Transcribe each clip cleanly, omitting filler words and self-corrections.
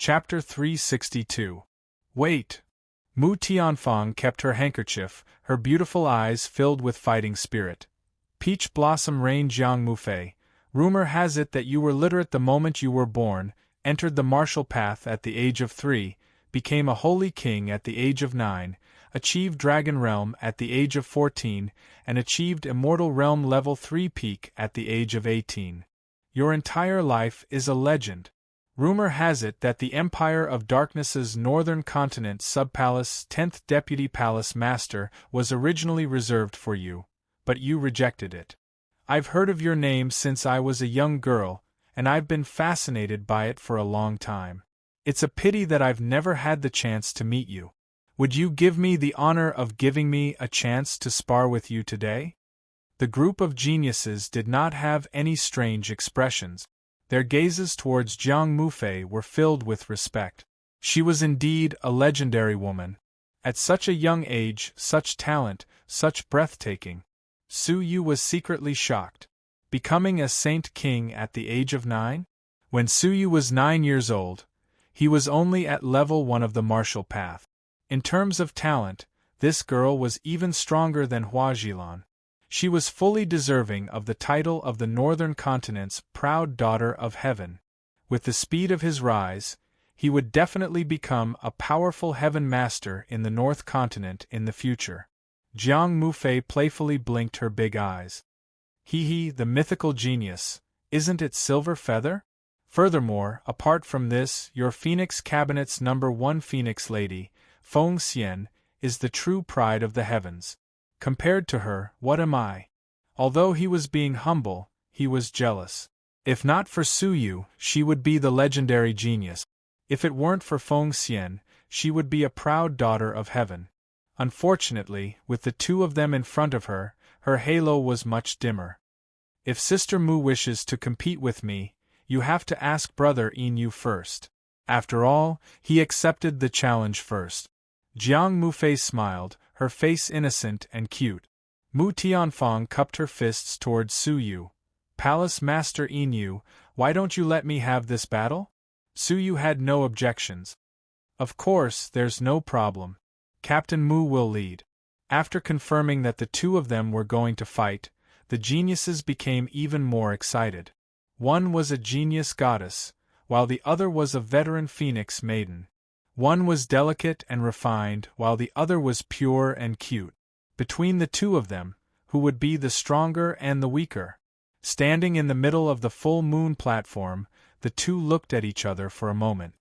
Chapter 362. Wait! Mu Tianfang kept her handkerchief, her beautiful eyes filled with fighting spirit. Peach Blossom Rain Jiang Mufei, rumor has it that you were literate the moment you were born, entered the martial path at the age of 3, became a holy king at the age of 9, achieved Dragon Realm at the age of 14, and achieved Immortal Realm Level 3 peak at the age of 18. Your entire life is a legend. Rumor has it that the Empire of Darkness's Northern Continent Subpalace 10th Deputy Palace Master was originally reserved for you, but you rejected it. I've heard of your name since I was a young girl, and I've been fascinated by it for a long time. It's a pity that I've never had the chance to meet you. Would you give me the honor of giving me a chance to spar with you today? The group of geniuses did not have any strange expressions. Their gazes towards Jiang Mufei were filled with respect. She was indeed a legendary woman. At such a young age, such talent, such breathtaking. Su Yu was secretly shocked. Becoming a saint king at the age of 9? When Su Yu was 9 years old, he was only at level 1 of the martial path. In terms of talent, this girl was even stronger than Hua Jilan. She was fully deserving of the title of the Northern Continent's proud daughter of heaven. With the speed of his rise, he would definitely become a powerful heaven master in the North Continent in the future. Jiang Mufei playfully blinked her big eyes. Hee, the mythical genius, isn't it Silver Feather? Furthermore, apart from this, your Phoenix Cabinet's #1 Phoenix Lady, Feng Xian, is the true pride of the heavens. Compared to her, what am I? Although he was being humble, he was jealous. If not for Su Yu, she would be the legendary genius. If it weren't for Feng Xian, she would be a proud daughter of heaven. Unfortunately, with the two of them in front of her, her halo was much dimmer. If Sister Mu wishes to compete with me, you have to ask Brother Yin first. After all, he accepted the challenge first. Jiang Mufei smiled, her face innocent and cute. Mu Tianfang cupped her fists towards Su Yu. Palace Master Yin, why don't you let me have this battle? Su Yu had no objections. Of course, there's no problem. Captain Mu will lead. After confirming that the two of them were going to fight, the geniuses became even more excited. One was a genius goddess, while the other was a veteran phoenix maiden. One was delicate and refined, while the other was pure and cute. Between the two of them, who would be the stronger and the weaker? Standing in the middle of the full moon platform, the two looked at each other for a moment.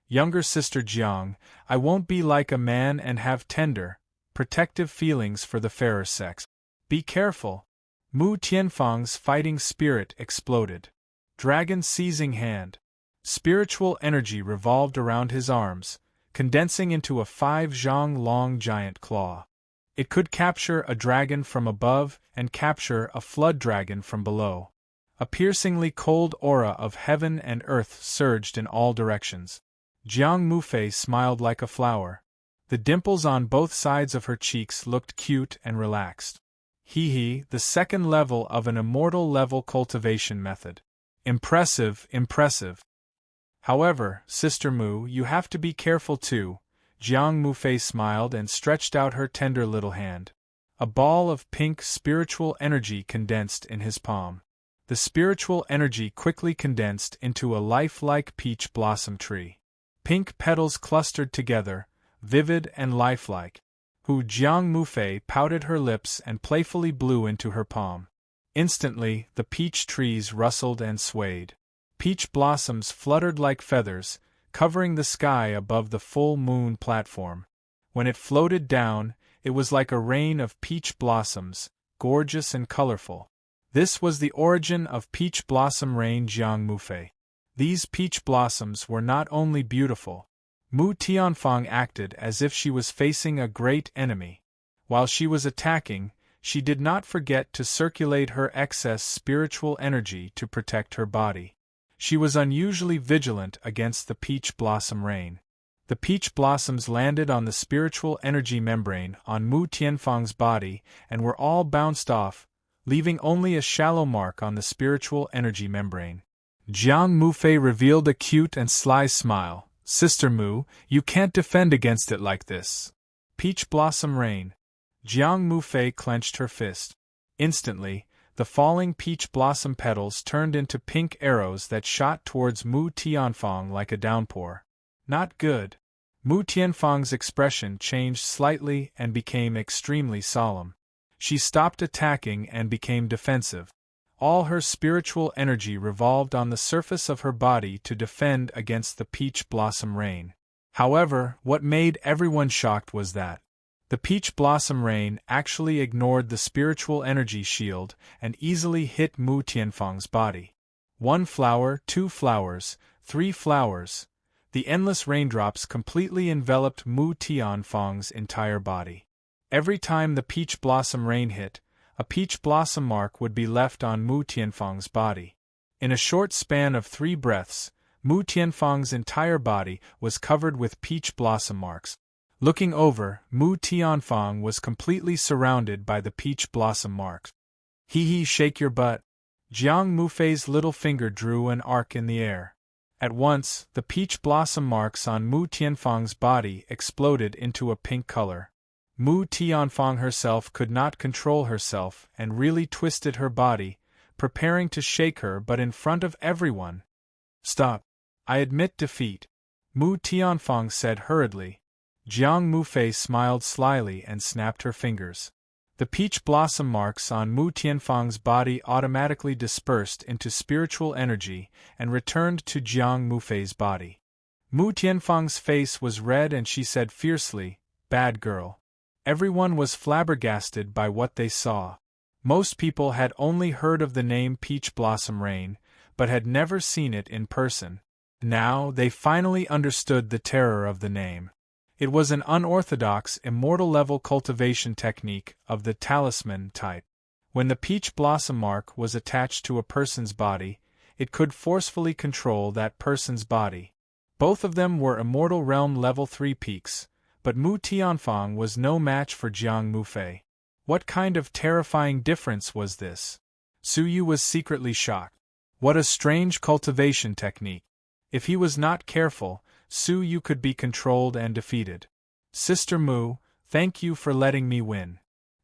Younger sister Jiang, I won't be like a man and have tender, protective feelings for the fairer sex. Be careful. Mu Tianfang's fighting spirit exploded. Dragon seizing hand. Spiritual energy revolved around his arms, condensing into a 5-zhang-long giant claw. It could capture a dragon from above and capture a flood dragon from below. A piercingly cold aura of heaven and earth surged in all directions. Jiang Mufei smiled like a flower. The dimples on both sides of her cheeks looked cute and relaxed. Hee, the second level of an immortal level cultivation method. Impressive, impressive. However, Sister Mu, you have to be careful too. Jiang Mufei smiled and stretched out her tender little hand. A ball of pink spiritual energy condensed in his palm. The spiritual energy quickly condensed into a lifelike peach blossom tree. Pink petals clustered together, vivid and lifelike. Jiang Mufei pouted her lips and playfully blew into her palm. Instantly, the peach trees rustled and swayed. Peach blossoms fluttered like feathers, covering the sky above the full moon platform. When it floated down, it was like a rain of peach blossoms, gorgeous and colorful. This was the origin of Peach Blossom Rain Jiang Mufei. These peach blossoms were not only beautiful. Mu Tianfang acted as if she was facing a great enemy. While she was attacking, she did not forget to circulate her excess spiritual energy to protect her body. She was unusually vigilant against the peach blossom rain. The peach blossoms landed on the spiritual energy membrane on Mu Tianfang's body and were all bounced off, leaving only a shallow mark on the spiritual energy membrane. Jiang Mufei revealed a cute and sly smile, Sister Mu, you can't defend against it like this. Peach Blossom Rain. Jiang Mufei clenched her fist. Instantly, the falling peach blossom petals turned into pink arrows that shot towards Mu Tianfang like a downpour. Not good. Mu Tianfang's expression changed slightly and became extremely solemn. She stopped attacking and became defensive. All her spiritual energy revolved on the surface of her body to defend against the peach blossom rain. However, what made everyone shocked was that the peach blossom rain actually ignored the spiritual energy shield and easily hit Mu Tianfang's body. 1 flower, 2 flowers, 3 flowers. The endless raindrops completely enveloped Mu Tianfang's entire body. Every time the peach blossom rain hit, a peach blossom mark would be left on Mu Tianfang's body. In a short span of 3 breaths, Mu Tianfang's entire body was covered with peach blossom marks. Looking over, Mu Tianfang was completely surrounded by the peach blossom marks. Hee, shake your butt. Jiang Mufei's little finger drew an arc in the air. At once, the peach blossom marks on Mu Tianfang's body exploded into a pink color. Mu Tianfang herself could not control herself and really twisted her body, preparing to shake her but in front of everyone. Stop. I admit defeat. Mu Tianfang said hurriedly. Jiang Mufei smiled slyly and snapped her fingers. The peach blossom marks on Mu Tianfang's body automatically dispersed into spiritual energy and returned to Jiang Mufei's body. Mu Tianfang's face was red and she said fiercely, "Bad girl." Everyone was flabbergasted by what they saw. Most people had only heard of the name Peach Blossom Rain, but had never seen it in person. Now they finally understood the terror of the name. It was an unorthodox, immortal-level cultivation technique of the talisman type. When the peach blossom mark was attached to a person's body, it could forcefully control that person's body. Both of them were Immortal Realm Level 3 peaks, but Mu Tianfang was no match for Jiang Mufei. What kind of terrifying difference was this? Su Yu was secretly shocked. What a strange cultivation technique. If he was not careful, Su Yu could be controlled and defeated. Sister Mu, thank you for letting me win.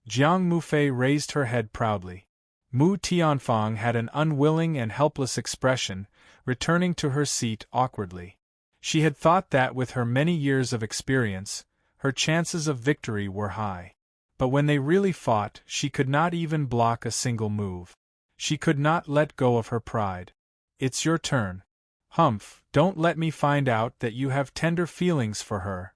Jiang Mufei raised her head proudly. Mu Tianfang had an unwilling and helpless expression, returning to her seat awkwardly. She had thought that with her many years of experience, her chances of victory were high. But when they really fought, she could not even block a single move. She could not let go of her pride. It's your turn. Humph, don't let me find out that you have tender feelings for her.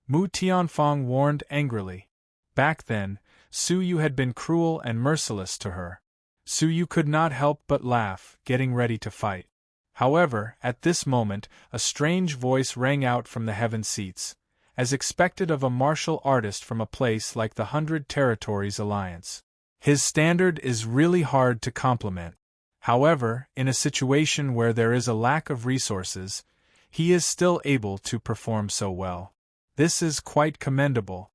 Mu Tianfang warned angrily. Back then, Su Yu had been cruel and merciless to her. Su Yu could not help but laugh, getting ready to fight. However, at this moment, a strange voice rang out from the heaven seats, as expected of a martial artist from a place like the 100 Territories Alliance. His standard is really hard to compliment. However, in a situation where there is a lack of resources, he is still able to perform so well. This is quite commendable.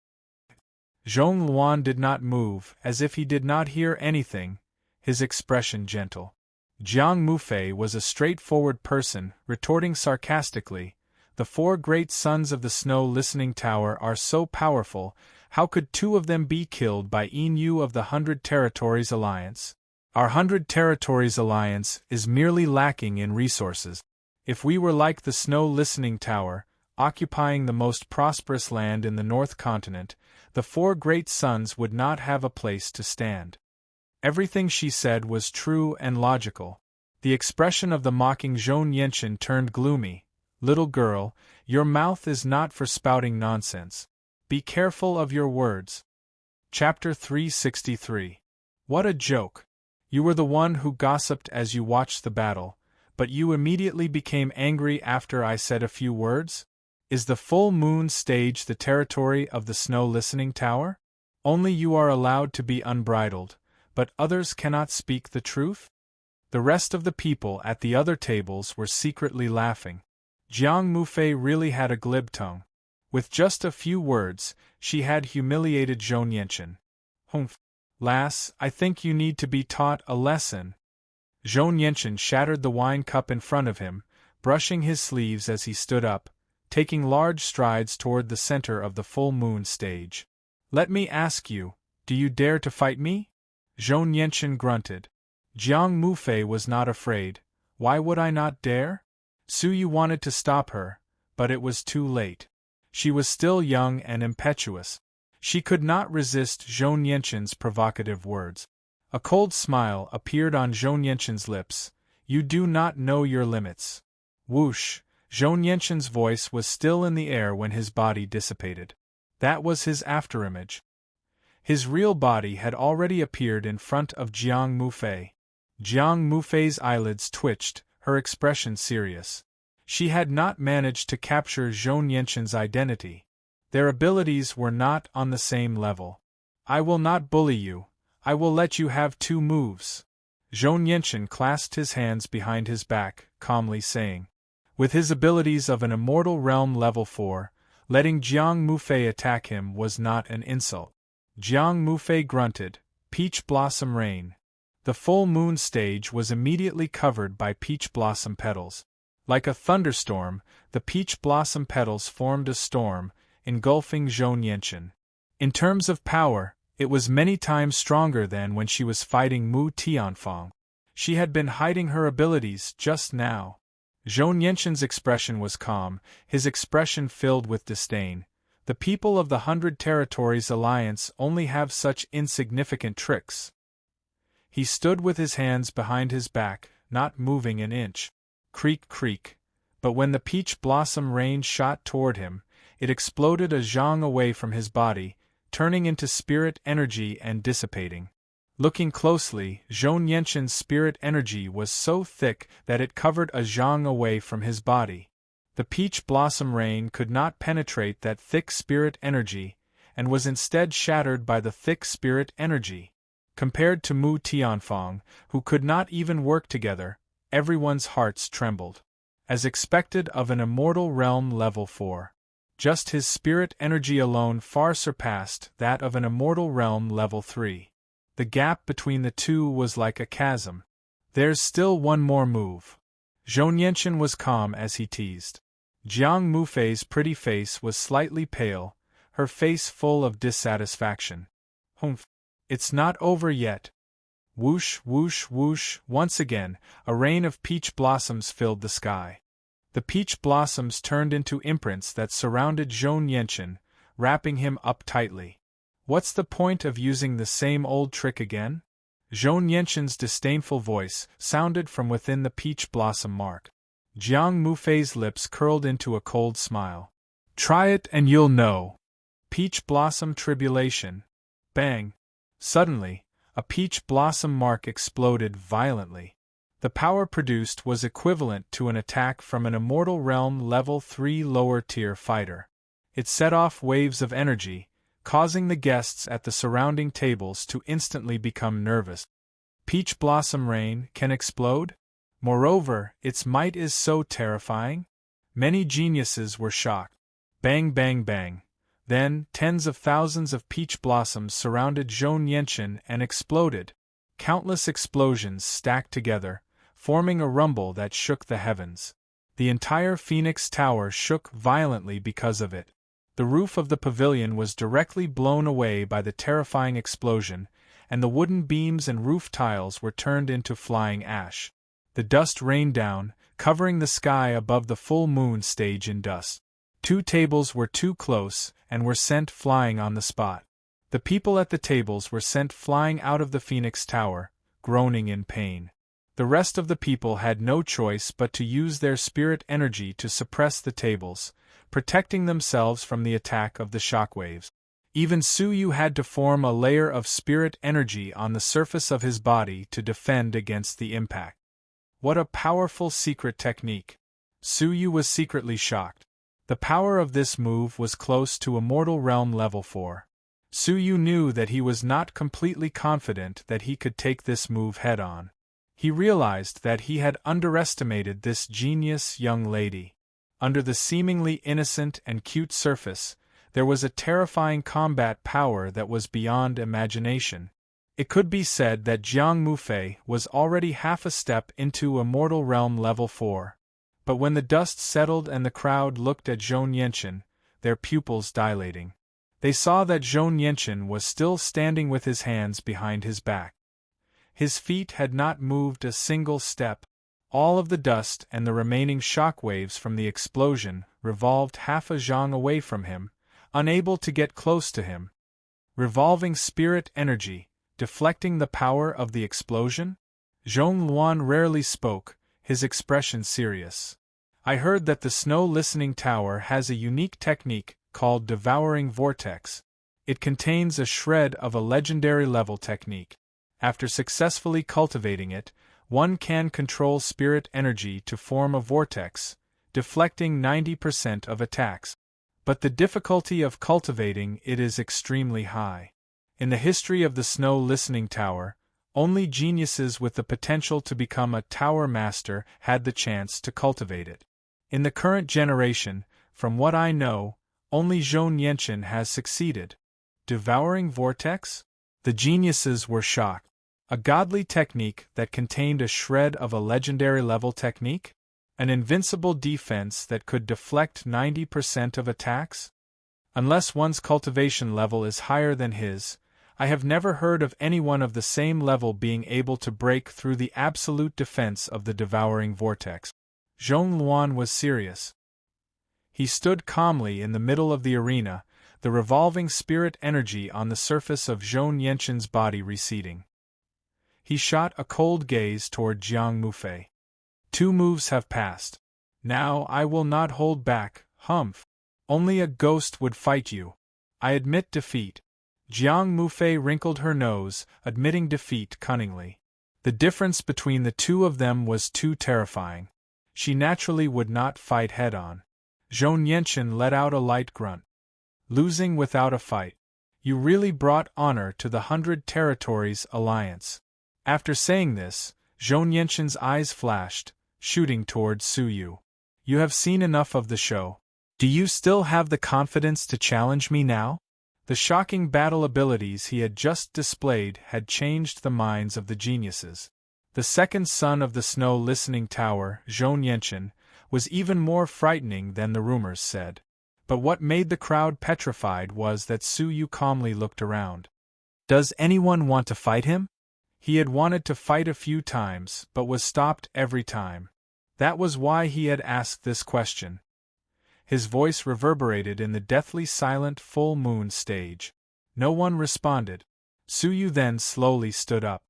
Zhong Luan did not move, as if he did not hear anything, his expression gentle. Jiang Mufei was a straightforward person, retorting sarcastically, "The 4 great sons of the Snow Listening Tower are so powerful, how could 2 of them be killed by Yu of the 100 Territories Alliance? Our 100 Territories Alliance is merely lacking in resources. If we were like the Snow Listening Tower, occupying the most prosperous land in the North Continent, the 4 great sons would not have a place to stand." Everything she said was true and logical. The expression of the mocking Zhou Yenshin turned gloomy. "Little girl, your mouth is not for spouting nonsense. Be careful of your words." Chapter 363. What a joke! You were the one who gossiped as you watched the battle, but you immediately became angry after I said a few words? Is the full moon stage the territory of the Snow Listening Tower? Only you are allowed to be unbridled, but others cannot speak the truth? The rest of the people at the other tables were secretly laughing. Jiang Mufei really had a glib tongue. With just a few words, she had humiliated Zhou Yenshin. "Humph. Lass, I think you need to be taught a lesson." Zhou Yenshin shattered the wine cup in front of him, brushing his sleeves as he stood up. taking large strides toward the center of the full moon stage. "Let me ask you, do you dare to fight me?" Zhou Nianchen grunted. Jiang Mufei was not afraid. Why would I not dare? Su Yu wanted to stop her, but it was too late. She was still young and impetuous. She could not resist Zhou Nianchen's provocative words. A cold smile appeared on Zhou Nianchen's lips. "You do not know your limits." Whoosh! Zhou Nianchen's voice was still in the air when his body dissipated. That was his afterimage. His real body had already appeared in front of Jiang Mufei. Jiang Mufei's eyelids twitched, her expression serious. She had not managed to capture Zhou Nianchen's identity. Their abilities were not on the same level. "I will not bully you. I will let you have 2 moves." Zhou Nianchen clasped his hands behind his back, calmly saying. With his abilities of an immortal realm level 4, letting Jiang Mufei attack him was not an insult. Jiang Mufei grunted, "Peach blossom rain." The full moon stage was immediately covered by peach blossom petals. Like a thunderstorm, the peach blossom petals formed a storm, engulfing Zhou Nianchen. In terms of power, it was many times stronger than when she was fighting Mu Tianfang. She had been hiding her abilities just now. Zhou Nianchen's expression was calm, his expression filled with disdain. The people of the 100 Territories Alliance only have such insignificant tricks. He stood with his hands behind his back, not moving an inch. Creak, creak. But when the peach blossom rain shot toward him, it exploded a zhang away from his body, turning into spirit energy and dissipating. Looking closely, Zhou Nianchen's spirit energy was so thick that it covered a zhang away from his body. The peach blossom rain could not penetrate that thick spirit energy, and was instead shattered by the thick spirit energy. Compared to Mu Tianfang, who could not even work together, everyone's hearts trembled. As expected of an immortal realm level 4. Just his spirit energy alone far surpassed that of an immortal realm level 3. The gap between the two was like a chasm. "There's still one more move." Zhou Nianchen was calm as he teased. Jiang Mufei's pretty face was slightly pale, her face full of dissatisfaction. "Humph. It's not over yet." Whoosh, whoosh, whoosh, once again, a rain of peach blossoms filled the sky. The peach blossoms turned into imprints that surrounded Zhou Nianchen, wrapping him up tightly. "What's the point of using the same old trick again?" Zhou Nianchen's disdainful voice sounded from within the peach blossom mark. Jiang Mufei's lips curled into a cold smile. "Try it and you'll know." Peach blossom tribulation. Bang! Suddenly, a peach blossom mark exploded violently. The power produced was equivalent to an attack from an immortal realm level 3 lower tier fighter. It set off waves of energy, causing the guests at the surrounding tables to instantly become nervous. Peach blossom rain can explode? Moreover, its might is so terrifying? Many geniuses were shocked. Bang, bang, bang. Then, tens of thousands of peach blossoms surrounded Zhou Nianchen and exploded. Countless explosions stacked together, forming a rumble that shook the heavens. The entire Phoenix Tower shook violently because of it. The roof of the pavilion was directly blown away by the terrifying explosion, and the wooden beams and roof tiles were turned into flying ash. The dust rained down, covering the sky above the full moon stage in dust. 2 tables were too close, and were sent flying on the spot. The people at the tables were sent flying out of the Phoenix Tower, groaning in pain. The rest of the people had no choice but to use their spirit energy to suppress the tables, protecting themselves from the attack of the shockwaves. Even Su Yu had to form a layer of spirit energy on the surface of his body to defend against the impact. What a powerful secret technique! Su Yu was secretly shocked. The power of this move was close to Immortal Realm Level 4. Su Yu knew that he was not completely confident that he could take this move head-on. He realized that he had underestimated this genius young lady. Under the seemingly innocent and cute surface, there was a terrifying combat power that was beyond imagination. It could be said that Jiang Mufei was already half a step into Immortal Realm Level 4. But when the dust settled and the crowd looked at Zhou Yanqian, their pupils dilating, they saw that Zhou Yanqian was still standing with his hands behind his back. His feet had not moved a single step. All of the dust and the remaining shock waves from the explosion revolved half a zhang away from him, unable to get close to him. Revolving spirit energy, deflecting the power of the explosion? Zhong Luan rarely spoke, his expression serious. I heard that the Snow Listening Tower has a unique technique called Devouring Vortex. It contains a shred of a legendary level technique. After successfully cultivating it, one can control spirit energy to form a vortex, deflecting 90% of attacks. But the difficulty of cultivating it is extremely high. In the history of the Snow Listening Tower, only geniuses with the potential to become a tower master had the chance to cultivate it. In the current generation, from what I know, only Zhou Yanqian has succeeded. Devouring Vortex? The geniuses were shocked. A godly technique that contained a shred of a legendary level technique? An invincible defense that could deflect 90% of attacks? Unless one's cultivation level is higher than his, I have never heard of anyone of the same level being able to break through the absolute defense of the Devouring Vortex. Zhong Luan was serious. He stood calmly in the middle of the arena, the revolving spirit energy on the surface of Zhou Yanqian's body receding. He shot a cold gaze toward Jiang Mufei. 2 moves have passed. Now I will not hold back, humph. Only a ghost would fight you. I admit defeat. Jiang Mufei wrinkled her nose, admitting defeat cunningly. The difference between the two of them was too terrifying. She naturally would not fight head-on. Zhou Yanqian let out a light grunt. Losing without a fight. You really brought honor to the 100 Territories Alliance. After saying this, Zhou Yanqian's eyes flashed, shooting toward Su Yu. You have seen enough of the show. Do you still have the confidence to challenge me now? The shocking battle abilities he had just displayed had changed the minds of the geniuses. The second son of the Snow Listening Tower, Zhou Yanqian, was even more frightening than the rumors said. But what made the crowd petrified was that Su Yu calmly looked around. Does anyone want to fight him? He had wanted to fight a few times, but was stopped every time. That was why he had asked this question. His voice reverberated in the deathly silent full moon stage. No one responded. Su Yu then slowly stood up.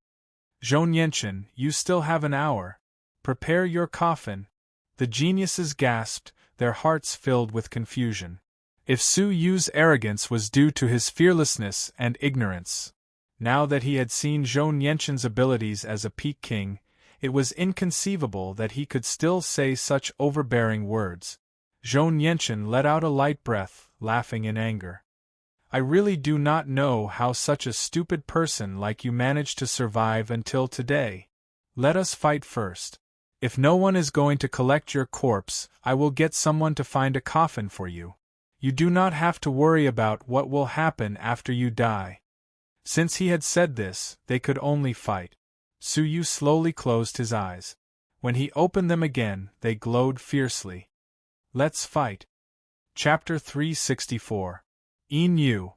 Zhou Yanqian, you still have an hour. Prepare your coffin. The geniuses gasped, their hearts filled with confusion. If Su Yu's arrogance was due to his fearlessness and ignorance, now that he had seen Zhou Yanqian's abilities as a Peak King, it was inconceivable that he could still say such overbearing words. Zhou Yanqian let out a light breath, laughing in anger. I really do not know how such a stupid person like you managed to survive until today. Let us fight first. If no one is going to collect your corpse, I will get someone to find a coffin for you. You do not have to worry about what will happen after you die. Since he had said this, they could only fight. Su Yu slowly closed his eyes. When he opened them again, they glowed fiercely. Let's fight. Chapter 364. Yin Yu.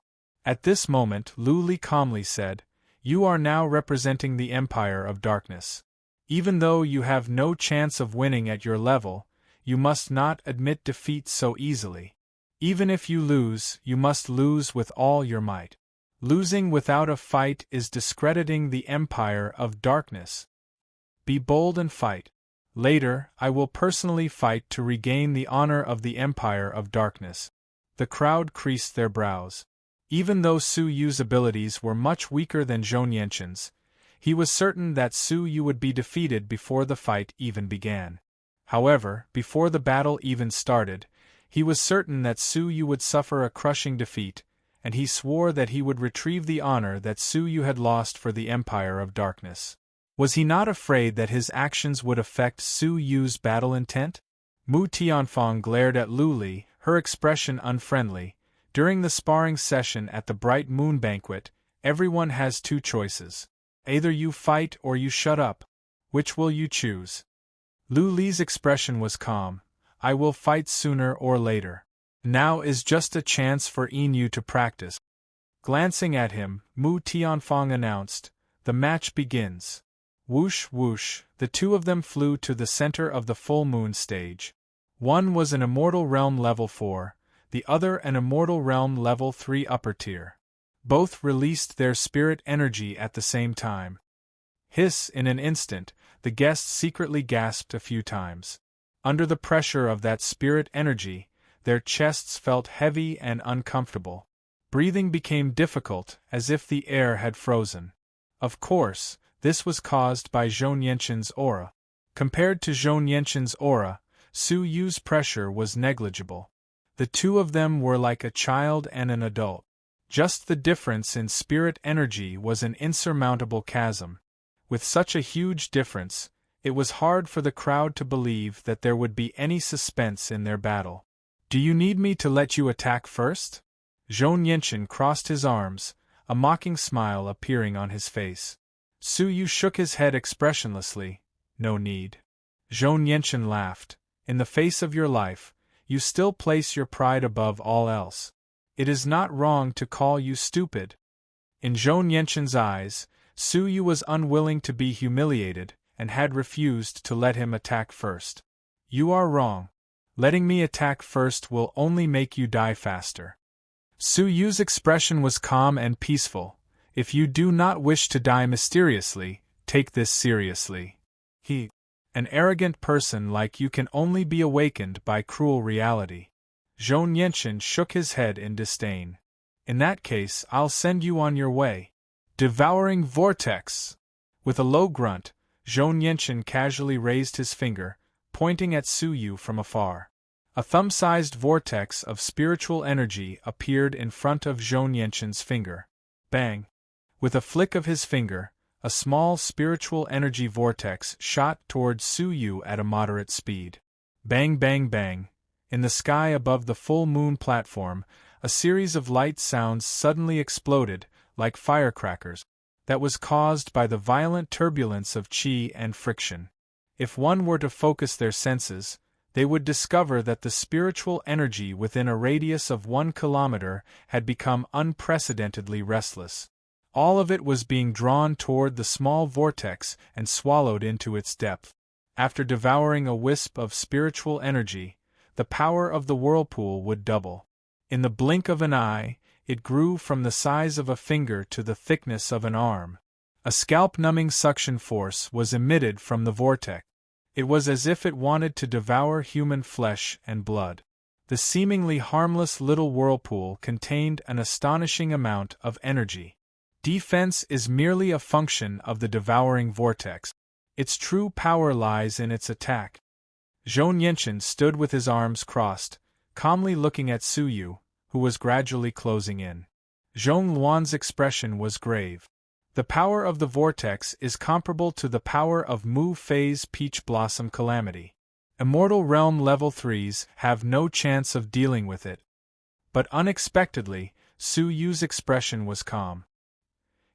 At this moment Lu Li calmly said, You are now representing the Empire of Darkness. Even though you have no chance of winning at your level, you must not admit defeat so easily. Even if you lose, you must lose with all your might. Losing without a fight is discrediting the Empire of Darkness. Be bold and fight. Later, I will personally fight to regain the honor of the Empire of Darkness. The crowd creased their brows. Even though Su Yu's abilities were much weaker than Zhou Yanqian's, he was certain that Su Yu would be defeated before the fight even began. However, before the battle even started, he was certain that Su Yu would suffer a crushing defeat, and he swore that he would retrieve the honor that Su Yu had lost for the Empire of Darkness. Was he not afraid that his actions would affect Su Yu's battle intent? Mu Tianfang glared at Lu Li, her expression unfriendly. During the sparring session at the Bright Moon Banquet, everyone has 2 choices. Either you fight or you shut up. Which will you choose? Lu Li's expression was calm. I will fight sooner or later. Now is just a chance for Inu to practice. Glancing at him, Mu Tianfang announced, the match begins. Whoosh whoosh, the two of them flew to the center of the full moon stage. One was an Immortal Realm level 4, the other an Immortal Realm level 3 upper tier. Both released their spirit energy at the same time. Hiss, in an instant, the guests secretly gasped a few times. Under the pressure of that spirit energy, their chests felt heavy and uncomfortable. Breathing became difficult, as if the air had frozen. Of course, this was caused by Zhou Yenshin's aura. Compared to Zhou Yenshin's aura, Su Yu's pressure was negligible. The two of them were like a child and an adult. Just the difference in spirit energy was an insurmountable chasm. With such a huge difference, it was hard for the crowd to believe that there would be any suspense in their battle. Do you need me to let you attack first? Zhou Yenshin crossed his arms, a mocking smile appearing on his face. Su Yu shook his head expressionlessly. No need. Zhou Yenshin laughed. In the face of your life, you still place your pride above all else. It is not wrong to call you stupid. In Zhou Yenshin's eyes, Su Yu was unwilling to be humiliated, and had refused to let him attack first. You are wrong. Letting me attack first will only make you die faster. Su Yu's expression was calm and peaceful. If you do not wish to die mysteriously, take this seriously. An arrogant person like you can only be awakened by cruel reality. Zhou Yenshin shook his head in disdain. In that case, I'll send you on your way. Devouring Vortex! With a low grunt, Zhou Yenshin casually raised his finger, pointing at Su Yu from afar. A thumb-sized vortex of spiritual energy appeared in front of Zhou Yenshin's finger. Bang! With a flick of his finger, a small spiritual energy vortex shot towards Su Yu at a moderate speed. Bang bang bang! In the sky above the full moon platform, a series of light sounds suddenly exploded, like firecrackers, that was caused by the violent turbulence of qi and friction. If one were to focus their senses, they would discover that the spiritual energy within a radius of 1 kilometer had become unprecedentedly restless. All of it was being drawn toward the small vortex and swallowed into its depth. After devouring a wisp of spiritual energy, the power of the whirlpool would double. In the blink of an eye, it grew from the size of a finger to the thickness of an arm. A scalp-numbing suction force was emitted from the vortex. It was as if it wanted to devour human flesh and blood. The seemingly harmless little whirlpool contained an astonishing amount of energy. Defense is merely a function of the devouring vortex. Its true power lies in its attack. Zhou Yenshin stood with his arms crossed, calmly looking at Su Yu, who was gradually closing in. Zhong Luan's expression was grave. The power of the vortex is comparable to the power of Mu Fei's Peach Blossom Calamity. Immortal Realm Level 3s have no chance of dealing with it. But unexpectedly, Su Yu's expression was calm.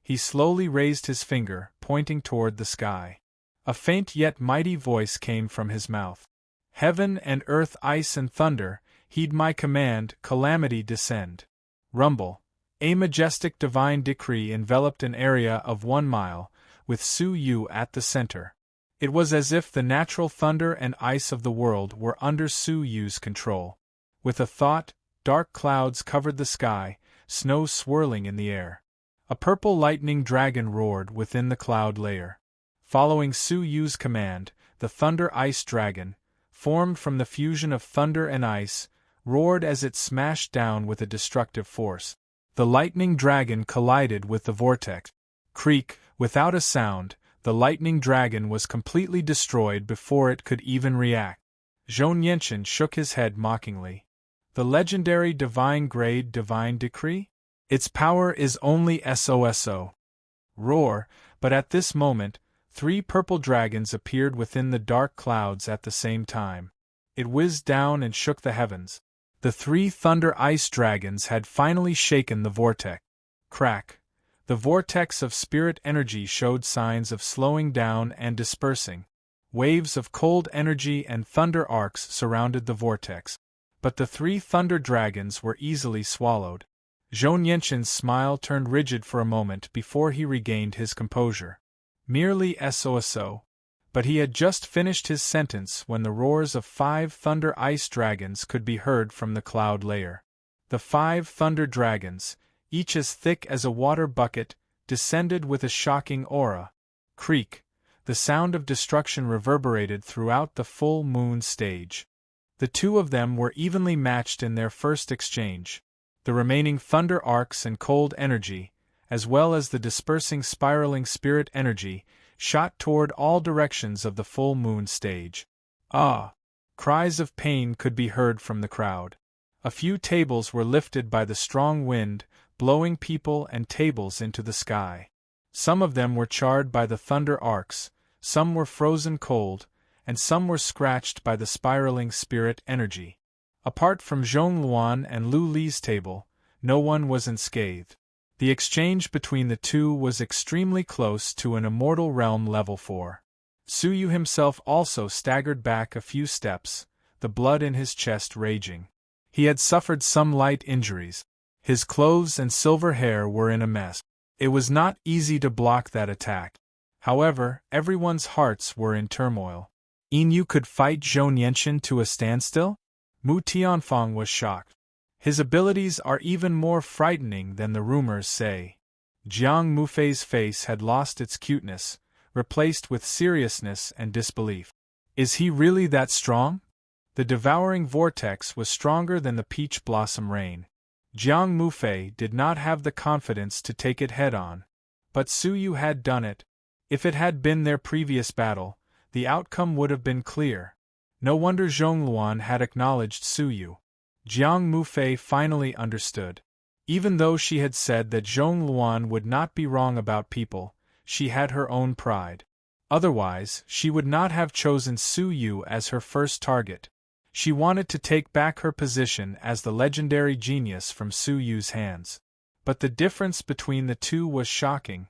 He slowly raised his finger, pointing toward the sky. A faint yet mighty voice came from his mouth. Heaven and earth, ice and thunder, heed my command, calamity descend. Rumble. A majestic divine decree enveloped an area of 1 mile, with Su Yu at the center. It was as if the natural thunder and ice of the world were under Su Yu's control. With a thought, dark clouds covered the sky, snow swirling in the air. A purple lightning dragon roared within the cloud layer. Following Su Yu's command, the thunder ice dragon, formed from the fusion of thunder and ice, roared as it smashed down with a destructive force. The lightning dragon collided with the vortex. Creak, without a sound, the lightning dragon was completely destroyed before it could even react. Zhou Yenshin shook his head mockingly. The legendary divine grade divine decree? Its power is only SOSO. Roar, but at this moment, 3 purple dragons appeared within the dark clouds at the same time. It whizzed down and shook the heavens. The 3 thunder ice dragons had finally shaken the vortex. Crack. The vortex of spirit energy showed signs of slowing down and dispersing. Waves of cold energy and thunder arcs surrounded the vortex. But the 3 thunder dragons were easily swallowed. Zhou Nianquan's smile turned rigid for a moment before he regained his composure. Merely so. But he had just finished his sentence when the roars of 5 thunder ice dragons could be heard from the cloud layer. The 5 thunder dragons, each as thick as a water bucket, descended with a shocking aura. Creak! The sound of destruction reverberated throughout the full moon stage. The 2 of them were evenly matched in their first exchange. The remaining thunder arcs and cold energy, as well as the dispersing spiraling spirit energy, shot toward all directions of the full moon stage. Ah! Cries of pain could be heard from the crowd. A few tables were lifted by the strong wind, blowing people and tables into the sky. Some of them were charred by the thunder arcs, some were frozen cold, and some were scratched by the spiraling spirit energy. Apart from Zhong Luan and Lu Li's table, no one was unscathed. The exchange between the 2 was extremely close to an immortal realm level 4. Su Yu himself also staggered back a few steps, the blood in his chest raging. He had suffered some light injuries. His clothes and silver hair were in a mess. It was not easy to block that attack. However, everyone's hearts were in turmoil. You could fight Zhou Nianquan to a standstill? Mu Tianfang was shocked. His abilities are even more frightening than the rumors say. Jiang Mufei's face had lost its cuteness, replaced with seriousness and disbelief. Is he really that strong? The devouring vortex was stronger than the peach blossom rain. Jiang Mufei did not have the confidence to take it head-on. But Su Yu had done it. If it had been their previous battle, the outcome would have been clear. No wonder Zhong Luan had acknowledged Su Yu. Jiang Mufei finally understood. Even though she had said that Zhong Luan would not be wrong about people, she had her own pride. Otherwise, she would not have chosen Su Yu as her first target. She wanted to take back her position as the legendary genius from Su Yu's hands. But the difference between the 2 was shocking.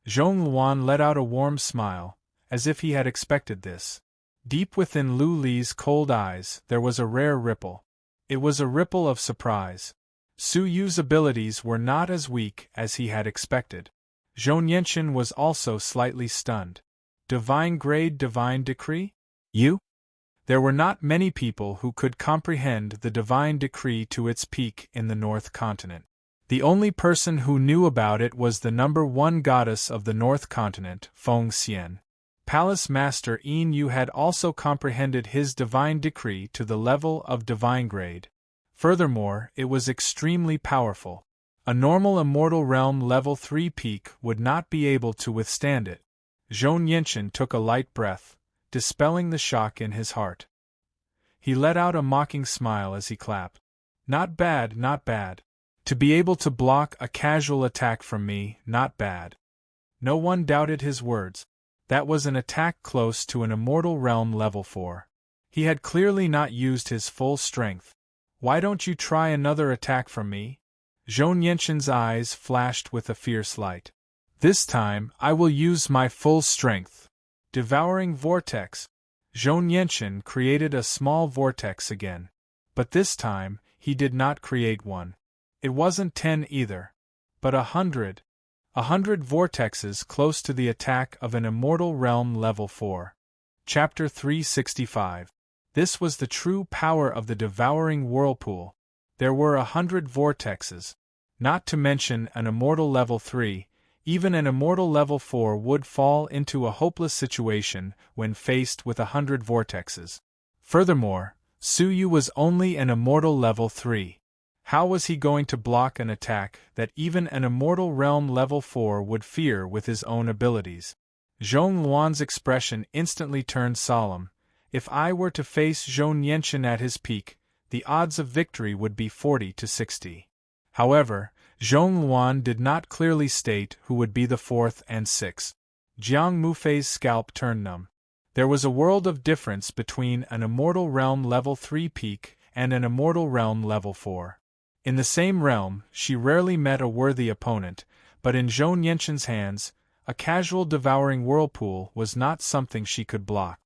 Zhong Luan let out a warm smile, as if he had expected this. Deep within Lu Li's cold eyes there was a rare ripple. It was a ripple of surprise. Su Yu's abilities were not as weak as he had expected. Zhou Nianquan was also slightly stunned. Divine grade divine decree? You? There were not many people who could comprehend the divine decree to its peak in the North Continent. The only person who knew about it was the number 1 goddess of the North Continent, Feng Xian. Palace Master Yin Yu had also comprehended his divine decree to the level of divine grade. Furthermore, it was extremely powerful. A normal immortal realm level 3 peak would not be able to withstand it. Zhou Nianquan took a light breath, dispelling the shock in his heart. He let out a mocking smile as he clapped. Not bad, not bad. To be able to block a casual attack from me, not bad. No one doubted his words. That was an attack close to an immortal realm level 4. He had clearly not used his full strength. Why don't you try another attack from me? Zhou Nianquan's eyes flashed with a fierce light. This time, I will use my full strength. Devouring vortex. Zhou Nianquan created a small vortex again. But this time, he did not create one. It wasn't 10 either. But 100. 100 vortexes close to the attack of an immortal realm level 4. Chapter 365. This was the true power of the devouring whirlpool. There were 100 vortexes. Not to mention an immortal level 3, even an immortal level 4 would fall into a hopeless situation when faced with 100 vortexes. Furthermore, Su Yu was only an immortal level 3. How was he going to block an attack that even an immortal realm level 4 would fear with his own abilities? Zhong Luan's expression instantly turned solemn. If I were to face Zhou Nianquan at his peak, the odds of victory would be 40 to 60. However, Zhong Luan did not clearly state who would be the 4th and 6th. Jiang Mufei's scalp turned numb. There was a world of difference between an immortal realm level 3 peak and an immortal realm level 4. In the same realm, she rarely met a worthy opponent, but in Zhou Nianquan's hands, a casual devouring whirlpool was not something she could block.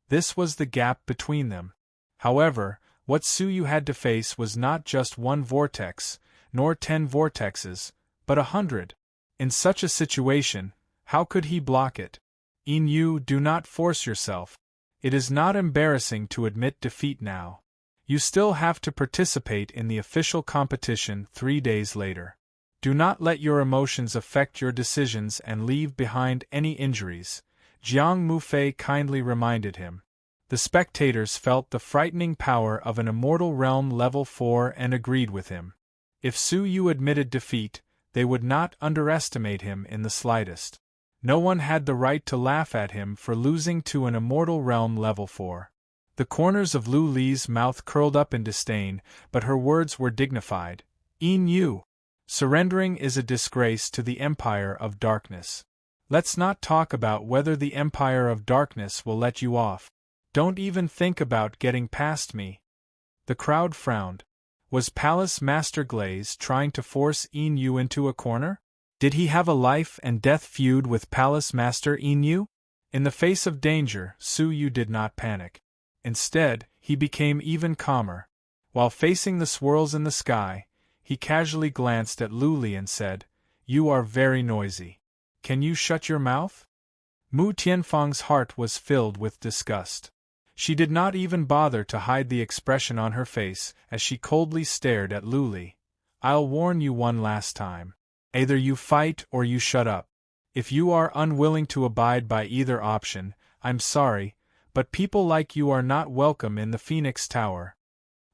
This was the gap between them. However, what Suyu had to face was not just one vortex, nor 10 vortexes, but 100. In such a situation, how could he block it? Inu, do not force yourself. It is not embarrassing to admit defeat now. You still have to participate in the official competition 3 days later. Do not let your emotions affect your decisions and leave behind any injuries, Jiang Mufei kindly reminded him. The spectators felt the frightening power of an immortal realm level 4 and agreed with him. If Suyu admitted defeat, they would not underestimate him in the slightest. No one had the right to laugh at him for losing to an immortal realm level 4. The corners of Lu Li's mouth curled up in disdain, but her words were dignified. Inu. Surrendering is a disgrace to the Empire of Darkness. Let's not talk about whether the Empire of Darkness will let you off. Don't even think about getting past me. The crowd frowned. Was Palace Master Glaze trying to force Inu into a corner? Did he have a life and death feud with Palace Master Inu? In the face of danger, Suyu did not panic. Instead, he became even calmer. While facing the swirls in the sky, he casually glanced at Lu Li and said, "You are very noisy. Can you shut your mouth?" Mu Tianfang's heart was filled with disgust. She did not even bother to hide the expression on her face as she coldly stared at Lu Li. "I'll warn you one last time. Either you fight or you shut up. If you are unwilling to abide by either option, I'm sorry, but people like you are not welcome in the Phoenix Tower."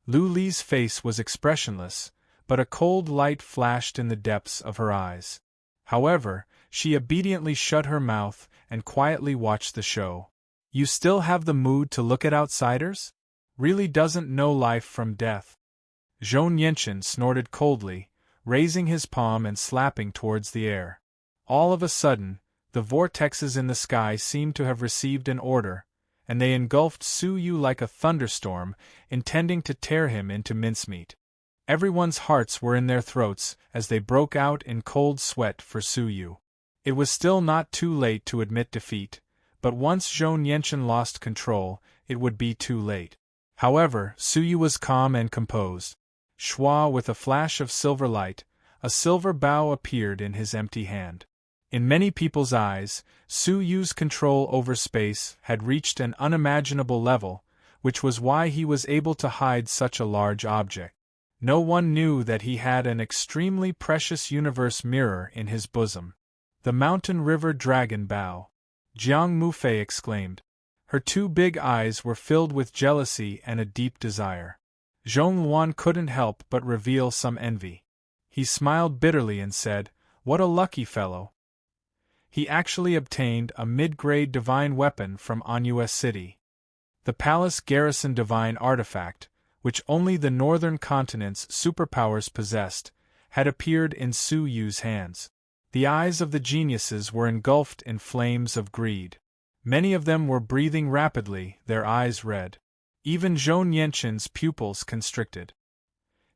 Lu Li's face was expressionless, but a cold light flashed in the depths of her eyes. However, she obediently shut her mouth and quietly watched the show. "You still have the mood to look at outsiders? Really doesn't know life from death." Zhou Yenshin snorted coldly, raising his palm and slapping towards the air. All of a sudden, the vortexes in the sky seemed to have received an order, and they engulfed Suyu like a thunderstorm, intending to tear him into mincemeat. Everyone's hearts were in their throats as they broke out in cold sweat for Suyu. It was still not too late to admit defeat, but once Zhou Yenshin lost control, it would be too late. However, Suyu was calm and composed. Schwa, with a flash of silver light, a silver bow appeared in his empty hand. In many people's eyes, Suyu's control over space had reached an unimaginable level, which was why he was able to hide such a large object. No one knew that he had an extremely precious universe mirror in his bosom. "The Mountain River Dragon Bow," Jiang Mufei exclaimed. Her 2 big eyes were filled with jealousy and a deep desire. Zhongluan couldn't help but reveal some envy. He smiled bitterly and said, "What a lucky fellow. He actually obtained a mid-grade divine weapon from Anua City. The Palace Garrison divine artifact, which only the northern continent's superpowers possessed, had appeared in Suyu's hands." The eyes of the geniuses were engulfed in flames of greed. Many of them were breathing rapidly, their eyes red. Even Zhou Yenshin's pupils constricted.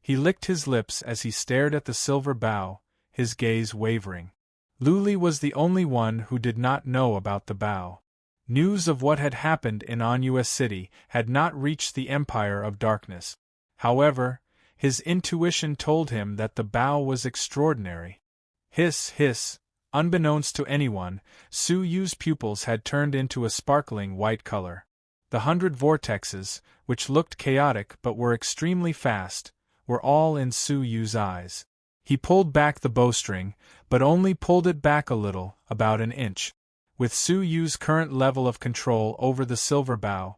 He licked his lips as he stared at the silver bow, his gaze wavering. Lu Li was the only one who did not know about the bow. News of what had happened in Anua City had not reached the Empire of Darkness. However, his intuition told him that the bow was extraordinary. Hiss, hiss. Unbeknownst to anyone, Suyu's pupils had turned into a sparkling white color. The 100 vortexes, which looked chaotic but were extremely fast, were all in Suyu's eyes. He pulled back the bowstring, but only pulled it back a little, about an inch. With Suyu's current level of control over the silver bow,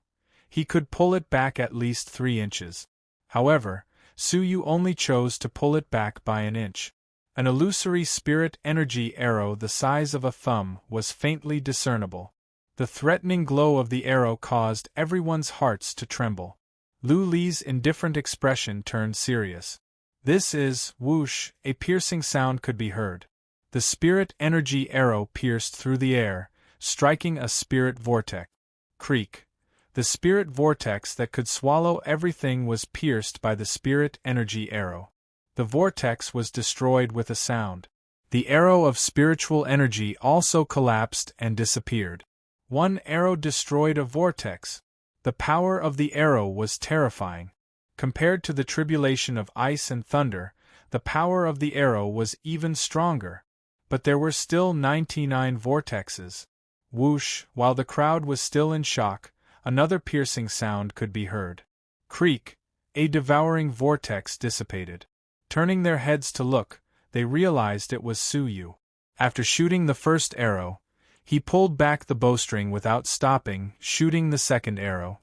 he could pull it back at least 3 inches. However, Suyu only chose to pull it back by an inch. An illusory spirit energy arrow the size of a thumb was faintly discernible. The threatening glow of the arrow caused everyone's hearts to tremble. Lu Li's indifferent expression turned serious. "This is, whoosh," a piercing sound could be heard. The spirit energy arrow pierced through the air, striking a spirit vortex. Creak. The spirit vortex that could swallow everything was pierced by the spirit energy arrow. The vortex was destroyed with a sound. The arrow of spiritual energy also collapsed and disappeared. One arrow destroyed a vortex. The power of the arrow was terrifying. Compared to the tribulation of ice and thunder, the power of the arrow was even stronger. But there were still 99 vortexes. Whoosh, while the crowd was still in shock, another piercing sound could be heard. Creak, a devouring vortex dissipated. Turning their heads to look, they realized it was Suyu. After shooting the first arrow, he pulled back the bowstring without stopping, shooting the second arrow.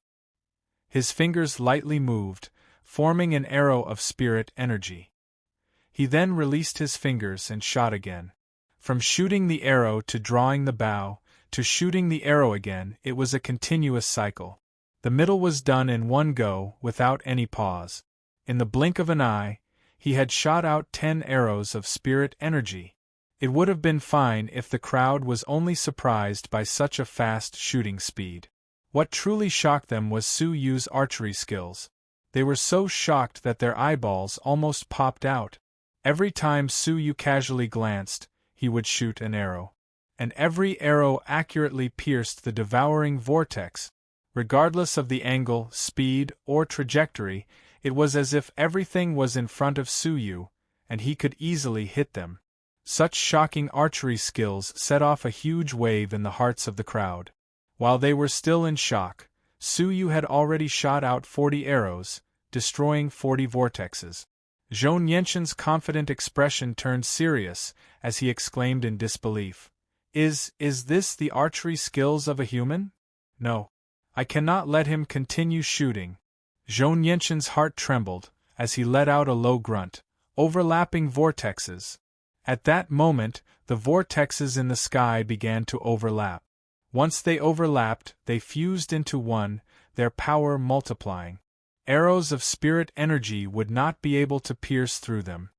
His fingers lightly moved, forming an arrow of spirit energy. He then released his fingers and shot again. From shooting the arrow to drawing the bow, to shooting the arrow again, it was a continuous cycle. The middle was done in one go, without any pause. In the blink of an eye, he had shot out 10 arrows of spirit energy. It would have been fine if the crowd was only surprised by such a fast shooting speed. What truly shocked them was Suyu's archery skills. They were so shocked that their eyeballs almost popped out. Every time Suyu casually glanced, he would shoot an arrow. And every arrow accurately pierced the devouring vortex. Regardless of the angle, speed, or trajectory, it was as if everything was in front of Suyu, and he could easily hit them. Such shocking archery skills set off a huge wave in the hearts of the crowd. While they were still in shock, Suyu had already shot out 40 arrows, destroying 40 vortexes. Zhou Yenshin's confident expression turned serious as he exclaimed in disbelief. Is this the archery skills of a human? No. I cannot let him continue shooting. Zhou Yenshin's heart trembled as he let out a low grunt. Overlapping vortexes. At that moment, the vortexes in the sky began to overlap. Once they overlapped, they fused into one, their power multiplying. Arrows of spirit energy would not be able to pierce through them.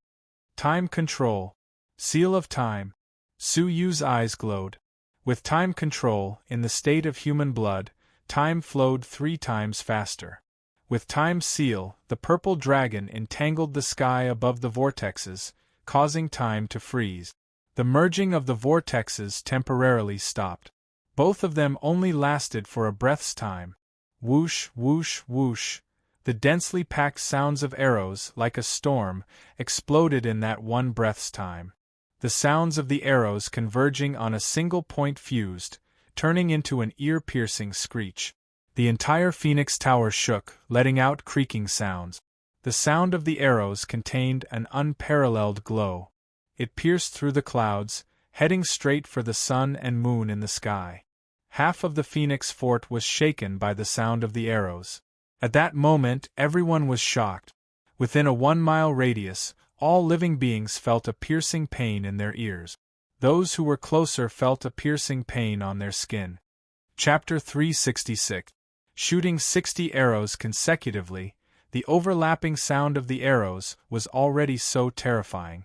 Time control. Seal of time. Suyu's eyes glowed. With time control, in the state of human blood, time flowed 3 times faster. With time seal, the purple dragon entangled the sky above the vortexes, causing time to freeze. The merging of the vortexes temporarily stopped. Both of them only lasted for a breath's time. Whoosh, whoosh, whoosh. The densely packed sounds of arrows, like a storm, exploded in that one breath's time. The sounds of the arrows converging on a single point fused, turning into an ear-piercing screech. The entire Phoenix Tower shook, letting out creaking sounds. The sound of the arrows contained an unparalleled glow. It pierced through the clouds, heading straight for the sun and moon in the sky. Half of the Phoenix Fort was shaken by the sound of the arrows. At that moment, everyone was shocked. Within a 1-mile radius, all living beings felt a piercing pain in their ears. Those who were closer felt a piercing pain on their skin. Chapter 366. Shooting 60 arrows consecutively, the overlapping sound of the arrows was already so terrifying.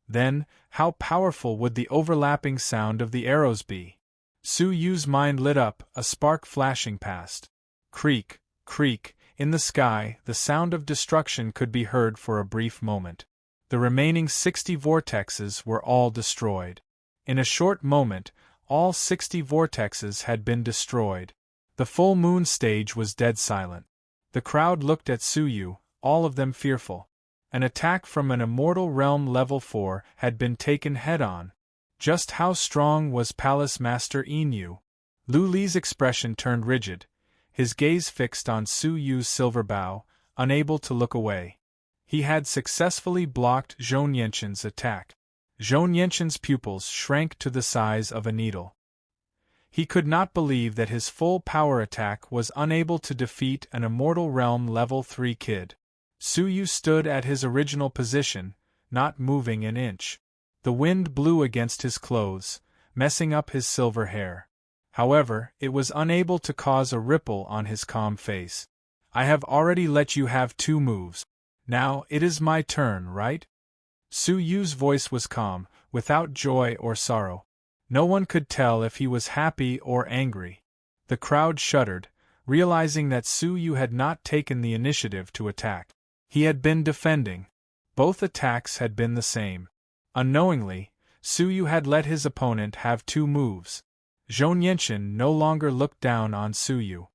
Then, how powerful would the overlapping sound of the arrows be? Suyu's mind lit up, a spark flashing past. Creak, creak, in the sky, the sound of destruction could be heard for a brief moment. The remaining 60 vortexes were all destroyed. In a short moment, all 60 vortexes had been destroyed. The full moon stage was dead silent. The crowd looked at Suyu, all of them fearful. An attack from an immortal realm level 4 had been taken head-on. Just how strong was Palace Master Inu? Lu Li's expression turned rigid, his gaze fixed on Suyu's silver bow, unable to look away. He had successfully blocked Zhou Yenshin's attack. Zhou Yenshin's pupils shrank to the size of a needle. He could not believe that his full power attack was unable to defeat an Immortal Realm Level 3 kid. Suyu stood at his original position, not moving an inch. The wind blew against his clothes, messing up his silver hair. However, it was unable to cause a ripple on his calm face. I have already let you have 2 moves. Now it is my turn, right? Suyu's voice was calm, without joy or sorrow. No one could tell if he was happy or angry. The crowd shuddered, realizing that Suyu had not taken the initiative to attack. He had been defending. Both attacks had been the same. Unknowingly, Suyu had let his opponent have 2 moves. Zhou Yenshin no longer looked down on Suyu.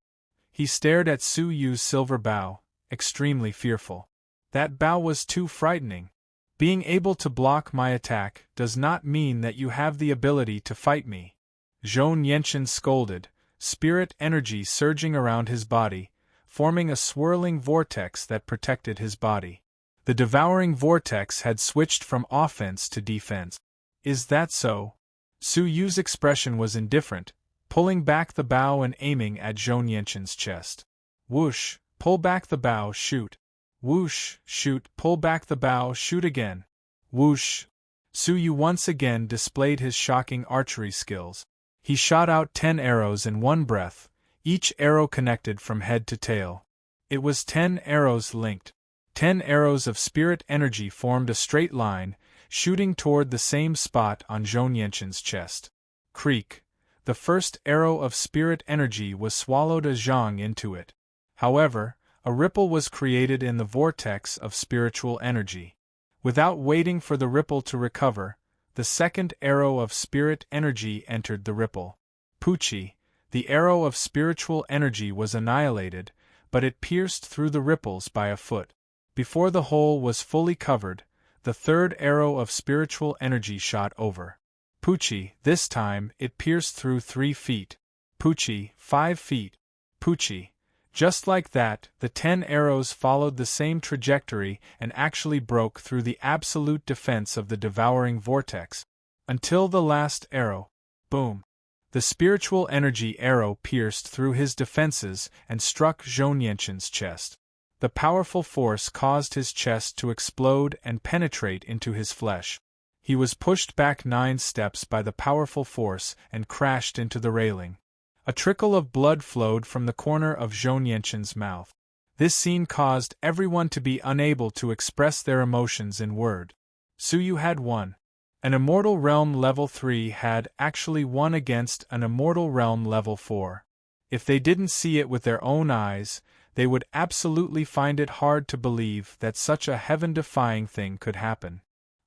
He stared at Su Yu's silver bow, extremely fearful. That bow was too frightening. Being able to block my attack does not mean that you have the ability to fight me. Zhou Yanqian scolded, spirit energy surging around his body, forming a swirling vortex that protected his body. The devouring vortex had switched from offense to defense. Is that so? Su Yu's expression was indifferent, pulling back the bow and aiming at Zhou Yanqian's chest. Whoosh, pull back the bow, shoot. Whoosh, shoot, pull back the bow, shoot again. Whoosh. Su Yu once again displayed his shocking archery skills. He shot out 10 arrows in one breath, each arrow connected from head to tail. It was 10 arrows linked. 10 arrows of spirit energy formed a straight line, shooting toward the same spot on Zhou Yanqian's chest. Creak. The first arrow of spirit energy was swallowed a zhang into it. However, a ripple was created in the vortex of spiritual energy. Without waiting for the ripple to recover, the second arrow of spirit energy entered the ripple. Pucci, the arrow of spiritual energy was annihilated, but it pierced through the ripples by a foot. Before the hole was fully covered, the third arrow of spiritual energy shot over. Pucci, this time it pierced through 3 feet. Pucci, 5 feet. Pucci. Just like that, the 10 arrows followed the same trajectory and actually broke through the absolute defense of the devouring vortex. Until the last arrow. Boom. The spiritual energy arrow pierced through his defenses and struck Zhou Yanqian's chest. The powerful force caused his chest to explode and penetrate into his flesh. He was pushed back 9 steps by the powerful force and crashed into the railing. A trickle of blood flowed from the corner of Zhou Yanqian's mouth. This scene caused everyone to be unable to express their emotions in word. Su Yu had won. An Immortal Realm Level 3 had actually won against an Immortal Realm Level 4. If they didn't see it with their own eyes, they would absolutely find it hard to believe that such a heaven-defying thing could happen.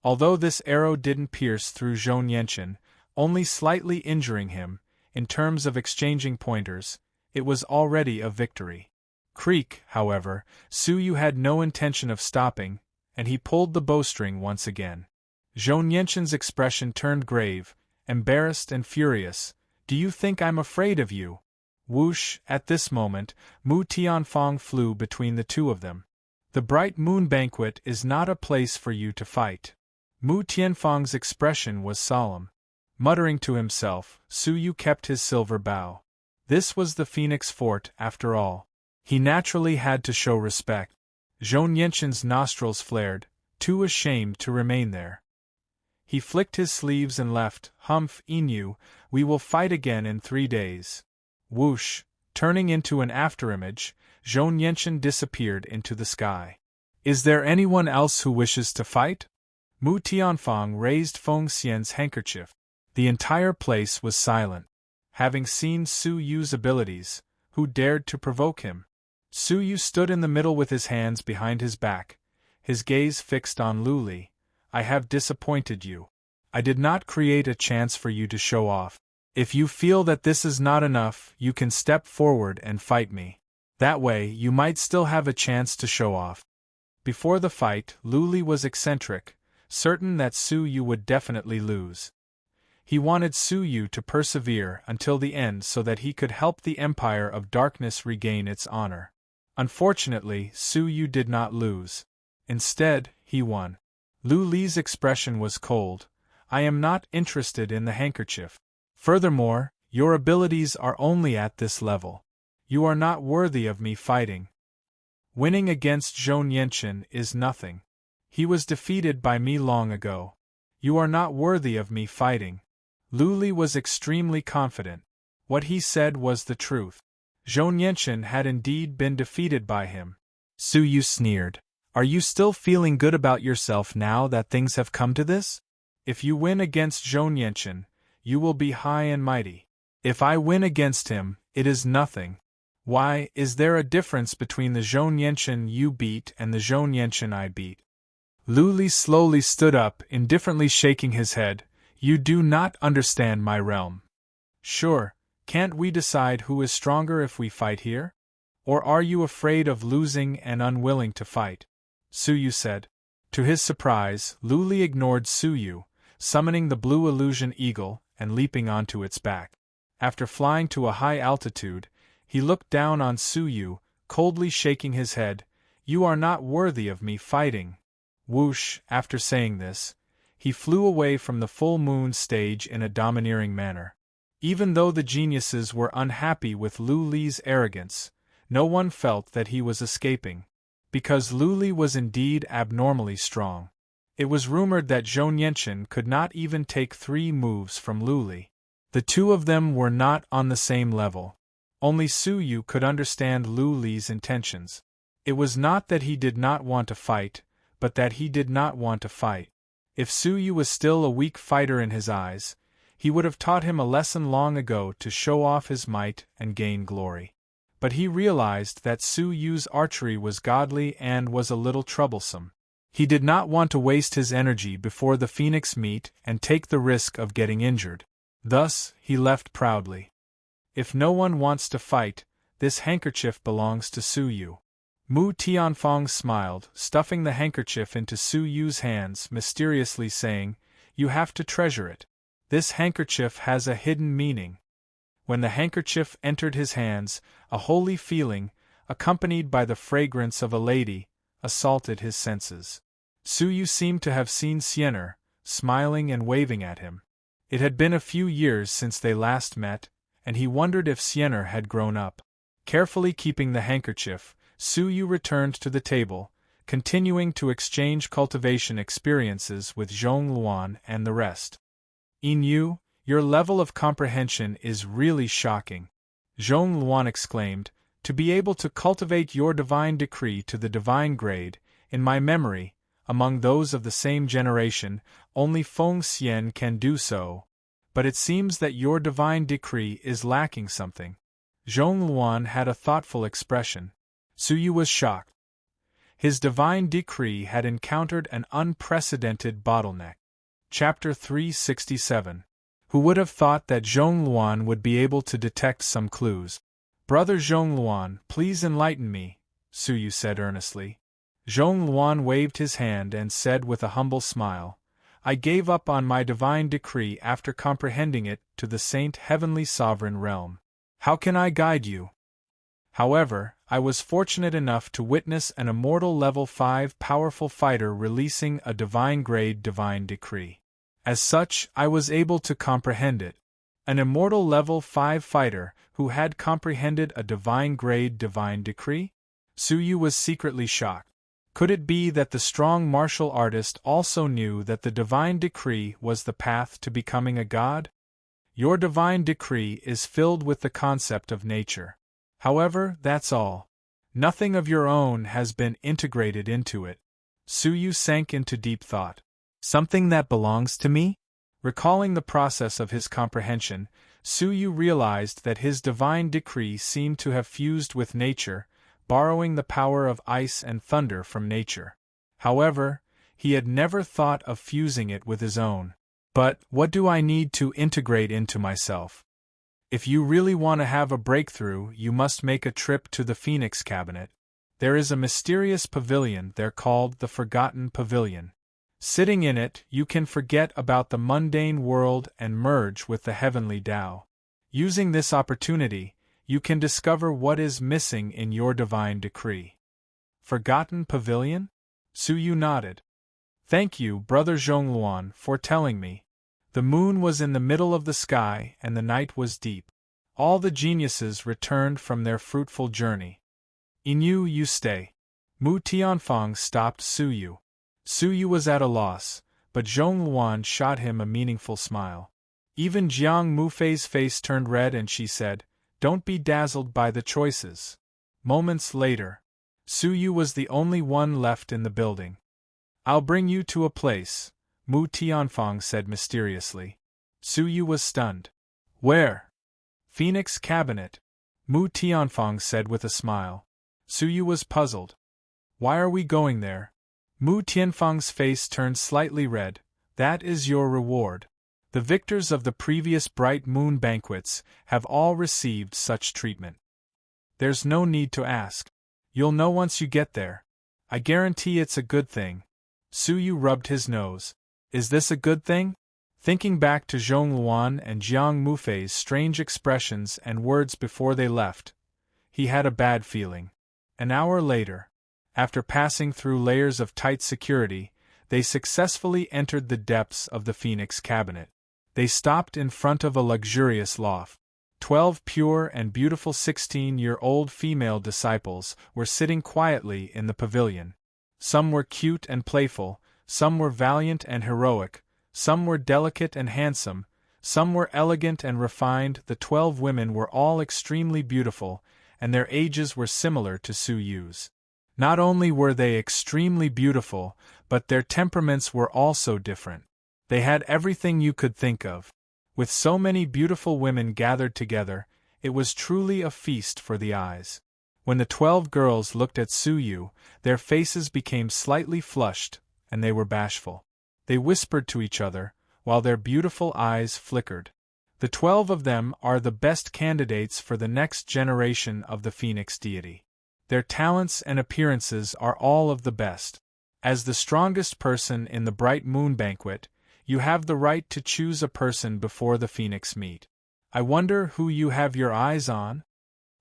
Although this arrow didn't pierce through Zhou Yanqian, only slightly injuring him, in terms of exchanging pointers, it was already a victory. Creak, however, Su Yu had no intention of stopping, and he pulled the bowstring once again. Zhou Yanqian's expression turned grave, embarrassed and furious. Do you think I'm afraid of you? Whoosh, at this moment, Mu Tianfang flew between the two of them. The Bright Moon Banquet is not a place for you to fight. Mu Tianfang's expression was solemn. Muttering to himself, Su Yu kept his silver bow. This was the Phoenix Fort, after all. He naturally had to show respect. Zhou Yanqian's nostrils flared, too ashamed to remain there. He flicked his sleeves and left. Humph, Inu, we will fight again in 3 days. Whoosh, turning into an afterimage, Zhou Yanqian disappeared into the sky. Is there anyone else who wishes to fight? Mu Tianfang raised Feng Xian's handkerchief. The entire place was silent. Having seen Su Yu's abilities, who dared to provoke him? Su Yu stood in the middle with his hands behind his back, his gaze fixed on Lu Li. I have disappointed you. I did not create a chance for you to show off. If you feel that this is not enough, you can step forward and fight me. That way, you might still have a chance to show off. Before the fight, Lu Li was eccentric, certain that Su Yu would definitely lose. He wanted Su Yu to persevere until the end so that he could help the Empire of Darkness regain its honor. Unfortunately, Su Yu did not lose. Instead, he won. Lu Li's expression was cold. I am not interested in the handkerchief. Furthermore, your abilities are only at this level. You are not worthy of me fighting. Winning against Zhou Yanqian is nothing. He was defeated by me long ago. You are not worthy of me fighting. Lu Li was extremely confident. What he said was the truth. Zhou Yanqian had indeed been defeated by him. Su Yu sneered. Are you still feeling good about yourself now that things have come to this? If you win against Zhou Yanqian, you will be high and mighty. If I win against him, it is nothing. Why, is there a difference between the Zhou Yanqian you beat and the Zhou Yanqian I beat? Lu Li slowly stood up, indifferently shaking his head. You do not understand my realm. Sure, can't we decide who is stronger if we fight here? Or are you afraid of losing and unwilling to fight? Suyu said. To his surprise, Lu Li ignored Suyu, summoning the blue illusion eagle and leaping onto its back. After flying to a high altitude, he looked down on Suyu, coldly shaking his head. You are not worthy of me fighting. Whoosh, after saying this, he flew away from the full moon stage in a domineering manner. Even though the geniuses were unhappy with Lu Li's arrogance, no one felt that he was escaping. Because Lu Li was indeed abnormally strong. It was rumored that Zhou Nianchen could not even take 3 moves from Lu Li. The two of them were not on the same level. Only Suyu could understand Lu Li's intentions. It was not that he did not want to fight, but that he did not want to fight. If Suyu was still a weak fighter in his eyes, he would have taught him a lesson long ago to show off his might and gain glory. But he realized that Suyu's archery was godly and was a little troublesome. He did not want to waste his energy before the phoenix meet and take the risk of getting injured. Thus, he left proudly. If no one wants to fight, this handkerchief belongs to Suyu. Mu Tianfang smiled, stuffing the handkerchief into Suyu's hands, mysteriously saying, You have to treasure it. This handkerchief has a hidden meaning. When the handkerchief entered his hands, a holy feeling, accompanied by the fragrance of a lady, assaulted his senses. Suyu seemed to have seen Xian'er, smiling and waving at him. It had been a few years since they last met, and he wondered if Xian'er had grown up. Carefully keeping the handkerchief, Suyu returned to the table, continuing to exchange cultivation experiences with Zhong Luan and the rest. Yin, your level of comprehension is really shocking, Zhong Luan exclaimed. To be able to cultivate your divine decree to the divine grade, in my memory, among those of the same generation, only Feng Xian can do so. But it seems that your divine decree is lacking something. Zhong Luan had a thoughtful expression. Suyu was shocked. His divine decree had encountered an unprecedented bottleneck. Chapter 367. Who would have thought that Zhong Luan would be able to detect some clues? Brother Zhong Luan, please enlighten me, Suyu said earnestly. Zhong Luan waved his hand and said with a humble smile, I gave up on my divine decree after comprehending it to the saint heavenly sovereign realm. How can I guide you? However, I was fortunate enough to witness an immortal level 5 powerful fighter releasing a divine grade divine decree. As such, I was able to comprehend it. An immortal level 5 fighter who had comprehended a divine grade divine decree? Suyu was secretly shocked. Could it be that the strong martial artist also knew that the divine decree was the path to becoming a god? Your divine decree is filled with the concept of nature. However, that's all. Nothing of your own has been integrated into it. Suyu sank into deep thought. Something that belongs to me? Recalling the process of his comprehension, Suyu realized that his divine decree seemed to have fused with nature, borrowing the power of ice and thunder from nature. However, he had never thought of fusing it with his own. But, what do I need to integrate into myself? If you really want to have a breakthrough, you must make a trip to the Phoenix Cabinet. There is a mysterious pavilion there called the Forgotten Pavilion. Sitting in it, you can forget about the mundane world and merge with the heavenly Tao. Using this opportunity, you can discover what is missing in your divine decree. Forgotten Pavilion? Suyu nodded. Thank you, Brother Zhongluan, for telling me. The moon was in the middle of the sky and the night was deep. All the geniuses returned from their fruitful journey. Inu, you stay. Mu Tianfang stopped Suyu. Suyu was at a loss, but Zhongluan shot him a meaningful smile. Even Jiang Mufei's face turned red and she said, Don't be dazzled by the choices. Moments later, Suyu was the only one left in the building. I'll bring you to a place, Mu Tianfang said mysteriously. Suyu was stunned. Where? Phoenix Cabinet, Mu Tianfang said with a smile. Suyu was puzzled. Why are we going there? Mu Tianfang's face turned slightly red. That is your reward. The victors of the previous Bright Moon banquets have all received such treatment. There's no need to ask. You'll know once you get there. I guarantee it's a good thing. Suyu rubbed his nose. Is this a good thing? Thinking back to Zhongluan and Jiang Mufei's strange expressions and words before they left, he had a bad feeling. An hour later, after passing through layers of tight security, they successfully entered the depths of the Phoenix Cabinet. They stopped in front of a luxurious loft. 12 pure and beautiful 16-year-old female disciples were sitting quietly in the pavilion. Some were cute and playful, some were valiant and heroic, some were delicate and handsome, some were elegant and refined. The 12 women were all extremely beautiful, and their ages were similar to Suyu's. Not only were they extremely beautiful, but their temperaments were also different. They had everything you could think of. With so many beautiful women gathered together, it was truly a feast for the eyes. When the 12 girls looked at Suyu, their faces became slightly flushed, and they were bashful. They whispered to each other, while their beautiful eyes flickered. The 12 of them are the best candidates for the next generation of the Phoenix deity. Their talents and appearances are all of the best. As the strongest person in the Bright Moon Banquet, you have the right to choose a person before the Phoenix meet. I wonder who you have your eyes on?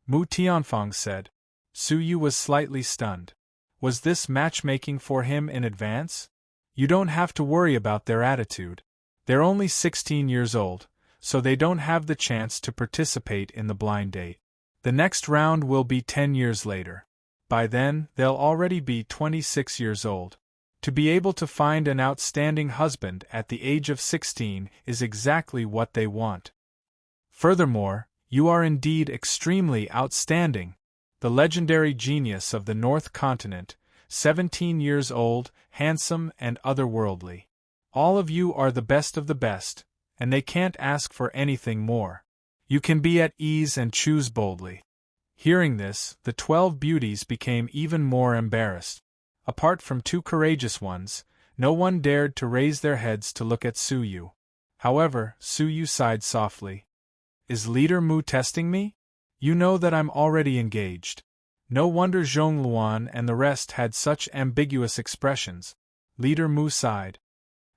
Mu Tianfang said. Suyu was slightly stunned. Was this matchmaking for him in advance? You don't have to worry about their attitude. They're only 16 years old, so they don't have the chance to participate in the blind date. The next round will be 10 years later. By then, they'll already be 26 years old. To be able to find an outstanding husband at the age of 16 is exactly what they want. Furthermore, you are indeed extremely outstanding. The legendary genius of the North Continent, 17 years old, handsome and otherworldly. All of you are the best of the best, and they can't ask for anything more. You can be at ease and choose boldly. Hearing this, the 12 beauties became even more embarrassed. Apart from 2 courageous ones, no one dared to raise their heads to look at Suyu. However, Suyu sighed softly. Is Leader Mu testing me? You know that I'm already engaged. No wonder Zhongluan and the rest had such ambiguous expressions. Leader Mu sighed.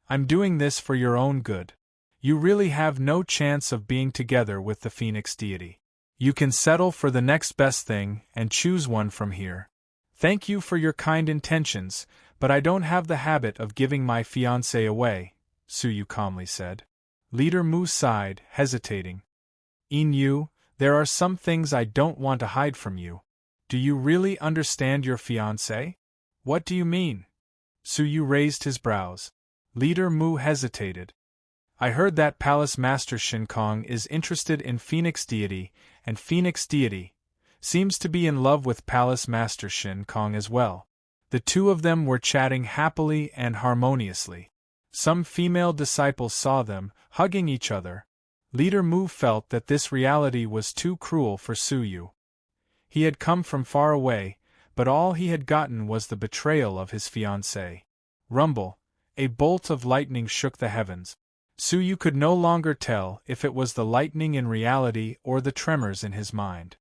I'm doing this for your own good. You really have no chance of being together with the Phoenix deity. You can settle for the next best thing and choose one from here. Thank you for your kind intentions, but I don't have the habit of giving my fiancé away, Suyu calmly said. Leader Mu sighed, hesitating. Yin, there are some things I don't want to hide from you. Do you really understand your fiancé? What do you mean? Suyu raised his brows. Leader Mu hesitated. I heard that Palace Master Shinkong is interested in Phoenix deity, and Phoenix deity seems to be in love with Palace Master Shinkong as well. The two of them were chatting happily and harmoniously. Some female disciples saw them, hugging each other. Leader Mu felt that this reality was too cruel for Suyu. He had come from far away, but all he had gotten was the betrayal of his fiancée. Rumble, a bolt of lightning shook the heavens. Suyu could no longer tell if it was the lightning in reality or the tremors in his mind.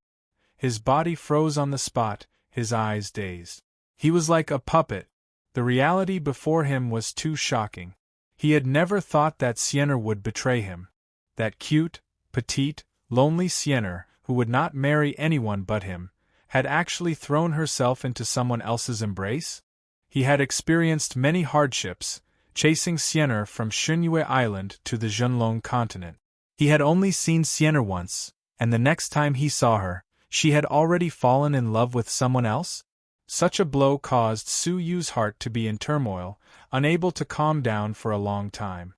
His body froze on the spot, his eyes dazed. He was like a puppet. The reality before him was too shocking. He had never thought that Sienna would betray him. That cute, petite, lonely Sienna, who would not marry anyone but him, had actually thrown herself into someone else's embrace? He had experienced many hardships, chasing Sienna from Xunyue Island to the Zhenlong continent. He had only seen Sienna once, and the next time he saw her, she had already fallen in love with someone else? Such a blow caused Suyu's heart to be in turmoil, unable to calm down for a long time.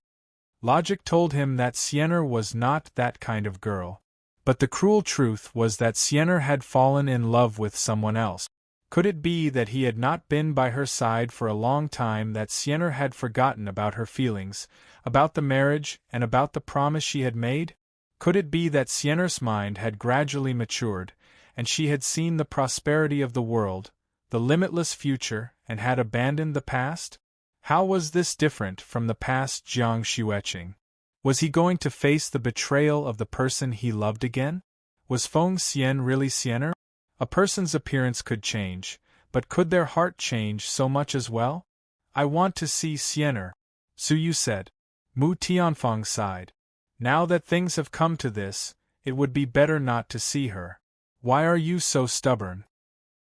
Logic told him that Sienna was not that kind of girl. But the cruel truth was that Sienna had fallen in love with someone else. Could it be that he had not been by her side for a long time, that Sienna had forgotten about her feelings, about the marriage, and about the promise she had made? Could it be that Sienna's mind had gradually matured, and she had seen the prosperity of the world, the limitless future, and had abandoned the past? How was this different from the past Jiang Xueqing? Was he going to face the betrayal of the person he loved again? Was Feng Xian really Sienna? A person's appearance could change, but could their heart change so much as well? I want to see Xian'er, Su Yu said. Mu Tianfang sighed. Now that things have come to this, it would be better not to see her. Why are you so stubborn?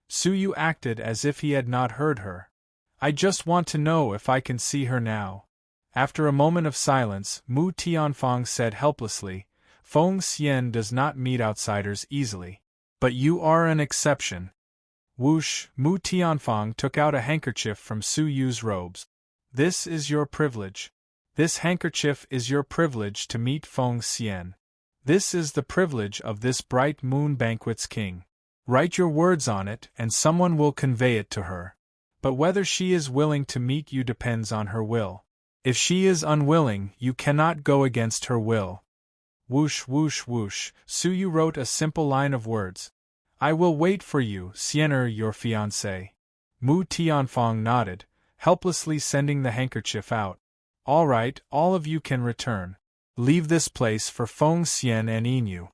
Su Yu acted as if he had not heard her. I just want to know if I can see her now. After a moment of silence, Mu Tianfang said helplessly, Feng Xian does not meet outsiders easily. But you are an exception. Whoosh, Mu Tianfang took out a handkerchief from Su Yu's robes. This is your privilege. This handkerchief is your privilege to meet Feng Xian. This is the privilege of this bright moon banquet's king. Write your words on it and someone will convey it to her. But whether she is willing to meet you depends on her will. If she is unwilling, you cannot go against her will. Whoosh whoosh whoosh, Su Yu wrote a simple line of words. I will wait for you, Xian'er, your fiancé. Mu Tianfang nodded, helplessly sending the handkerchief out. All right, all of you can return. Leave this place for Feng Xian and Inu.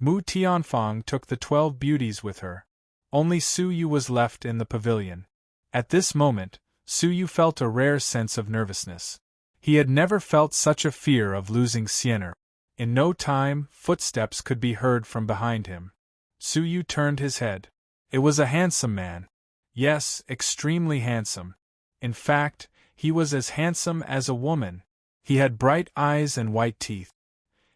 Mu Tianfang took the 12 beauties with her. Only Su Yu was left in the pavilion. At this moment, Su Yu felt a rare sense of nervousness. He had never felt such a fear of losing Xian'er. In no time, footsteps could be heard from behind him. Su Yu turned his head. It was a handsome man. Yes, extremely handsome. In fact, he was as handsome as a woman. He had bright eyes and white teeth.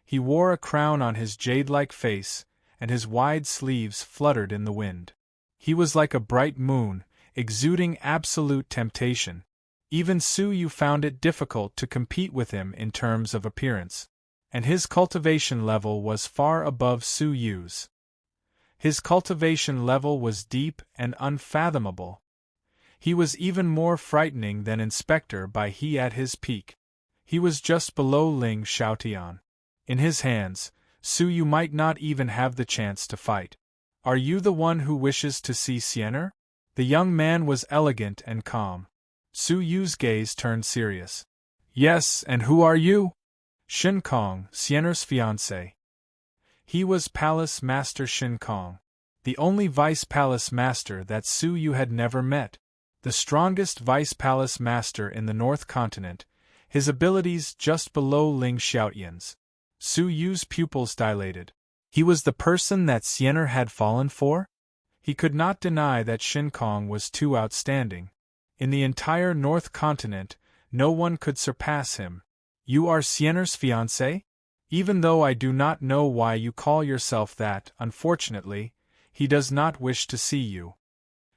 He wore a crown on his jade-like face, and his wide sleeves fluttered in the wind. He was like a bright moon, exuding absolute temptation. Even Su Yu found it difficult to compete with him in terms of appearance. And his cultivation level was far above Su Yu's. His cultivation level was deep and unfathomable. He was even more frightening than Inspector Bai He at his peak. He was just below Ling Xiaotian. In his hands, Su Yu might not even have the chance to fight. Are you the one who wishes to see Xian'er? The young man was elegant and calm. Su Yu's gaze turned serious. Yes, and who are you? Shin Kong, Xian'er's fiancé. He was Palace Master Shin Kong, the only Vice Palace Master that Su Yu had never met. The strongest Vice Palace Master in the North Continent, his abilities just below Ling Xiaotian's. Su Yu's pupils dilated. He was the person that Xian'er had fallen for? He could not deny that Shin Kong was too outstanding. In the entire North Continent, no one could surpass him. You are Xian'er's fiancé? Even though I do not know why you call yourself that, unfortunately, he does not wish to see you.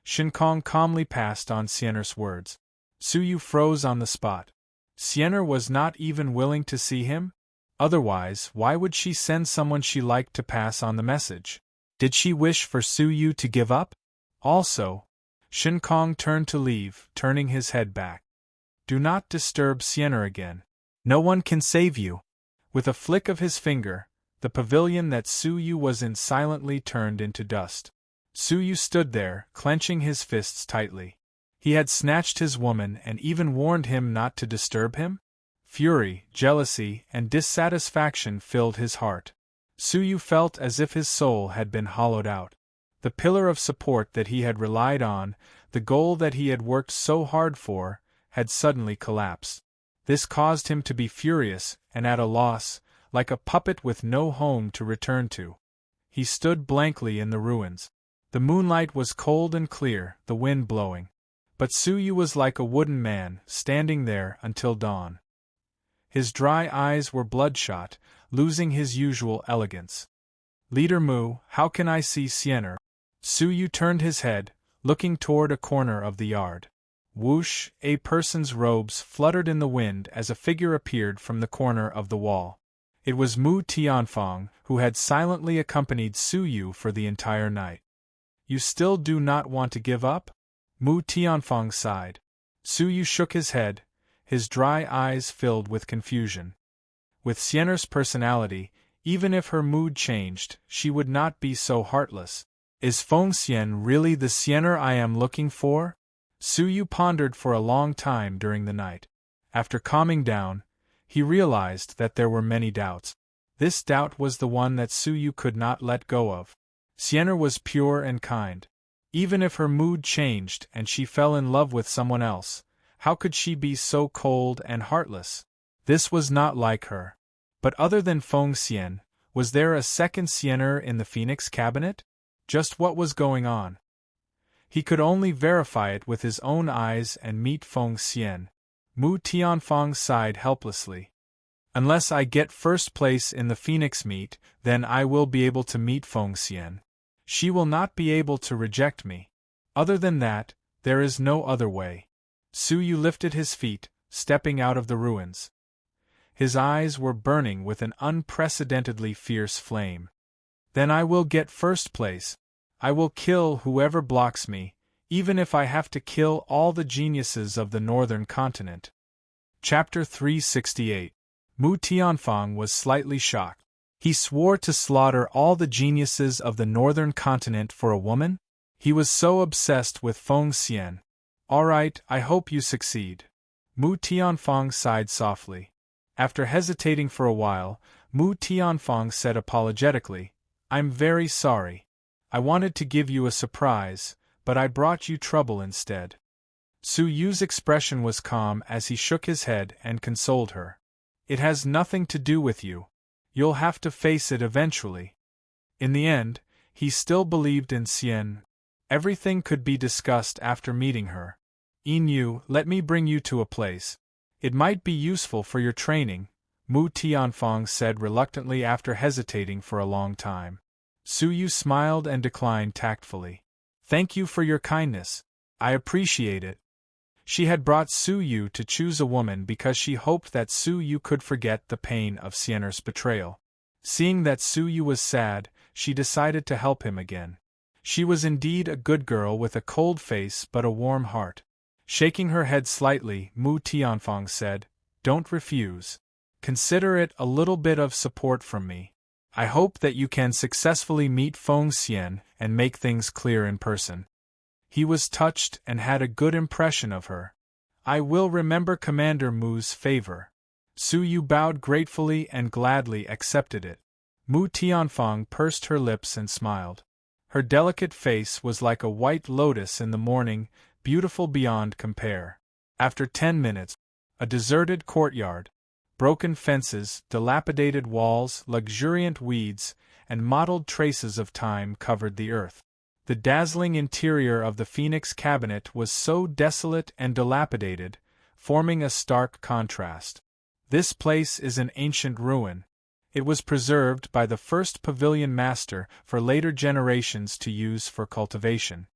Shin Kong calmly passed on Xian'er's words. Su Yu froze on the spot. Xian'er was not even willing to see him? Otherwise, why would she send someone she liked to pass on the message? Did she wish for Su Yu to give up? Also, Shin Kong turned to leave, turning his head back. Do not disturb Xian'er again. No one can save you. With a flick of his finger, the pavilion that Su Yu was in silently turned into dust. Su Yu stood there, clenching his fists tightly. He had snatched his woman and even warned him not to disturb him? Fury, jealousy, and dissatisfaction filled his heart. Su Yu felt as if his soul had been hollowed out. The pillar of support that he had relied on, the goal that he had worked so hard for, had suddenly collapsed. This caused him to be furious and at a loss, like a puppet with no home to return to. He stood blankly in the ruins. The moonlight was cold and clear, the wind blowing. But Su Yu was like a wooden man, standing there until dawn. His dry eyes were bloodshot, losing his usual elegance. Leader Mu, how can I see Xian'er? Su Yu turned his head, looking toward a corner of the yard. Whoosh, a person's robes fluttered in the wind as a figure appeared from the corner of the wall. It was Mu Tianfang, who had silently accompanied Su Yu for the entire night. You still do not want to give up? Mu Tianfang sighed. Su Yu shook his head, his dry eyes filled with confusion. With Xian'er's personality, even if her mood changed, she would not be so heartless. Is Feng Xian really the Xian'er I am looking for? Su Yu pondered for a long time during the night. After calming down, he realized that there were many doubts. This doubt was the one that Su Yu could not let go of. Sienna was pure and kind. Even if her mood changed and she fell in love with someone else, how could she be so cold and heartless? This was not like her. But other than Feng Xian, was there a second Sienna in the Phoenix cabinet? Just what was going on? He could only verify it with his own eyes and meet Feng Xian. Mu Tianfang sighed helplessly. Unless I get first place in the Phoenix meet, then I will be able to meet Feng Xian. She will not be able to reject me. Other than that, there is no other way. Su Yu lifted his feet, stepping out of the ruins. His eyes were burning with an unprecedentedly fierce flame. Then I will get first place. I will kill whoever blocks me, even if I have to kill all the geniuses of the northern continent. Chapter 368. Mu Tianfang was slightly shocked. He swore to slaughter all the geniuses of the northern continent for a woman? He was so obsessed with Feng Xian. All right, I hope you succeed. Mu Tianfang sighed softly. After hesitating for a while, Mu Tianfang said apologetically, I'm very sorry. I wanted to give you a surprise, but I brought you trouble instead. Su Yu's expression was calm as he shook his head and consoled her. It has nothing to do with you. You'll have to face it eventually. In the end, he still believed in Xian. Everything could be discussed after meeting her. Yin, let me bring you to a place. It might be useful for your training, Mu Tianfang said reluctantly after hesitating for a long time. Su Yu smiled and declined tactfully. Thank you for your kindness. I appreciate it. She had brought Su Yu to choose a woman because she hoped that Su Yu could forget the pain of Sienna's betrayal. Seeing that Su Yu was sad, she decided to help him again. She was indeed a good girl with a cold face but a warm heart. Shaking her head slightly, Mu Tianfang said, Don't refuse. Consider it a little bit of support from me. I hope that you can successfully meet Feng Xian and make things clear in person. He was touched and had a good impression of her. I will remember Commander Mu's favor. Su Yu bowed gratefully and gladly accepted it. Mu Tianfang pursed her lips and smiled. Her delicate face was like a white lotus in the morning, beautiful beyond compare. After 10 minutes, a deserted courtyard, broken fences, dilapidated walls, luxuriant weeds, and mottled traces of time covered the earth. The dazzling interior of the Phoenix cabinet was so desolate and dilapidated, forming a stark contrast. This place is an ancient ruin. It was preserved by the first pavilion master for later generations to use for cultivation.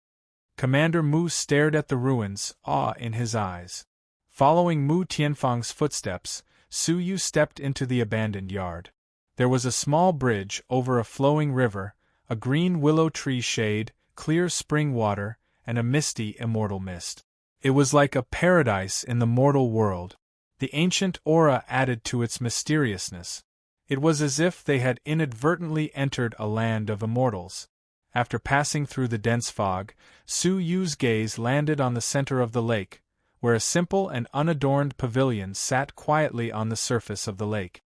Commander Mu stared at the ruins, awe in his eyes. Following Mu Tianfang's footsteps, Su Yu stepped into the abandoned yard. There was a small bridge over a flowing river, a green willow tree shade, clear spring water, and a misty immortal mist. It was like a paradise in the mortal world. The ancient aura added to its mysteriousness. It was as if they had inadvertently entered a land of immortals. After passing through the dense fog, Su Yu's gaze landed on the center of the lake, where a simple and unadorned pavilion sat quietly on the surface of the lake.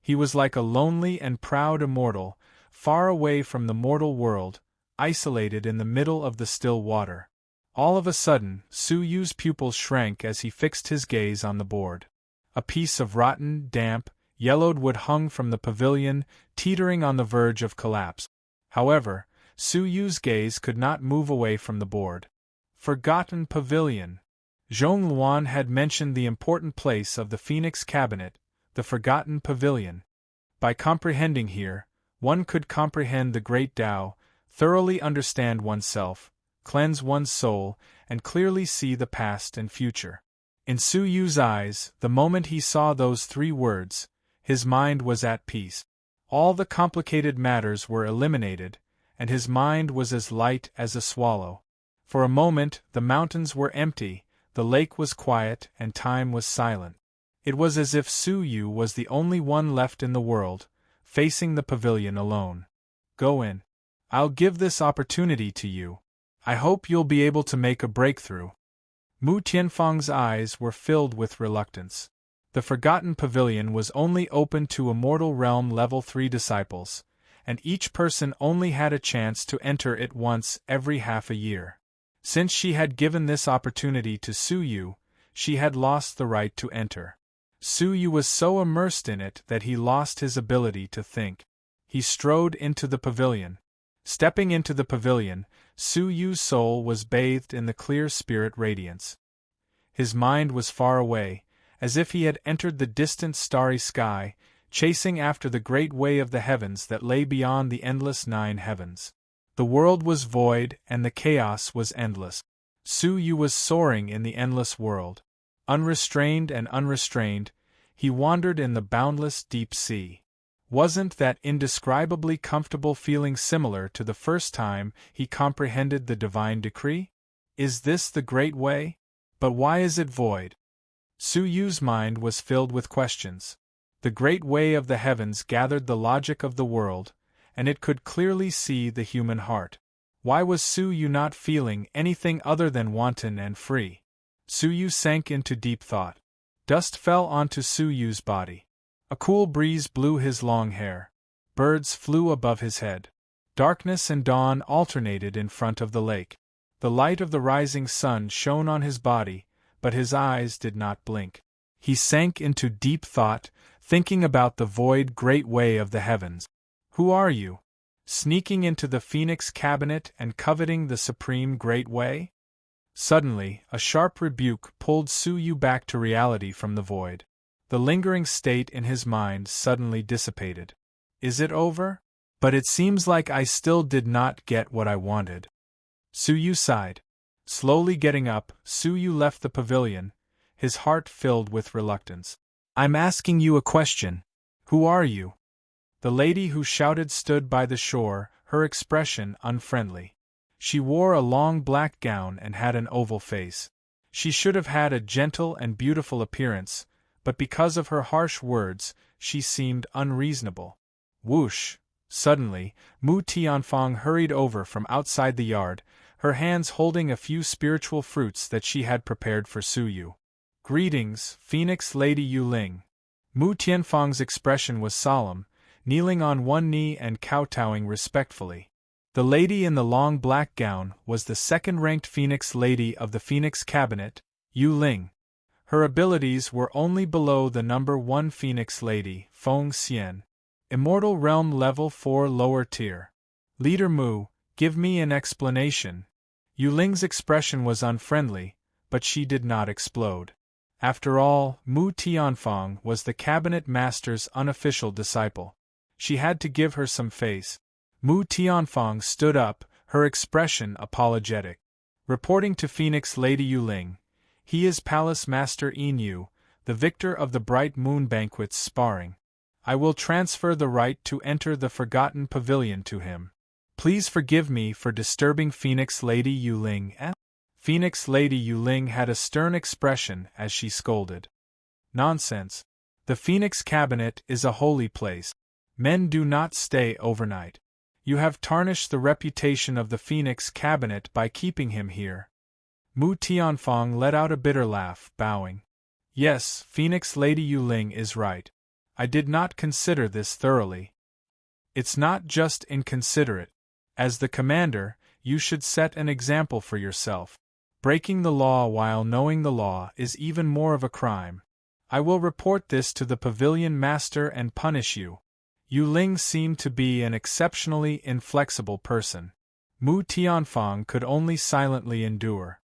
He was like a lonely and proud immortal, far away from the mortal world, isolated in the middle of the still water. All of a sudden, Su Yu's pupils shrank as he fixed his gaze on the board. A piece of rotten, damp, yellowed wood hung from the pavilion, teetering on the verge of collapse. However, Su Yu's gaze could not move away from the board. Forgotten Pavilion. Zhong Luan had mentioned the important place of the Phoenix Cabinet, the Forgotten Pavilion. By comprehending here, one could comprehend the great Tao, thoroughly understand oneself, cleanse one's soul, and clearly see the past and future. In Su Yu's eyes, the moment he saw those 3 words, his mind was at peace. All the complicated matters were eliminated, and his mind was as light as a swallow. For a moment, the mountains were empty, the lake was quiet, and time was silent. It was as if Su Yu was the only one left in the world, facing the pavilion alone. Go in. I'll give this opportunity to you. I hope you'll be able to make a breakthrough. Mu Tianfang's eyes were filled with reluctance. The Forgotten Pavilion was only open to Immortal Realm Level 3 disciples, and each person only had a chance to enter it once every half a year. Since she had given this opportunity to Suyu, she had lost the right to enter. Suyu was so immersed in it that he lost his ability to think. He strode into the pavilion. Stepping into the pavilion, Suyu's soul was bathed in the clear spirit radiance. His mind was far away, as if he had entered the distant starry sky, chasing after the great way of the heavens that lay beyond the endless nine heavens. The world was void and the chaos was endless. Suyu was soaring in the endless world. Unrestrained and unrestrained, he wandered in the boundless deep sea. Wasn't that indescribably comfortable feeling similar to the first time he comprehended the divine decree? Is this the great way? But why is it void? Suyu's mind was filled with questions. The great way of the heavens gathered the logic of the world, and it could clearly see the human heart. Why was Suyu not feeling anything other than wanton and free? Suyu sank into deep thought. Dust fell onto Suyu's body. A cool breeze blew his long hair. Birds flew above his head. Darkness and dawn alternated in front of the lake. The light of the rising sun shone on his body, but his eyes did not blink. He sank into deep thought, thinking about the void great way of the heavens. Who are you? Sneaking into the Phoenix cabinet and coveting the supreme great way? Suddenly, a sharp rebuke pulled Suyu back to reality from the void. The lingering state in his mind suddenly dissipated. Is it over? But it seems like I still did not get what I wanted. Suyu sighed. Slowly getting up, Suyu left the pavilion, his heart filled with reluctance. I'm asking you a question. Who are you? The lady who shouted stood by the shore, her expression unfriendly. She wore a long black gown and had an oval face. She should have had a gentle and beautiful appearance, but because of her harsh words, she seemed unreasonable. Whoosh! Suddenly, Mu Tianfang hurried over from outside the yard, her hands holding a few spiritual fruits that she had prepared for Suyu. Greetings, Phoenix Lady Yuling. Mu Tianfang's expression was solemn, kneeling on one knee and kowtowing respectfully. The lady in the long black gown was the second-ranked Phoenix Lady of the Phoenix Cabinet, Yuling. Her abilities were only below the number 1 Phoenix Lady, Feng Xian. Immortal Realm Level 4 Lower Tier. Leader Mu, give me an explanation. Yuling's expression was unfriendly, but she did not explode. After all, Mu Tianfang was the cabinet master's unofficial disciple. She had to give her some face. Mu Tianfang stood up, her expression apologetic. Reporting to Phoenix Lady Yuling, he is Palace Master Inu, the victor of the Bright Moon Banquet's sparring. I will transfer the right to enter the Forgotten Pavilion to him. Please forgive me for disturbing Phoenix Lady Yuling. Phoenix Lady Yuling had a stern expression as she scolded. Nonsense. The Phoenix Cabinet is a holy place. Men do not stay overnight. You have tarnished the reputation of the Phoenix Cabinet by keeping him here. Mu Tianfang let out a bitter laugh, bowing. Yes, Phoenix Lady Yuling is right. I did not consider this thoroughly. It's not just inconsiderate. As the commander, you should set an example for yourself. Breaking the law while knowing the law is even more of a crime. I will report this to the pavilion master and punish you. Yuling seemed to be an exceptionally inflexible person. Mu Tianfang could only silently endure.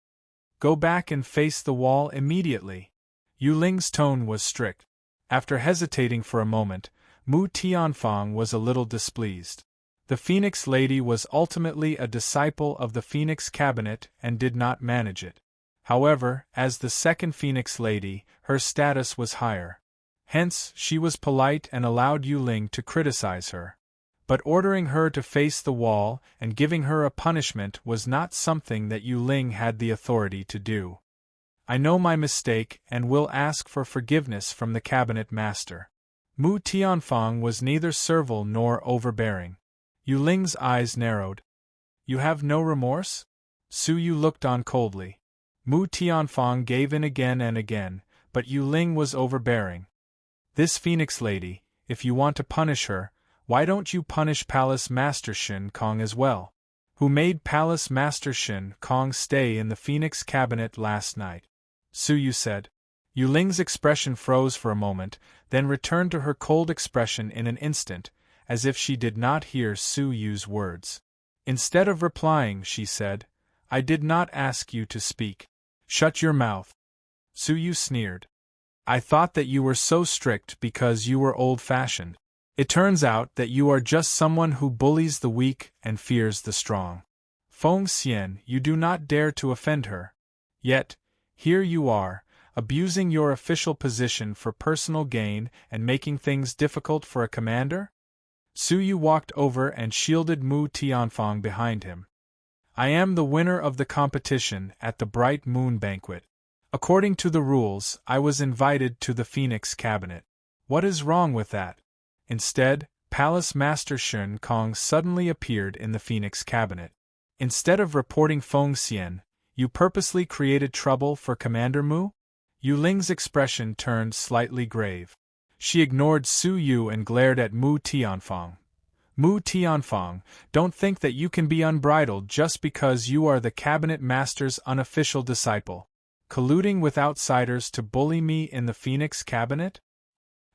Go back and face the wall immediately. Yuling's tone was strict. After hesitating for a moment, Mu Tianfang was a little displeased. The Phoenix Lady was ultimately a disciple of the Phoenix Cabinet and did not manage it. However, as the second Phoenix Lady, her status was higher. Hence, she was polite and allowed Yuling to criticize her. But ordering her to face the wall and giving her a punishment was not something that Yuling had the authority to do. I know my mistake and will ask for forgiveness from the cabinet master. Mu Tianfang was neither servile nor overbearing. Yuling's eyes narrowed. You have no remorse? Suyu looked on coldly. Mu Tianfang gave in again and again, but Yuling was overbearing. This Phoenix Lady, if you want to punish her, why don't you punish Palace Master Shin Kong as well? Who made Palace Master Shin Kong stay in the Phoenix Cabinet last night? Su Yu said. Yu Ling's expression froze for a moment, then returned to her cold expression in an instant, as if she did not hear Su Yu's words. Instead of replying, she said, I did not ask you to speak. Shut your mouth. Su Yu sneered. I thought that you were so strict because you were old-fashioned. It turns out that you are just someone who bullies the weak and fears the strong. Feng Xian, you do not dare to offend her. Yet, here you are, abusing your official position for personal gain and making things difficult for a commander? Su Yu walked over and shielded Mu Tianfang behind him. I am the winner of the competition at the Bright Moon Banquet. According to the rules, I was invited to the Phoenix Cabinet. What is wrong with that? Instead, Palace Master Shin Kong suddenly appeared in the Phoenix Cabinet. Instead of reporting Feng Xian, you purposely created trouble for Commander Mu? Yu Ling's expression turned slightly grave. She ignored Su Yu and glared at Mu Tianfang. Mu Tianfang, don't think that you can be unbridled just because you are the Cabinet Master's unofficial disciple. Colluding with outsiders to bully me in the Phoenix Cabinet?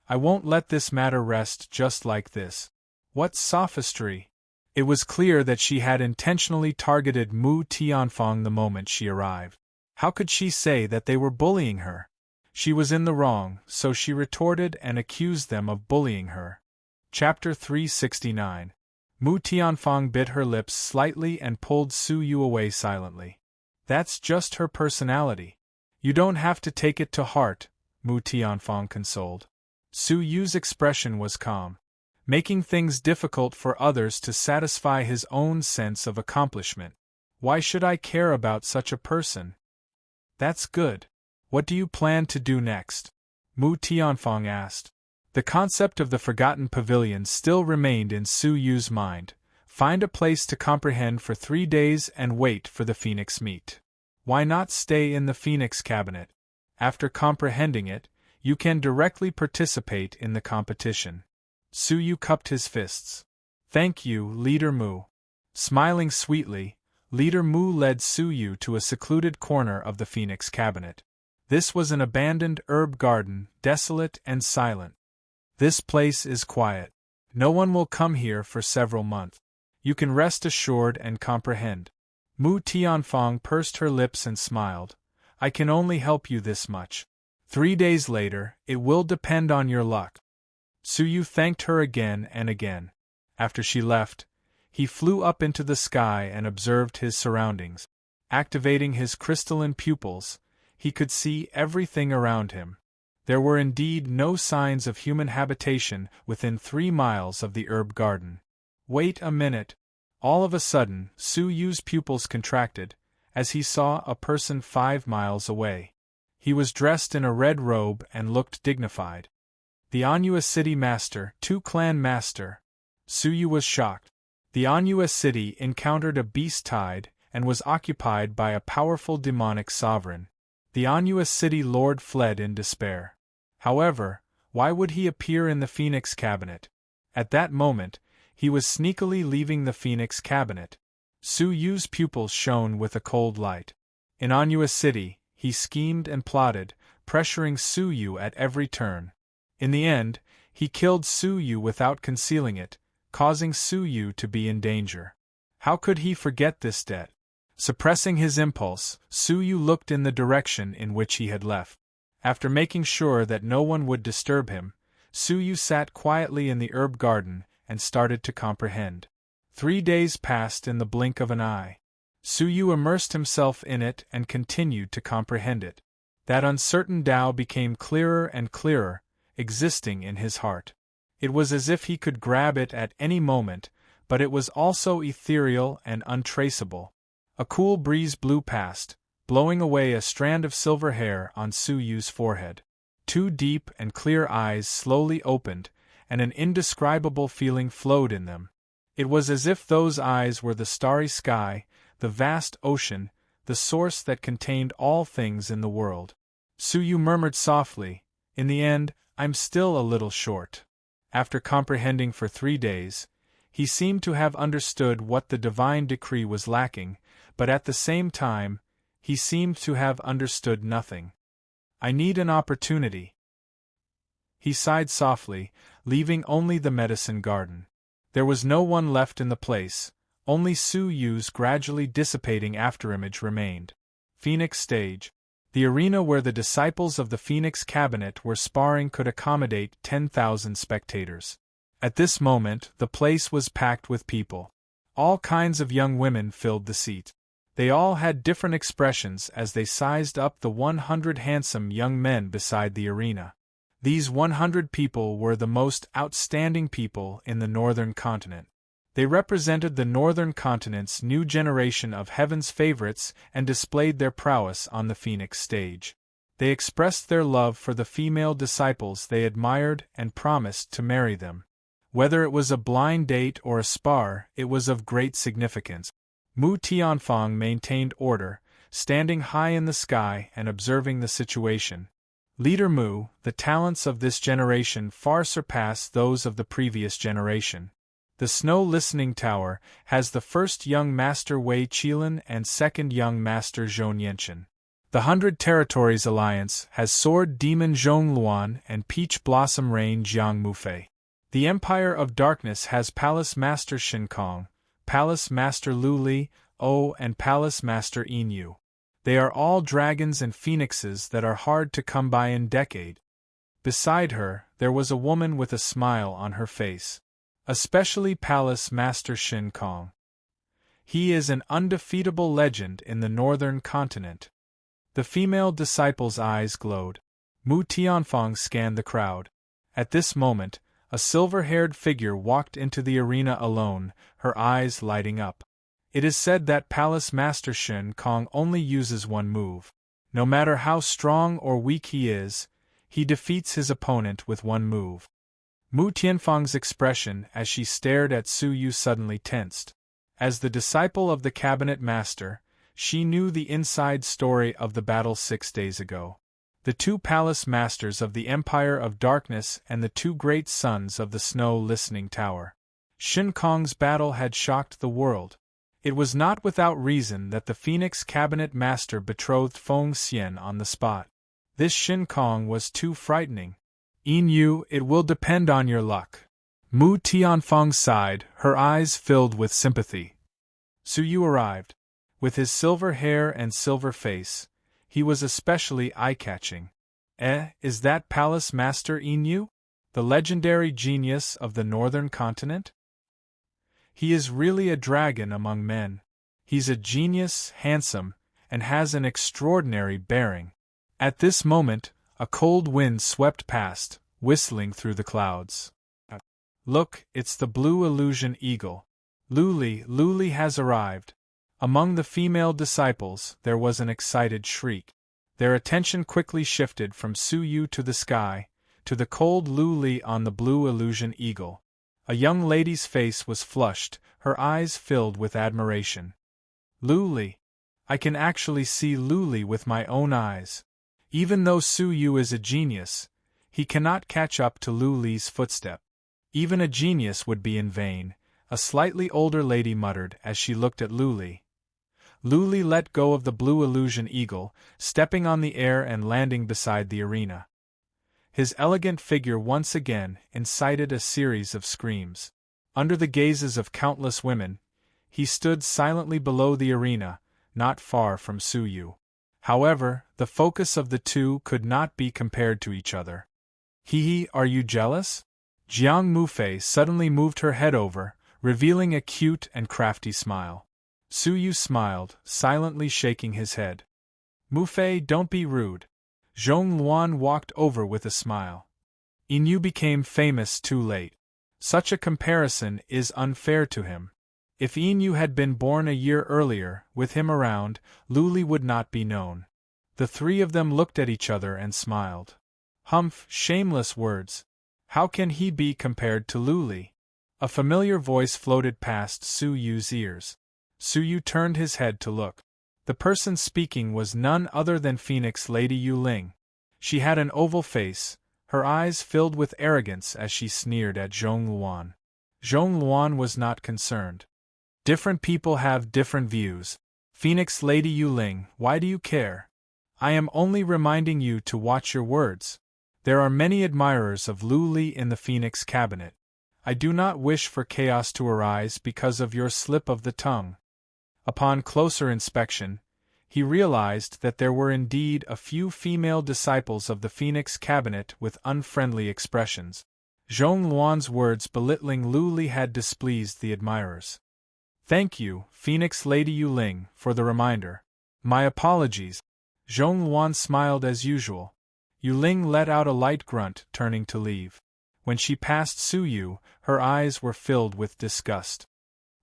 I won't let this matter rest just like this. What sophistry! It was clear that she had intentionally targeted Mu Tianfang the moment she arrived. How could she say that they were bullying her? She was in the wrong, so she retorted and accused them of bullying her. Chapter 369. Mu Tianfang bit her lips slightly and pulled Su Yu away silently. That's just her personality. You don't have to take it to heart, Mu Tianfang consoled. Su Yu's expression was calm. Making things difficult for others to satisfy his own sense of accomplishment. Why should I care about such a person? That's good. What do you plan to do next? Mu Tianfang asked. The concept of the Forgotten Pavilion still remained in Su Yu's mind. Find a place to comprehend for 3 days and wait for the Phoenix meet. Why not stay in the Phoenix Cabinet? After comprehending it, you can directly participate in the competition. Su Yu cupped his fists. Thank you, Leader Mu. Smiling sweetly, Leader Mu led Su Yu to a secluded corner of the Phoenix Cabinet. This was an abandoned herb garden, desolate and silent. This place is quiet. No one will come here for several months. You can rest assured and comprehend. Mu Tianfang pursed her lips and smiled. I can only help you this much. 3 days later, it will depend on your luck. Su Yu thanked her again and again. After she left, he flew up into the sky and observed his surroundings. Activating his crystalline pupils, he could see everything around him. There were indeed no signs of human habitation within 3 miles of the herb garden. Wait a minute. All of a sudden, Su Yu's pupils contracted, as he saw a person 5 miles away. He was dressed in a red robe and looked dignified. The Anua City Master, 2 Clan Master. Su Yu was shocked. The Anua City encountered a beast tide and was occupied by a powerful demonic sovereign. The Anua City Lord fled in despair. However, why would he appear in the Phoenix Cabinet? At that moment, he was sneakily leaving the Phoenix Cabinet. Su Yu's pupils shone with a cold light. In Anua City, he schemed and plotted, pressuring Su Yu at every turn. In the end, he killed Su Yu without concealing it, causing Su Yu to be in danger. How could he forget this debt? Suppressing his impulse, Su Yu looked in the direction in which he had left. After making sure that no one would disturb him, Su Yu sat quietly in the herb garden and started to comprehend. 3 days passed in the blink of an eye. Su Yu immersed himself in it and continued to comprehend it. That uncertain Tao became clearer and clearer, existing in his heart. It was as if he could grab it at any moment, but it was also ethereal and untraceable. A cool breeze blew past, blowing away a strand of silver hair on Su Yu's forehead. 2 deep and clear eyes slowly opened, and an indescribable feeling flowed in them. It was as if those eyes were the starry sky, the vast ocean, the source that contained all things in the world. Su Yu murmured softly, in the end, I'm still a little short. After comprehending for 3 days, he seemed to have understood what the divine decree was lacking, but at the same time, he seemed to have understood nothing. I need an opportunity. He sighed softly, leaving only the medicine garden. There was no one left in the place, only Su Yu's gradually dissipating afterimage remained. Phoenix Stage. The arena where the disciples of the Phoenix Cabinet were sparring could accommodate 10,000 spectators. At this moment, the place was packed with people. All kinds of young women filled the seat. They all had different expressions as they sized up the 100 handsome young men beside the arena. These 100 people were the most outstanding people in the northern continent. They represented the northern continent's new generation of heaven's favorites and displayed their prowess on the Phoenix stage. They expressed their love for the female disciples they admired and promised to marry them. Whether it was a blind date or a spar, it was of great significance. Mu Tianfang maintained order, standing high in the sky and observing the situation. Leader Mu, the talents of this generation far surpass those of the previous generation. The Snow Listening Tower has the first young master Wei Qilin and second young master Zhong Yanqian. The 100 Territories Alliance has Sword Demon Zhong Luan and Peach Blossom Rain Jiang Mufei. The Empire of Darkness has Palace Master Shin Kong, Palace Master Lu Li, O and Palace Master Yin Yu. They are all dragons and phoenixes that are hard to come by in decade. Beside her, there was a woman with a smile on her face. Especially Palace Master Shin Kong. He is an undefeatable legend in the northern continent. The female disciple's eyes glowed. Mu Tianfang scanned the crowd. At this moment, a silver-haired figure walked into the arena alone, her eyes lighting up. It is said that Palace Master Shin Kong only uses one move. No matter how strong or weak he is, he defeats his opponent with one move. Mu Tianfang's expression as she stared at Su Yu suddenly tensed. As the disciple of the cabinet master, she knew the inside story of the battle 6 days ago. The 2 palace masters of the Empire of Darkness and the 2 great sons of the Snow Listening Tower. Shin Kong's battle had shocked the world. It was not without reason that the Phoenix Cabinet Master betrothed Feng Xian on the spot. This Shin Kong was too frightening. Yin Yu, it will depend on your luck. Mu Tianfang sighed, her eyes filled with sympathy. Su Yu arrived. With his silver hair and silver face, he was especially eye-catching. Is that Palace Master Yin Yu? The legendary genius of the northern continent? He is really a dragon among men. He's a genius, handsome, and has an extraordinary bearing. At this moment, a cold wind swept past, whistling through the clouds. Look, it's the blue illusion eagle. Luli has arrived. Among the female disciples, there was an excited shriek. Their attention quickly shifted from Su Yu to the sky, to the cold Luli on the blue illusion eagle. A young lady's face was flushed, her eyes filled with admiration. Luli. I can actually see Luli with my own eyes. Even though Su Yu is a genius, he cannot catch up to Luli's footstep. Even a genius would be in vain, a slightly older lady muttered as she looked at Luli. Luli let go of the blue illusion eagle, stepping on the air and landing beside the arena. His elegant figure once again incited a series of screams. Under the gazes of countless women, he stood silently below the arena, not far from Su Yu. However, the focus of the two could not be compared to each other. Are you jealous? Jiang Mufei suddenly moved her head over, revealing a cute and crafty smile. Su Yu smiled, silently shaking his head. Mufei, don't be rude. Zhong Luan walked over with a smile. Yin Yu became famous too late. Such a comparison is unfair to him. If Yin Yu had been born a year earlier, with him around, Luli would not be known. The 3 of them looked at each other and smiled. Humph, shameless words. How can he be compared to Luli? A familiar voice floated past Su Yu's ears. Su Yu turned his head to look. The person speaking was none other than Phoenix Lady Yu Ling. She had an oval face, Her eyes filled with arrogance as she sneered at Zhong Luan. Zhong Luan was not concerned. Different people have different views. Phoenix Lady Yuling, why do you care? I am only reminding you to watch your words. There are many admirers of Lu Li in the Phoenix Cabinet. I do not wish for chaos to arise because of your slip of the tongue. Upon closer inspection, he realized that there were indeed a few female disciples of the Phoenix Cabinet with unfriendly expressions. Zhong Luan's words belittling Lu Li had displeased the admirers. Thank you, Phoenix Lady Yuling, for the reminder. My apologies. Zhong Luan smiled as usual. Yuling let out a light grunt, turning to leave. When she passed Su Yu, her eyes were filled with disgust.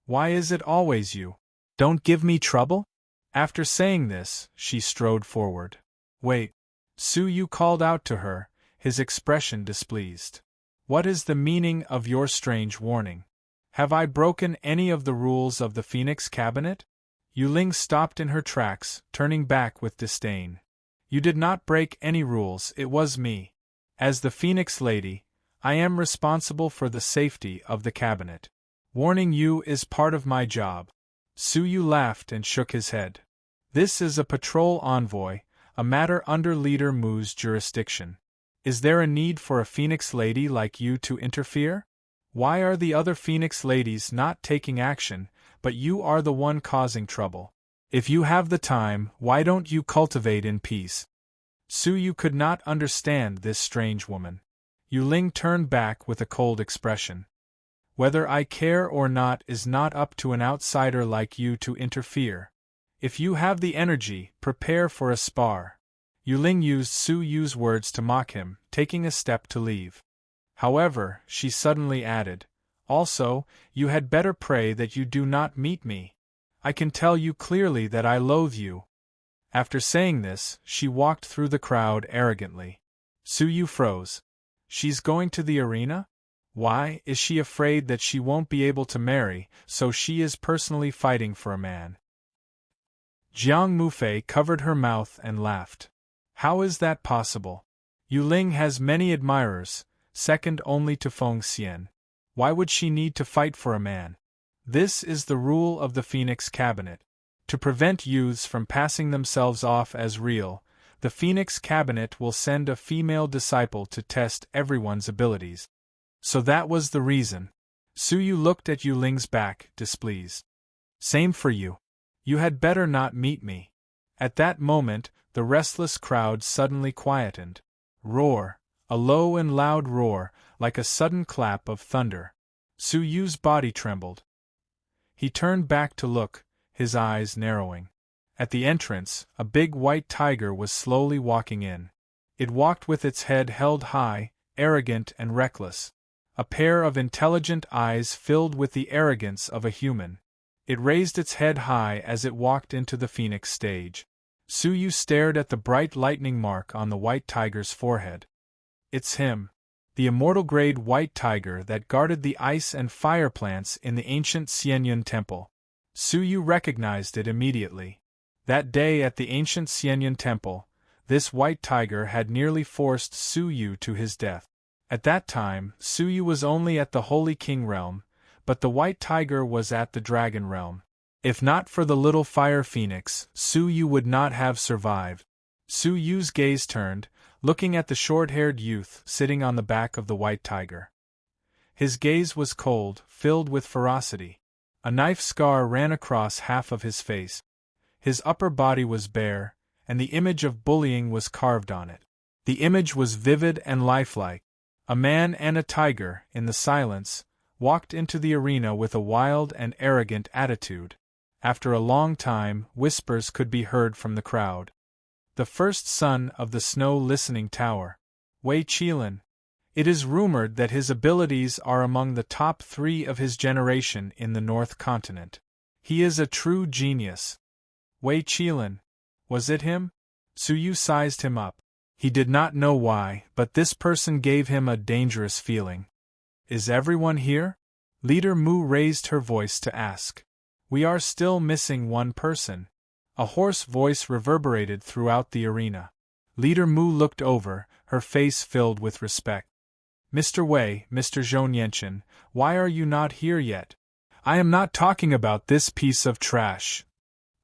Why is it always you? Don't give me trouble? After saying this, she strode forward. Wait. Su Yu called out to her, his expression displeased. What is the meaning of your strange warning? Have I broken any of the rules of the Phoenix Cabinet? Yuling stopped in her tracks, turning back with disdain. You did not break any rules, it was me. As the Phoenix Lady, I am responsible for the safety of the Cabinet. Warning you is part of my job. Su Yu laughed and shook his head. This is a patrol envoy, a matter under Leader Mu's jurisdiction. Is there a need for a Phoenix Lady like you to interfere? Why are the other Phoenix Ladies not taking action, but you are the one causing trouble? If you have the time, why don't you cultivate in peace? Su Yu could not understand this strange woman. Yuling turned back with a cold expression. Whether I care or not is not up to an outsider like you to interfere. If you have the energy, prepare for a spar. Yuling used Su Yu's words to mock him, taking a step to leave. However, she suddenly added, also, you had better pray that you do not meet me. I can tell you clearly that I loathe you. After saying this, she walked through the crowd arrogantly. Su Yu froze. She's going to the arena? Why, is she afraid that she won't be able to marry, so she is personally fighting for a man? Jiang Mufei covered her mouth and laughed. How is that possible? Yuling has many admirers, second only to Feng Xian. Why would she need to fight for a man? This is the rule of the Phoenix Cabinet. To prevent youths from passing themselves off as real, the Phoenix Cabinet will send a female disciple to test everyone's abilities. So that was the reason. Su Yu looked at Yuling's back, displeased. Same for you. You had better not meet me. At that moment, the restless crowd suddenly quietened. Roar, a low and loud roar, like a sudden clap of thunder. Su Yu's body trembled. He turned back to look, his eyes narrowing. At the entrance, a big white tiger was slowly walking in. It walked with its head held high, arrogant and reckless. A pair of intelligent eyes filled with the arrogance of a human. It raised its head high as it walked into the Phoenix stage. Su Yu stared at the bright lightning mark on the white tiger's forehead. It's him. The immortal-grade white tiger that guarded the ice and fire plants in the ancient Xianyun temple. Su Yu recognized it immediately. That day at the ancient Xianyun temple, this white tiger had nearly forced Su Yu to his death. At that time, Su Yu was only at the Holy King realm, but the white tiger was at the dragon realm. If not for the little fire phoenix, Su Yu would not have survived. Su Yu's gaze turned, looking at the short-haired youth sitting on the back of the white tiger. His gaze was cold, filled with ferocity. A knife scar ran across half of his face. His upper body was bare, and the image of bullying was carved on it. The image was vivid and lifelike. A man and a tiger, in the silence, walked into the arena with a wild and arrogant attitude. After a long time, whispers could be heard from the crowd. The first son of the Snow Listening Tower, Wei Qilin. It is rumored that his abilities are among the top 3 of his generation in the North Continent. He is a true genius. Wei Qilin. Was it him? Su Yu sized him up. He did not know why, but this person gave him a dangerous feeling. Is everyone here? Leader Mu raised her voice to ask. We are still missing one person. A hoarse voice reverberated throughout the arena. Leader Mu looked over, her face filled with respect. Mr. Wei, Mr. Zhonyanchen, why are you not here yet? I am not talking about this piece of trash.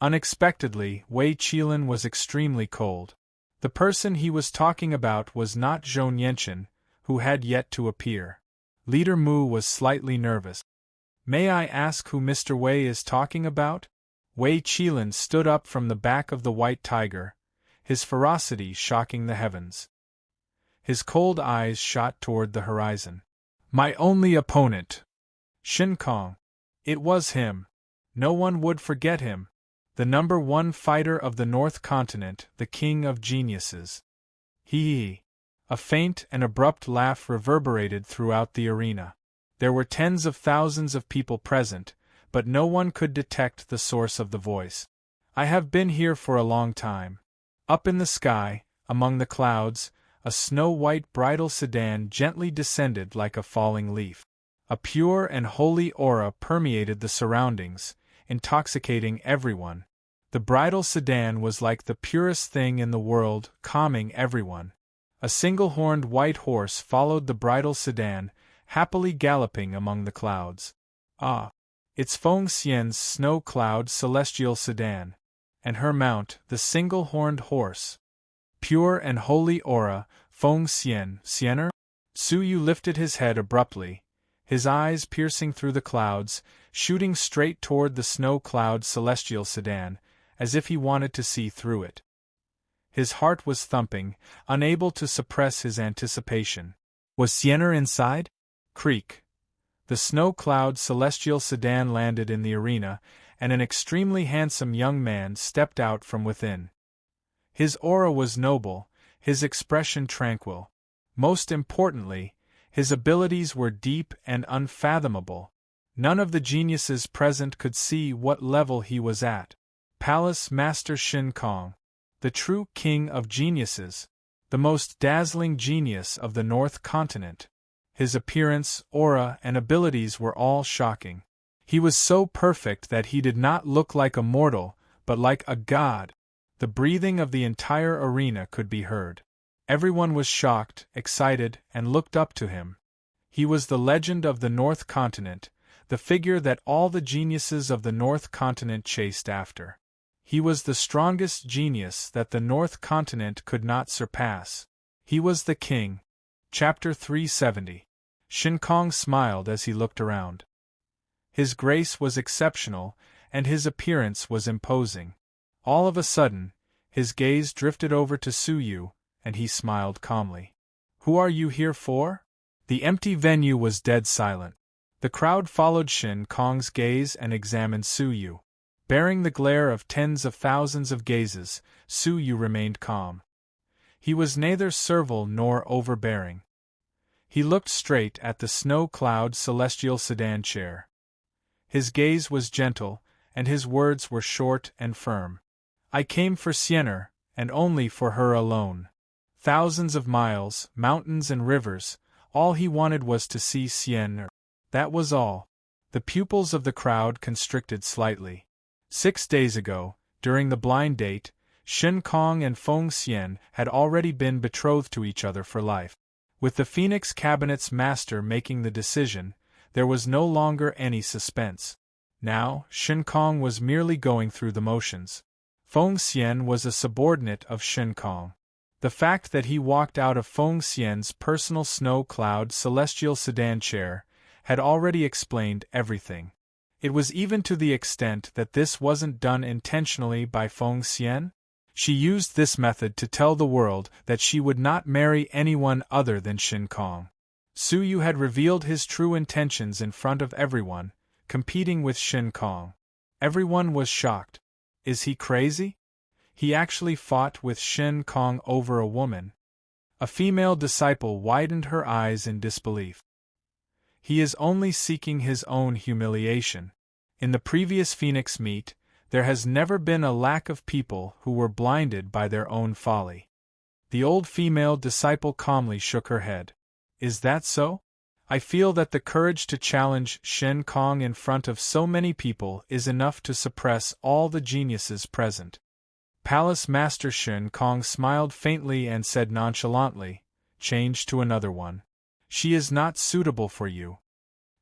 Unexpectedly, Wei Qilin was extremely cold. The person he was talking about was not Zhonyanchen, who had yet to appear. Leader Mu was slightly nervous. May I ask who Mr. Wei is talking about? Wei Qilin stood up from the back of the white tiger, his ferocity shocking the heavens. His cold eyes shot toward the horizon. My only opponent! Shin Kong. It was him. No one would forget him. The #1 fighter of the North Continent, the king of geniuses. Hee. A faint and abrupt laugh reverberated throughout the arena. There were tens of thousands of people present, but no one could detect the source of the voice. I have been here for a long time. Up in the sky, among the clouds, a snow-white bridal sedan gently descended like a falling leaf. A pure and holy aura permeated the surroundings, intoxicating everyone. The bridal sedan was like the purest thing in the world, calming everyone. A single-horned white horse followed the bridal sedan, happily galloping among the clouds. Ah! It's Feng Xian's snow cloud celestial sedan. And her mount, the single-horned horse. Pure and holy aura, Feng Xian, Xiener? Su Yu lifted his head abruptly, his eyes piercing through the clouds, shooting straight toward the snow cloud celestial sedan, as if he wanted to see through it. His heart was thumping, unable to suppress his anticipation. Was Xiener inside? Creak. The snow cloud celestial sedan landed in the arena, and an extremely handsome young man stepped out from within. His aura was noble, his expression tranquil. Most importantly, his abilities were deep and unfathomable. None of the geniuses present could see what level he was at. Palace Master Shin Kong, the true king of geniuses, the most dazzling genius of the North Continent. His appearance, aura, and abilities were all shocking. He was so perfect that he did not look like a mortal, but like a god. The breathing of the entire arena could be heard. Everyone was shocked, excited, and looked up to him. He was the legend of the North Continent, the figure that all the geniuses of the North Continent chased after. He was the strongest genius that the North Continent could not surpass. He was the king. Chapter 370. Shin Kong smiled as he looked around. His grace was exceptional, and his appearance was imposing. All of a sudden, his gaze drifted over to Su Yu, and he smiled calmly. Who are you here for? The empty venue was dead silent. The crowd followed Shin Kong's gaze and examined Su Yu. Bearing the glare of tens of thousands of gazes, Su Yu remained calm. He was neither servile nor overbearing. He looked straight at the snow cloud celestial sedan chair. His gaze was gentle, and his words were short and firm. I came for Xiener, and only for her alone. Thousands of miles, mountains and rivers, all he wanted was to see Xiener. That was all. The pupils of the crowd constricted slightly. 6 days ago, during the blind date, Shin Kong and Feng Xian had already been betrothed to each other for life. With the Phoenix Cabinet's master making the decision, there was no longer any suspense. Now, Shin Kong was merely going through the motions. Feng Xian was a subordinate of Shin Kong. The fact that he walked out of Feng Xian's personal snow cloud celestial sedan chair had already explained everything. It was even to the extent that this wasn't done intentionally by Feng Xian. She used this method to tell the world that she would not marry anyone other than Shin Kong. Su Yu had revealed his true intentions in front of everyone, competing with Shin Kong. Everyone was shocked. Is he crazy? He actually fought with Shin Kong over a woman. A female disciple widened her eyes in disbelief. He is only seeking his own humiliation. In the previous Phoenix meet, there has never been a lack of people who were blinded by their own folly. The old female disciple calmly shook her head. Is that so? I feel that the courage to challenge Shin Kong in front of so many people is enough to suppress all the geniuses present. Palace Master Shin Kong smiled faintly and said nonchalantly, change to another one. She is not suitable for you.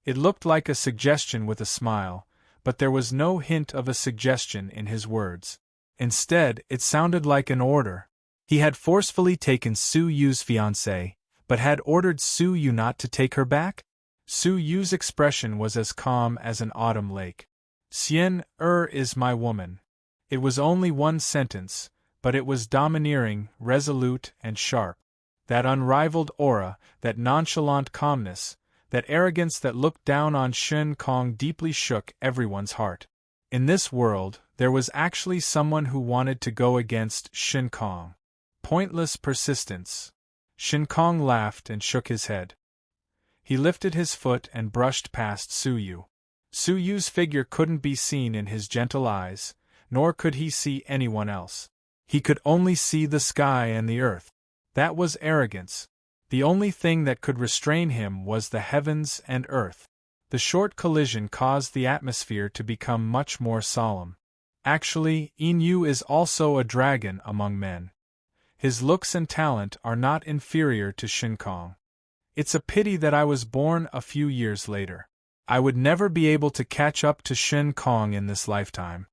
It looked like a suggestion with a smile, but there was no hint of a suggestion in his words. Instead, it sounded like an order. He had forcefully taken Su Yu's fiancée, but had ordered Su Yu not to take her back? Su Yu's expression was as calm as an autumn lake. Xian is my woman. It was only one sentence, but it was domineering, resolute, and sharp. That unrivaled aura, that nonchalant calmness, that arrogance that looked down on Shen Kong deeply shook everyone's heart. In this world, there was actually someone who wanted to go against Shen Kong. Pointless persistence. Shen Kong laughed and shook his head. He lifted his foot and brushed past Su Yu. Su Yu's figure couldn't be seen in his gentle eyes, nor could he see anyone else. He could only see the sky and the earth. That was arrogance. The only thing that could restrain him was the heavens and earth. The short collision caused the atmosphere to become much more solemn. Actually, Yin is also a dragon among men. His looks and talent are not inferior to Shen Kong. It's a pity that I was born a few years later. I would never be able to catch up to Shen Kong in this lifetime.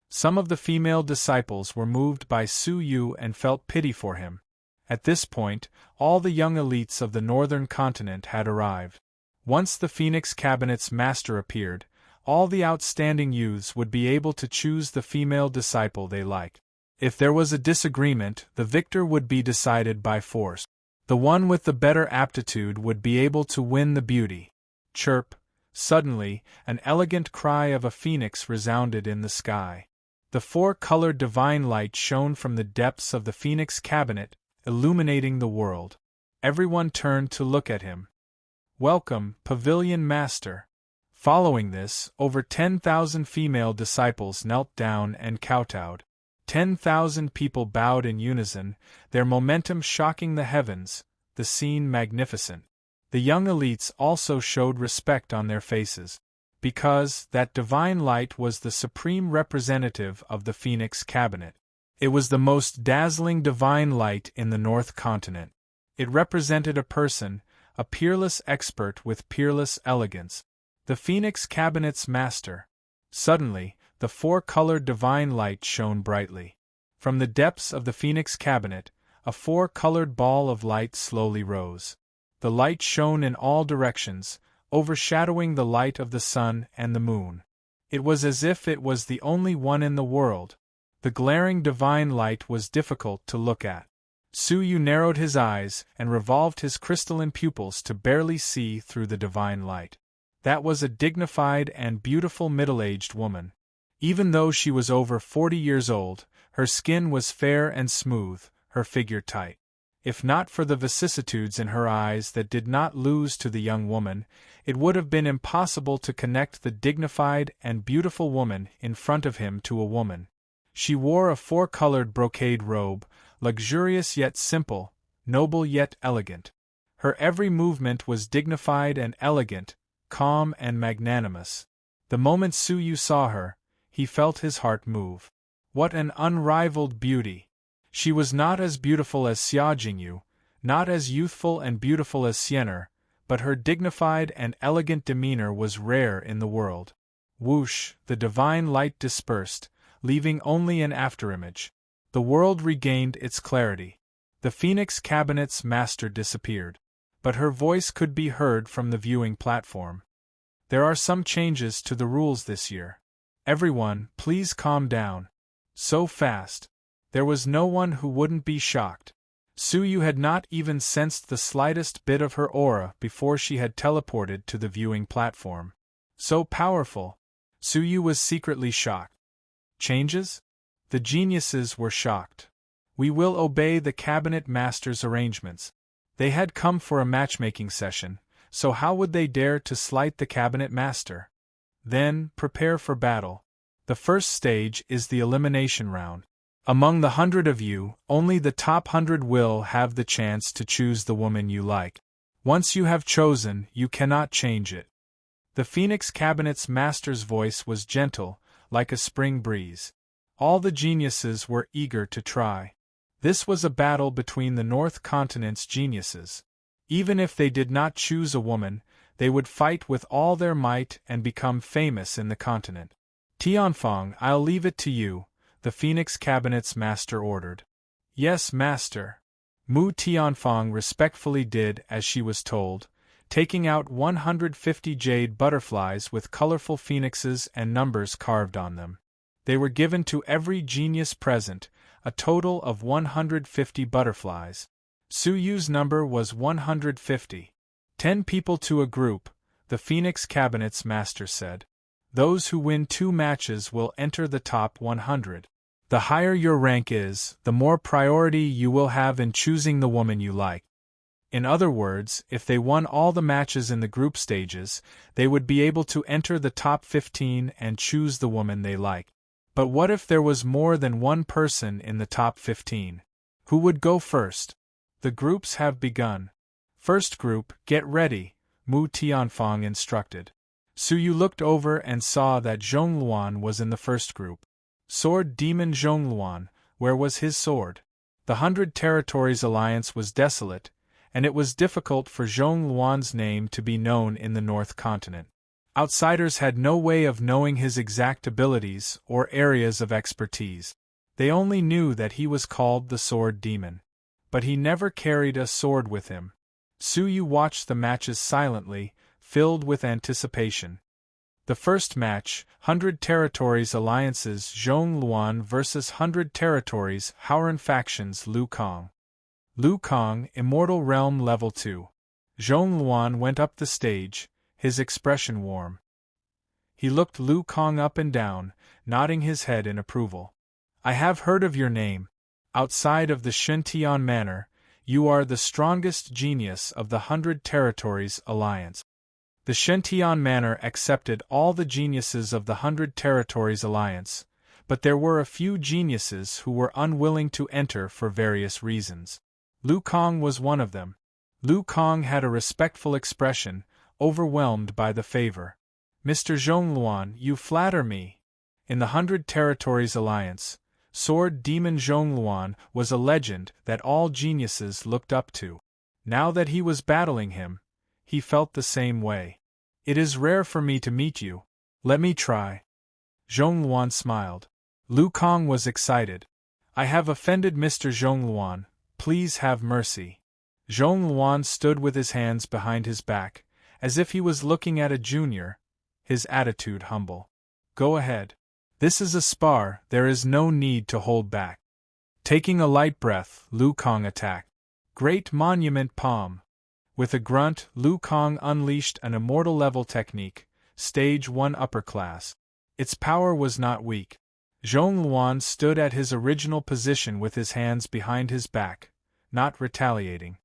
Some of the female disciples were moved by Su Yu and felt pity for him. At this point, all the young elites of the northern continent had arrived. Once the Phoenix Cabinet's master appeared, all the outstanding youths would be able to choose the female disciple they liked. If there was a disagreement, the victor would be decided by force. The one with the better aptitude would be able to win the beauty. Chirp! Suddenly, an elegant cry of a phoenix resounded in the sky. The four-colored divine light shone from the depths of the Phoenix Cabinet, illuminating the world. Everyone turned to look at him. Welcome, Pavilion Master. Following this, over 10,000 female disciples knelt down and kowtowed. 10,000 people bowed in unison, their momentum shocking the heavens, the scene magnificent. The young elites also showed respect on their faces, because that divine light was the supreme representative of the Phoenix Cabinet. It was the most dazzling divine light in the North Continent. It represented a person, a peerless expert with peerless elegance. The Phoenix Cabinet's master. Suddenly, the four-colored divine light shone brightly. From the depths of the Phoenix Cabinet, a four-colored ball of light slowly rose. The light shone in all directions, overshadowing the light of the sun and the moon. It was as if it was the only one in the world. The glaring divine light was difficult to look at. Su Yu narrowed his eyes and revolved his crystalline pupils to barely see through the divine light. That was a dignified and beautiful middle-aged woman. Even though she was over 40 years old, her skin was fair and smooth, her figure tight. If not for the vicissitudes in her eyes that did not lose to the young woman, it would have been impossible to connect the dignified and beautiful woman in front of him to a woman. She wore a four-colored brocade robe, luxurious yet simple, noble yet elegant. Her every movement was dignified and elegant, calm and magnanimous. The moment Su Yu saw her, he felt his heart move. What an unrivaled beauty! She was not as beautiful as Xia Jingyu, not as youthful and beautiful as Xianer, but her dignified and elegant demeanor was rare in the world. Whoosh! The divine light dispersed, leaving only an afterimage. The world regained its clarity. The Phoenix Cabinet's master disappeared. But her voice could be heard from the viewing platform. There are some changes to the rules this year. Everyone, please calm down. So fast. There was no one who wouldn't be shocked. Su Yu had not even sensed the slightest bit of her aura before she had teleported to the viewing platform. So powerful. Su Yu was secretly shocked. Changes? The geniuses were shocked. We will obey the cabinet master's arrangements. They had come for a matchmaking session, so how would they dare to slight the cabinet master? Then, prepare for battle. The first stage is the elimination round. Among the 100 of you, only the top 100 will have the chance to choose the woman you like. Once you have chosen, you cannot change it. The Phoenix Cabinet's master's voice was gentle, like a spring breeze. All the geniuses were eager to try. This was a battle between the North Continent's geniuses. Even if they did not choose a woman, they would fight with all their might and become famous in the continent. Tianfeng, I'll leave it to you, the Phoenix Cabinet's master ordered. Yes, master. Mu Tianfeng respectfully did as she was told, taking out 150 jade butterflies with colorful phoenixes and numbers carved on them. They were given to every genius present, a total of 150 butterflies. Su Yu's number was 150. 10 people to a group, the Phoenix Cabinet's master said. Those who win 2 matches will enter the top 100. The higher your rank is, the more priority you will have in choosing the woman you like. In other words, if they won all the matches in the group stages, they would be able to enter the top 15 and choose the woman they like. But what if there was more than one person in the top 15? Who would go first? The groups have begun. First group, get ready, Mu Tianfeng instructed. Su Yu looked over and saw that Zhongluan was in the first group. Sword Demon Zhongluan, where was his sword? The 100 Territories Alliance was desolate, and it was difficult for Zhongluan's name to be known in the North Continent. Outsiders had no way of knowing his exact abilities or areas of expertise. They only knew that he was called the Sword Demon. But he never carried a sword with him. Su Yu watched the matches silently, filled with anticipation. The first match, 100 Territories Alliances Zhongluan vs 100 Territories Howran Factions Lu Kong. Lu Kong, Immortal Realm Level 2. Zhongluan went up the stage, his expression warm. He looked Lu Kong up and down, nodding his head in approval. I have heard of your name. Outside of the Shintian Manor, you are the strongest genius of the 100 Territories Alliance. The Shintian Manor accepted all the geniuses of the 100 Territories Alliance, but there were a few geniuses who were unwilling to enter for various reasons. Lu Kong was one of them. Lu Kong had a respectful expression, overwhelmed by the favor. Mr. Zhongluan, you flatter me. In the 100 Territories Alliance, Sword Demon Zhongluan was a legend that all geniuses looked up to. Now that he was battling him, he felt the same way. It is rare for me to meet you. Let me try. Zhongluan smiled. Lu Kong was excited. I have offended Mr. Zhongluan. Please have mercy. Zhongluan stood with his hands behind his back, as if he was looking at a junior, his attitude humble. Go ahead. This is a spar, there is no need to hold back. Taking a light breath, Lu Kong attacked. Great Monument Palm. With a grunt, Lu Kong unleashed an immortal level technique, Stage 1 Upper Class. Its power was not weak. Zhongluan stood at his original position with his hands behind his back, not retaliating.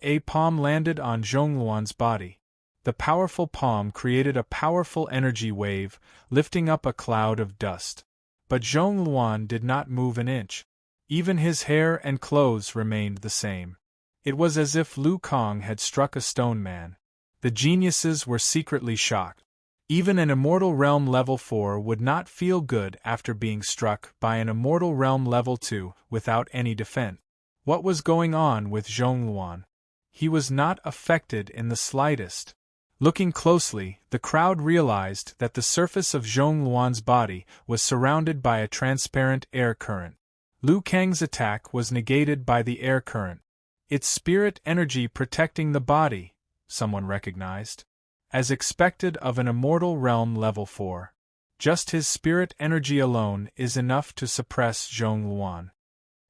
A palm landed on Zhongluan's body. The powerful palm created a powerful energy wave, lifting up a cloud of dust. But Zhongluan did not move an inch. Even his hair and clothes remained the same. It was as if Lu Kong had struck a stone man. The geniuses were secretly shocked. Even an Immortal Realm Level 4 would not feel good after being struck by an Immortal Realm Level 2 without any defense. What was going on with Zhongluan? He was not affected in the slightest. Looking closely, the crowd realized that the surface of Zhongluan's body was surrounded by a transparent air current. Lu Kang's attack was negated by the air current. Its spirit energy protecting the body, someone recognized. As expected of an Immortal Realm Level 4. Just his spirit energy alone is enough to suppress Zhongluan.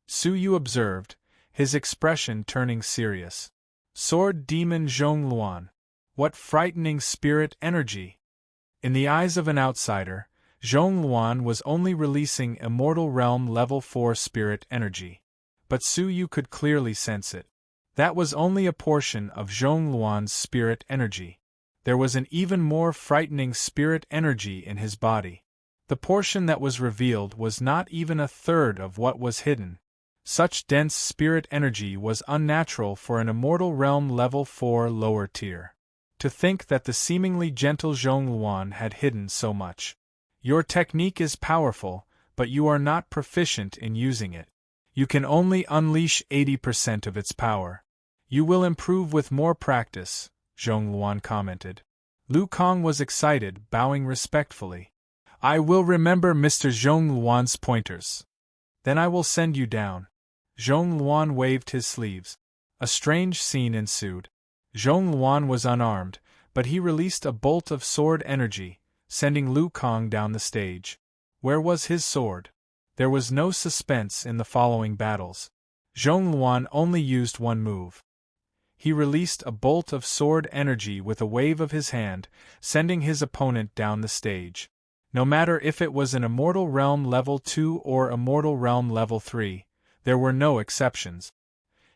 Su Yu observed, his expression turning serious. Sword Demon Zhongluan. What frightening spirit energy! In the eyes of an outsider, Zhongluan was only releasing Immortal Realm Level 4 spirit energy. But Su Yu could clearly sense it. That was only a portion of Zhongluan's spirit energy. There was an even more frightening spirit energy in his body. The portion that was revealed was not even a third of what was hidden. Such dense spirit energy was unnatural for an Immortal Realm Level 4 lower tier. To think that the seemingly gentle Zhongluan had hidden so much. Your technique is powerful, but you are not proficient in using it. You can only unleash 80% of its power. You will improve with more practice, Zhong Luan commented. Lu Kang was excited, bowing respectfully. I will remember Mr. Zhong Luan's pointers. Then I will send you down. Zhong Luan waved his sleeves. A strange scene ensued. Zhong Luan was unarmed, but he released a bolt of sword energy, sending Lu Kang down the stage. Where was his sword? There was no suspense in the following battles. Zhong Luan only used one move. He released a bolt of sword energy with a wave of his hand, sending his opponent down the stage. No matter if it was an Immortal Realm Level 2 or Immortal Realm Level 3, there were no exceptions.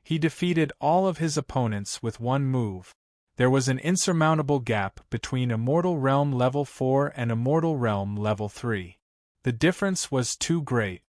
He defeated all of his opponents with one move. There was an insurmountable gap between Immortal Realm Level 4 and Immortal Realm Level 3. The difference was too great.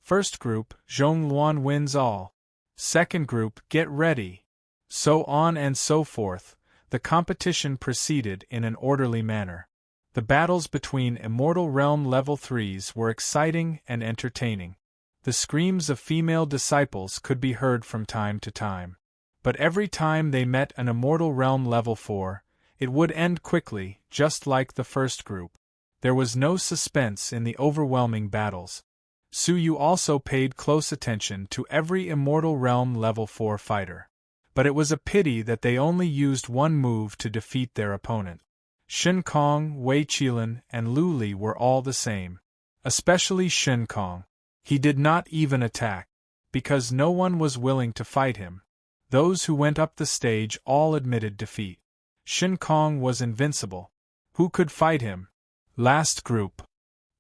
First group, Zhong Luan wins all. Second group, get ready. So on and so forth, the competition proceeded in an orderly manner. The battles between Immortal Realm Level 3s were exciting and entertaining. The screams of female disciples could be heard from time to time. But every time they met an Immortal Realm Level 4, it would end quickly, just like the first group. There was no suspense in the overwhelming battles. Su Yu also paid close attention to every Immortal Realm Level 4 fighter. But it was a pity that they only used one move to defeat their opponent. Shen Kong, Wei Qilin, and Lu Li were all the same. Especially Shen Kong. He did not even attack, because no one was willing to fight him. Those who went up the stage all admitted defeat. Shen Kong was invincible. Who could fight him? Last group.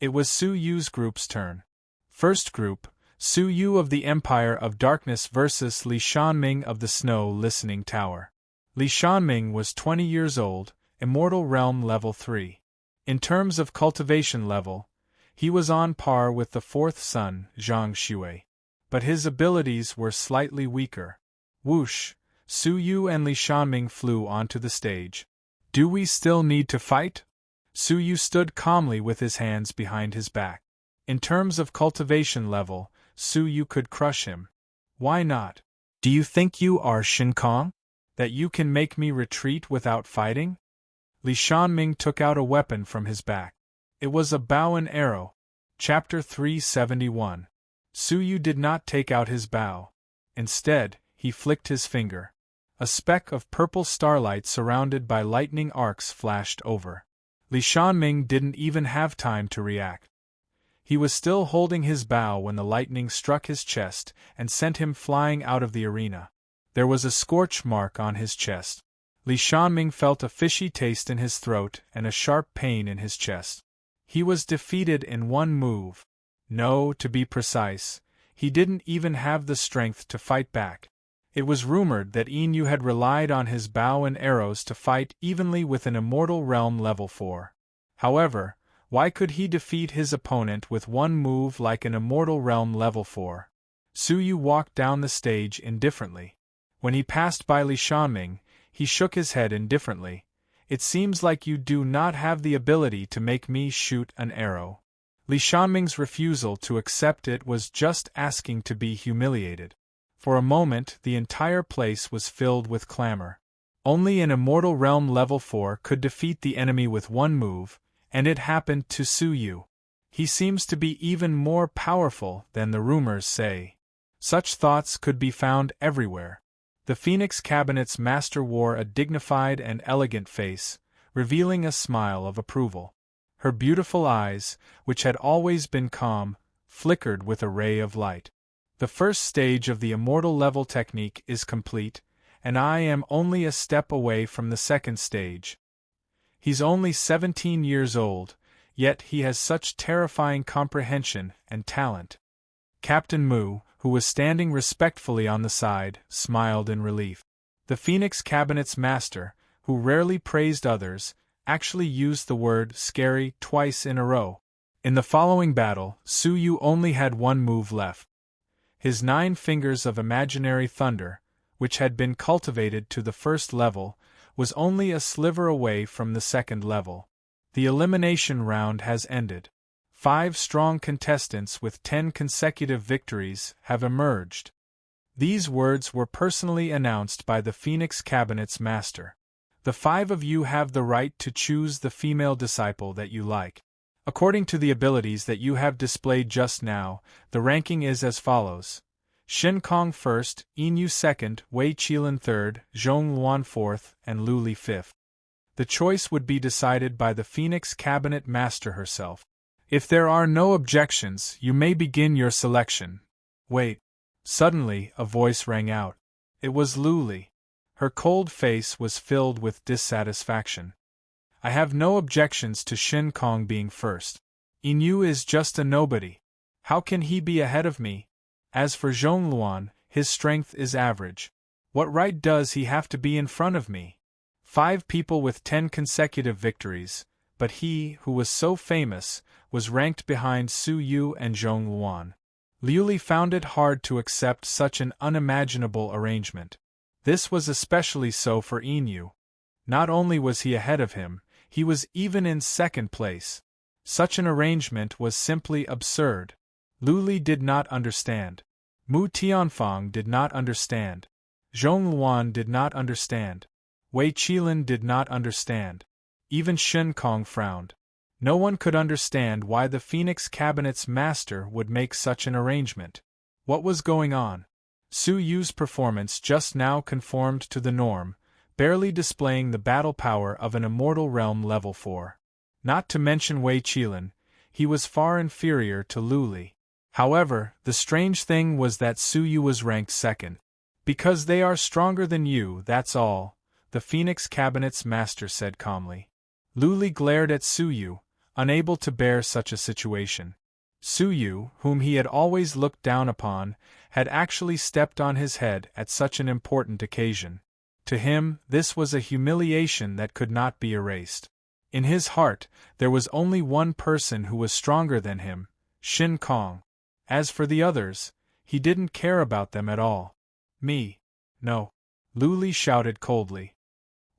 It was Su Yu's group's turn. First group, Su Yu of the Empire of Darkness versus Li Shanming of the Snow Listening Tower. Li Shanming was 20 years old, Immortal Realm Level 3. In terms of cultivation level, he was on par with the fourth son, Zhang Shui. But his abilities were slightly weaker. Whoosh! Su Yu and Li Shanming flew onto the stage. Do we still need to fight? Su Yu stood calmly with his hands behind his back. In terms of cultivation level, Su Yu could crush him. Why not? Do you think you are Shen Kong? That you can make me retreat without fighting? Li Shanming took out a weapon from his back. It was a bow and arrow. Chapter 371. Su Yu did not take out his bow. Instead, he flicked his finger. A speck of purple starlight surrounded by lightning arcs flashed over. Li Shanming didn't even have time to react. He was still holding his bow when the lightning struck his chest and sent him flying out of the arena. There was a scorch mark on his chest. Li Shanming felt a fishy taste in his throat and a sharp pain in his chest. He was defeated in one move. No, to be precise, he didn't even have the strength to fight back. It was rumored that Yin had relied on his bow and arrows to fight evenly with an Immortal Realm Level 4. However, why could he defeat his opponent with one move like an Immortal Realm Level 4? Su Yu walked down the stage indifferently. When he passed by Li Shanming, he shook his head indifferently. It seems like you do not have the ability to make me shoot an arrow. Li Shanming's refusal to accept it was just asking to be humiliated. For a moment, the entire place was filled with clamor. Only an Immortal Realm Level 4 could defeat the enemy with one move, and it happened to Su Yu. He seems to be even more powerful than the rumors say. Such thoughts could be found everywhere. The Phoenix Cabinet's master wore a dignified and elegant face, revealing a smile of approval. Her beautiful eyes, which had always been calm, flickered with a ray of light. The first stage of the Immortal Level technique is complete, and I am only a step away from the second stage. He's only 17 years old, yet he has such terrifying comprehension and talent. Captain Mu, who was standing respectfully on the side, smiled in relief. The Phoenix Cabinet's master, who rarely praised others, actually used the word scary twice in a row. In the following battle, Su Yu only had one move left. His 9 fingers of imaginary thunder, which had been cultivated to the first level, was only a sliver away from the second level. The elimination round has ended. 5 strong contestants with 10 consecutive victories have emerged. These words were personally announced by the Phoenix Cabinet's master. The 5 of you have the right to choose the female disciple that you like. According to the abilities that you have displayed just now, the ranking is as follows. Shin Kong 1st, Yin 2nd, Wei Qilin 3rd, Zhong Luan 4th, and Lu Li 5th. The choice would be decided by the Phoenix Cabinet Master herself. If there are no objections, you may begin your selection. Wait. Suddenly, a voice rang out. It was Lu Li. Her cold face was filled with dissatisfaction. I have no objections to Shin Kong being first. Yin Yu is just a nobody. How can he be ahead of me? As for Zhong Luan, his strength is average. What right does he have to be in front of me? 5 people with 10 consecutive victories, but he, who was so famous, was ranked behind Su Yu and Zhong Luan. Liu Li found it hard to accept such an unimaginable arrangement. This was especially so for Yin Yu. Not only was he ahead of him, he was even in second place. Such an arrangement was simply absurd. Lu Li did not understand. Mu Tianfang did not understand. Zhong Luan did not understand. Wei Qilin did not understand. Even Shin Kong frowned. No one could understand why the Phoenix Cabinet's master would make such an arrangement. What was going on? Su Yu's performance just now conformed to the norm, barely displaying the battle power of an immortal realm level 4. Not to mention Wei Qilin, he was far inferior to Lu Li. However, the strange thing was that Su Yu was ranked second. Because they are stronger than you, that's all, the Phoenix Cabinet's master said calmly. Lu Li glared at Su Yu, unable to bear such a situation. Su Yu, whom he had always looked down upon, had actually stepped on his head at such an important occasion. To him, this was a humiliation that could not be erased. In his heart, there was only one person who was stronger than him, Shin Kong. As for the others, he didn't care about them at all. Me? No. Lu Li shouted coldly.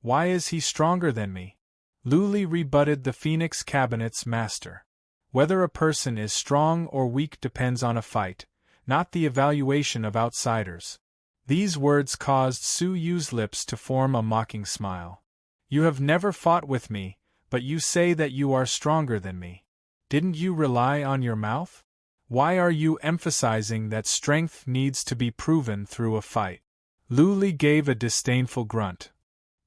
Why is he stronger than me? Lu Li rebutted the Phoenix Cabinet's master. Whether a person is strong or weak depends on a fight, not the evaluation of outsiders. These words caused Su Yu's lips to form a mocking smile. You have never fought with me, but you say that you are stronger than me. Didn't you rely on your mouth? Why are you emphasizing that strength needs to be proven through a fight? Lu Li gave a disdainful grunt.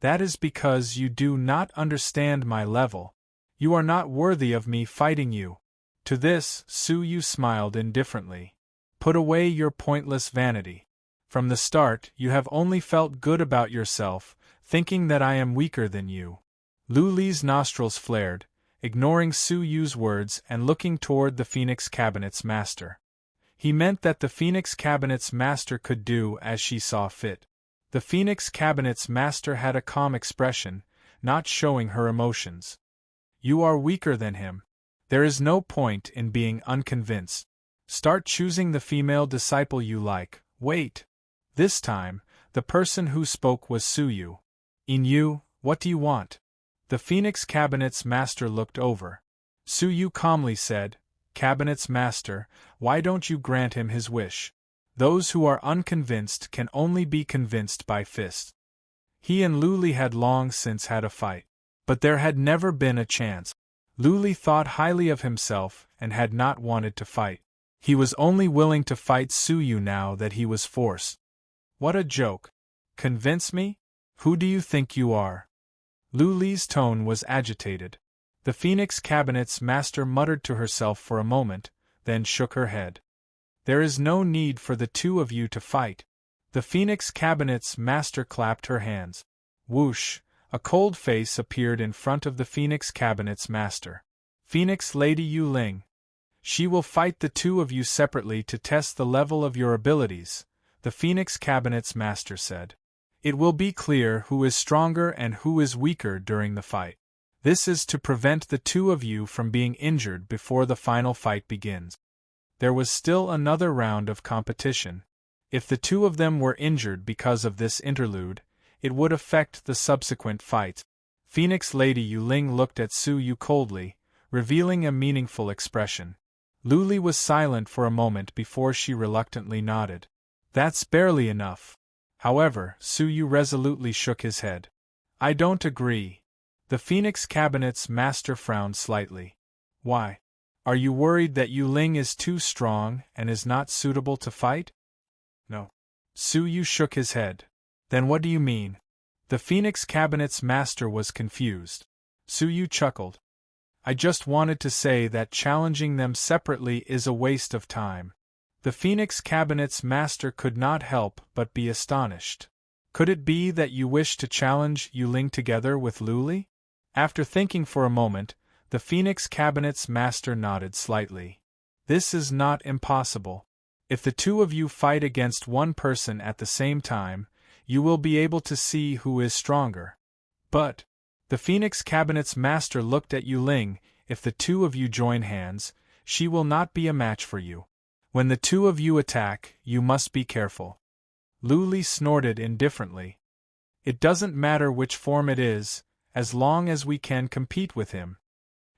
That is because you do not understand my level. You are not worthy of me fighting you. To this, Su Yu smiled indifferently. Put away your pointless vanity. From the start, you have only felt good about yourself, thinking that I am weaker than you. Lu Li's nostrils flared, ignoring Su Yu's words and looking toward the Phoenix Cabinet's master. He meant that the Phoenix Cabinet's master could do as she saw fit. The Phoenix Cabinet's master had a calm expression, not showing her emotions. You are weaker than him. There is no point in being unconvinced. Start choosing the female disciple you like. Wait. This time, the person who spoke was Su Yu. Yin Yu, what do you want? The Phoenix Cabinet's master looked over. Su Yu calmly said, Cabinet's master, why don't you grant him his wish? Those who are unconvinced can only be convinced by fists. He and Lu Li had long since had a fight. But there had never been a chance. Lu Li thought highly of himself and had not wanted to fight. He was only willing to fight Su Yu now that he was forced. What a joke. Convince me? Who do you think you are? Lu Li's tone was agitated. The Phoenix Cabinet's master muttered to herself for a moment, then shook her head. There is no need for the two of you to fight. The Phoenix Cabinet's master clapped her hands. Whoosh! A cold face appeared in front of the Phoenix Cabinet's master. Phoenix Lady Yu Ling. She will fight the two of you separately to test the level of your abilities, the Phoenix Cabinet's master said. It will be clear who is stronger and who is weaker during the fight. This is to prevent the two of you from being injured before the final fight begins. There was still another round of competition. If the two of them were injured because of this interlude, it would affect the subsequent fights. Phoenix Lady Yu Ling looked at Su Yu coldly, revealing a meaningful expression. Luli was silent for a moment before she reluctantly nodded. That's barely enough. However, Suyu resolutely shook his head. I don't agree. The Phoenix Cabinet's master frowned slightly. Why? Are you worried that Yu Ling is too strong and is not suitable to fight? No. Suyu shook his head. Then what do you mean? The Phoenix Cabinet's master was confused. Suyu chuckled. I just wanted to say that challenging them separately is a waste of time. The Phoenix Cabinet's master could not help but be astonished. Could it be that you wish to challenge Yu Ling together with Luli? After thinking for a moment, the Phoenix Cabinet's master nodded slightly. This is not impossible. If the two of you fight against one person at the same time, you will be able to see who is stronger. But, the Phoenix Cabinet's master looked at Yu Ling, if the two of you join hands, she will not be a match for you. When the two of you attack, you must be careful. Luli snorted indifferently. It doesn't matter which form it is, as long as we can compete with him.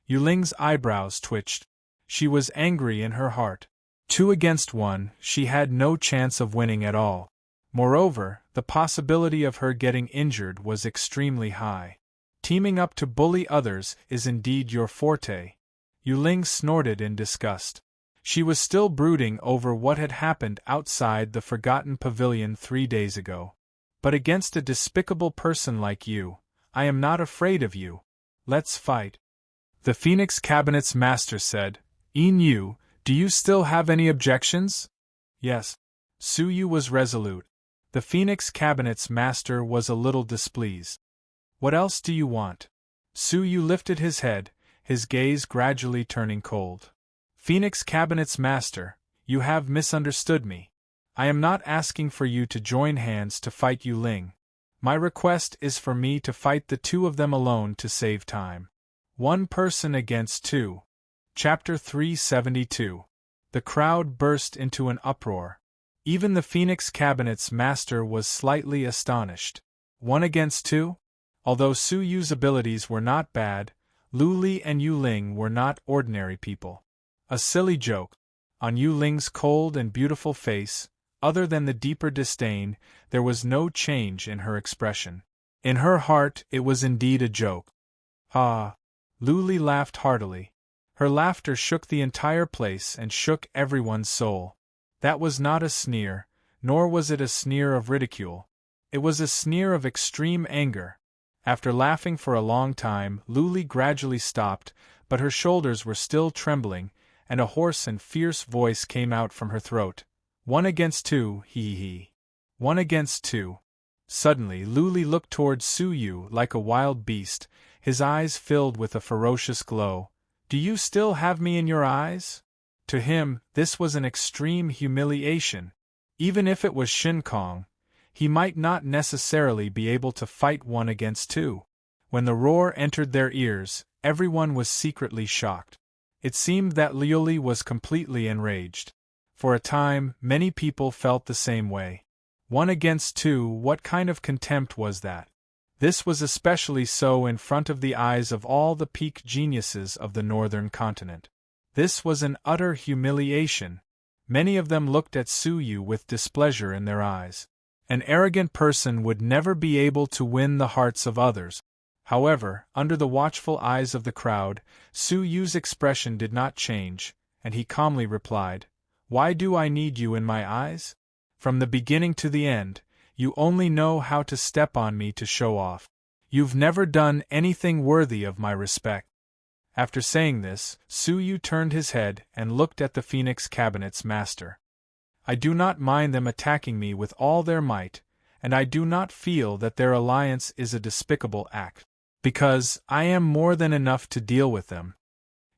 Yu Ling's eyebrows twitched. She was angry in her heart. 2 against 1, she had no chance of winning at all. Moreover, the possibility of her getting injured was extremely high. Teaming up to bully others is indeed your forte. Yu Ling snorted in disgust. She was still brooding over what had happened outside the Forgotten Pavilion 3 days ago. But against a despicable person like you, I am not afraid of you. Let's fight. The Phoenix Cabinet's master said, Yu, do you still have any objections? Yes. Suyu was resolute. The Phoenix Cabinet's master was a little displeased. What else do you want? Suyu lifted his head, his gaze gradually turning cold. Phoenix Cabinet's master, you have misunderstood me. I am not asking for you to join hands to fight Yu Ling. My request is for me to fight the two of them alone to save time. 1 person against 2. Chapter 372. The crowd burst into an uproar. Even the Phoenix Cabinet's master was slightly astonished. 1 against 2? Although Suyu's abilities were not bad, Luli and Yu Ling were not ordinary people. A silly joke. On Yu Ling's cold and beautiful face, other than the deeper disdain, there was no change in her expression. In her heart, it was indeed a joke. Ah! Luli laughed heartily. Her laughter shook the entire place and shook everyone's soul. That was not a sneer, nor was it a sneer of ridicule. It was a sneer of extreme anger. After laughing for a long time, Luli gradually stopped, but her shoulders were still trembling, and a hoarse and fierce voice came out from her throat. 1 against 2, hee. 1 against 2. Suddenly Luli looked towards Suyu like a wild beast, his eyes filled with a ferocious glow. Do you still have me in your eyes? To him, this was an extreme humiliation. Even if it was Shin Kong, he might not necessarily be able to fight 1 against 2. When the roar entered their ears, everyone was secretly shocked. It seemed that Liuli was completely enraged. For a time, many people felt the same way. 1 against 2, what kind of contempt was that? This was especially so in front of the eyes of all the peak geniuses of the northern continent. This was an utter humiliation. Many of them looked at Suyu with displeasure in their eyes. An arrogant person would never be able to win the hearts of others. However, under the watchful eyes of the crowd, Suyu's expression did not change, and he calmly replied, Why do I need you in my eyes? From the beginning to the end, you only know how to step on me to show off. You've never done anything worthy of my respect. After saying this, Suyu turned his head and looked at the Phoenix Cabinet's master. I do not mind them attacking me with all their might, and I do not feel that their alliance is a despicable act, because I am more than enough to deal with them.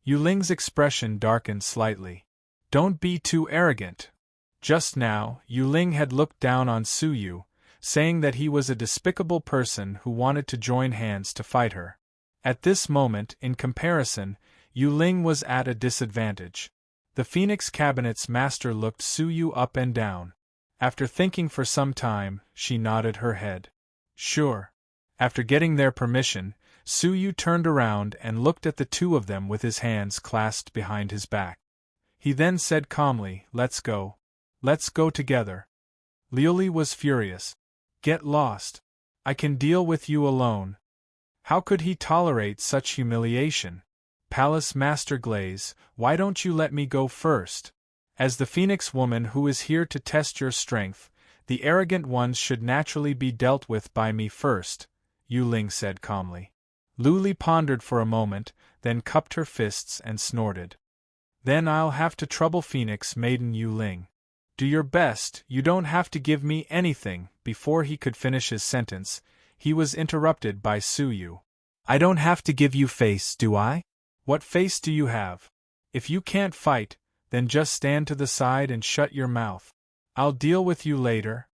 Yu Ling's expression darkened slightly. Don't be too arrogant. Just now, Yu Ling had looked down on Suyu, saying that he was a despicable person who wanted to join hands to fight her. At this moment, in comparison, Yu Ling was at a disadvantage. The Phoenix Cabinet's master looked Suyu up and down. After thinking for some time, she nodded her head. Sure. After getting their permission, Su Yu turned around and looked at the two of them with his hands clasped behind his back. He then said calmly, "Let's go. Let's go together." Liuli was furious. "Get lost. I can deal with you alone." How could he tolerate such humiliation? "Palace Master Glaze, why don't you let me go first? As the Phoenix woman who is here to test your strength, the arrogant ones should naturally be dealt with by me first," Yu Ling said calmly. Liuli pondered for a moment, then cupped her fists and snorted. "Then I'll have to trouble Phoenix Maiden Yu Ling. Do your best, you don't have to give me anything." Before he could finish his sentence, he was interrupted by Su Yu. "I don't have to give you face, do I? What face do you have? If you can't fight, then just stand to the side and shut your mouth. I'll deal with you later."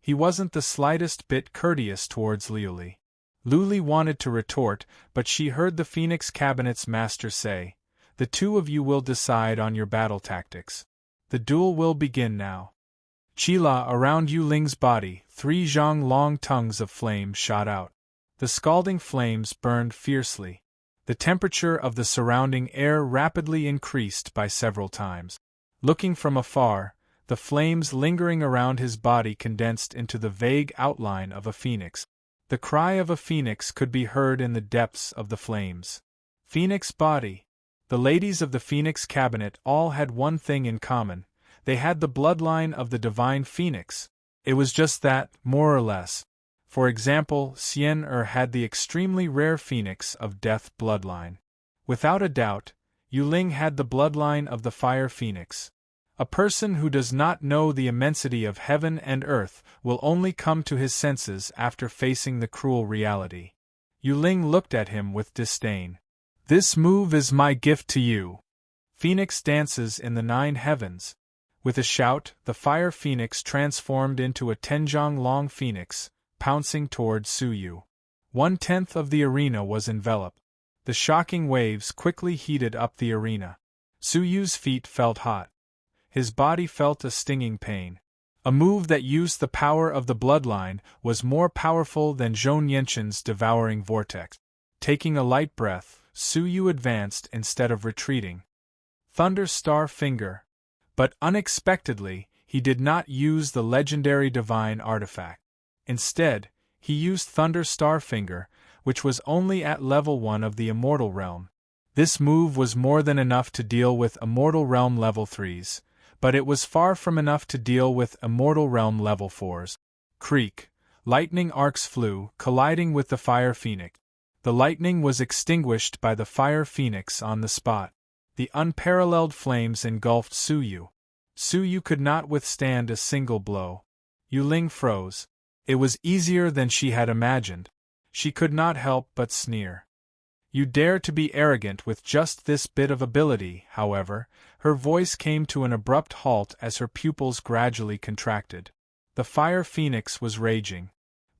He wasn't the slightest bit courteous towards Liuli. Liuli wanted to retort, but she heard the Phoenix Cabinet's master say, "The two of you will decide on your battle tactics. The duel will begin now." Qila around Yu Ling's body, 3 zhang long tongues of flame shot out. The scalding flames burned fiercely. The temperature of the surrounding air rapidly increased by several times. Looking from afar, the flames lingering around his body condensed into the vague outline of a phoenix. The cry of a phoenix could be heard in the depths of the flames. Phoenix body. The ladies of the Phoenix Cabinet all had one thing in common: they had the bloodline of the divine phoenix. It was just that, more or less. For example, Xian had the extremely rare phoenix of death bloodline. Without a doubt, Yu Ling had the bloodline of the fire phoenix. A person who does not know the immensity of heaven and earth will only come to his senses after facing the cruel reality. Yu Ling looked at him with disdain. "This move is my gift to you." Phoenix dances in the 9 heavens. With a shout, the fire phoenix transformed into a 10-zhang-long phoenix, pouncing toward Su Yu. 1/10 of the arena was enveloped. The shocking waves quickly heated up the arena. Su Yu's feet felt hot. His body felt a stinging pain. A move that used the power of the bloodline was more powerful than Zhou Yenshin's devouring vortex. Taking a light breath, Su Yu advanced instead of retreating. Thunder Star Finger. But unexpectedly, he did not use the legendary divine artifact. Instead, he used Thunder Star Finger, which was only at level 1 of the Immortal Realm. This move was more than enough to deal with Immortal Realm level 3s, but it was far from enough to deal with Immortal Realm level 4s. Creak. Lightning arcs flew, colliding with the Fire Phoenix. The lightning was extinguished by the Fire Phoenix on the spot. The unparalleled flames engulfed Su Yu. Su Yu could not withstand a single blow. Yu Ling froze. It was easier than she had imagined. She could not help but sneer. "You dare to be arrogant with just this bit of ability," however, her voice came to an abrupt halt as her pupils gradually contracted. The Fire Phoenix was raging.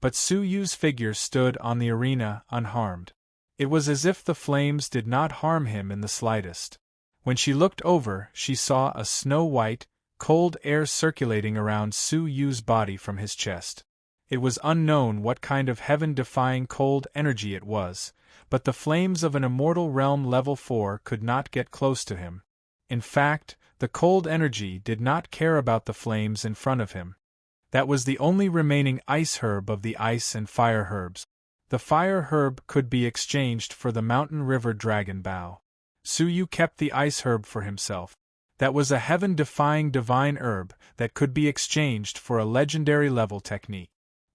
But Su Yu's figure stood on the arena unharmed. It was as if the flames did not harm him in the slightest. When she looked over, she saw a snow-white, cold air circulating around Su Yu's body from his chest. It was unknown what kind of heaven-defying cold energy it was, but the flames of an Immortal Realm level 4 could not get close to him. In fact, the cold energy did not care about the flames in front of him. That was the only remaining ice herb of the ice and fire herbs. The fire herb could be exchanged for the mountain river dragon bough. Su Yu kept the ice herb for himself. That was a heaven-defying divine herb that could be exchanged for a legendary level technique.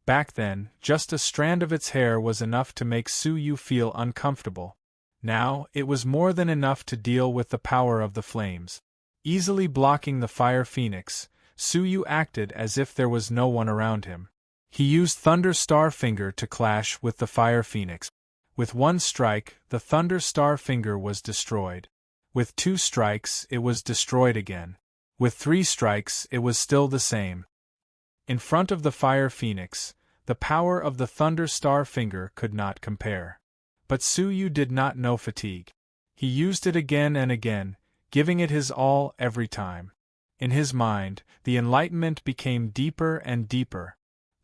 Back then, just a strand of its hair was enough to make Su Yu feel uncomfortable. Now, it was more than enough to deal with the power of the flames. Easily blocking the Fire Phoenix, Su Yu acted as if there was no one around him. He used Thunder Star Finger to clash with the Fire Phoenix. With 1 strike, the Thunder Star Finger was destroyed. With 2 strikes, it was destroyed again. With 3 strikes, it was still the same. In front of the Fire Phoenix, the power of the Thunder Star Finger could not compare. But Su Yu did not know fatigue. He used it again and again, giving it his all every time. In his mind, the enlightenment became deeper and deeper.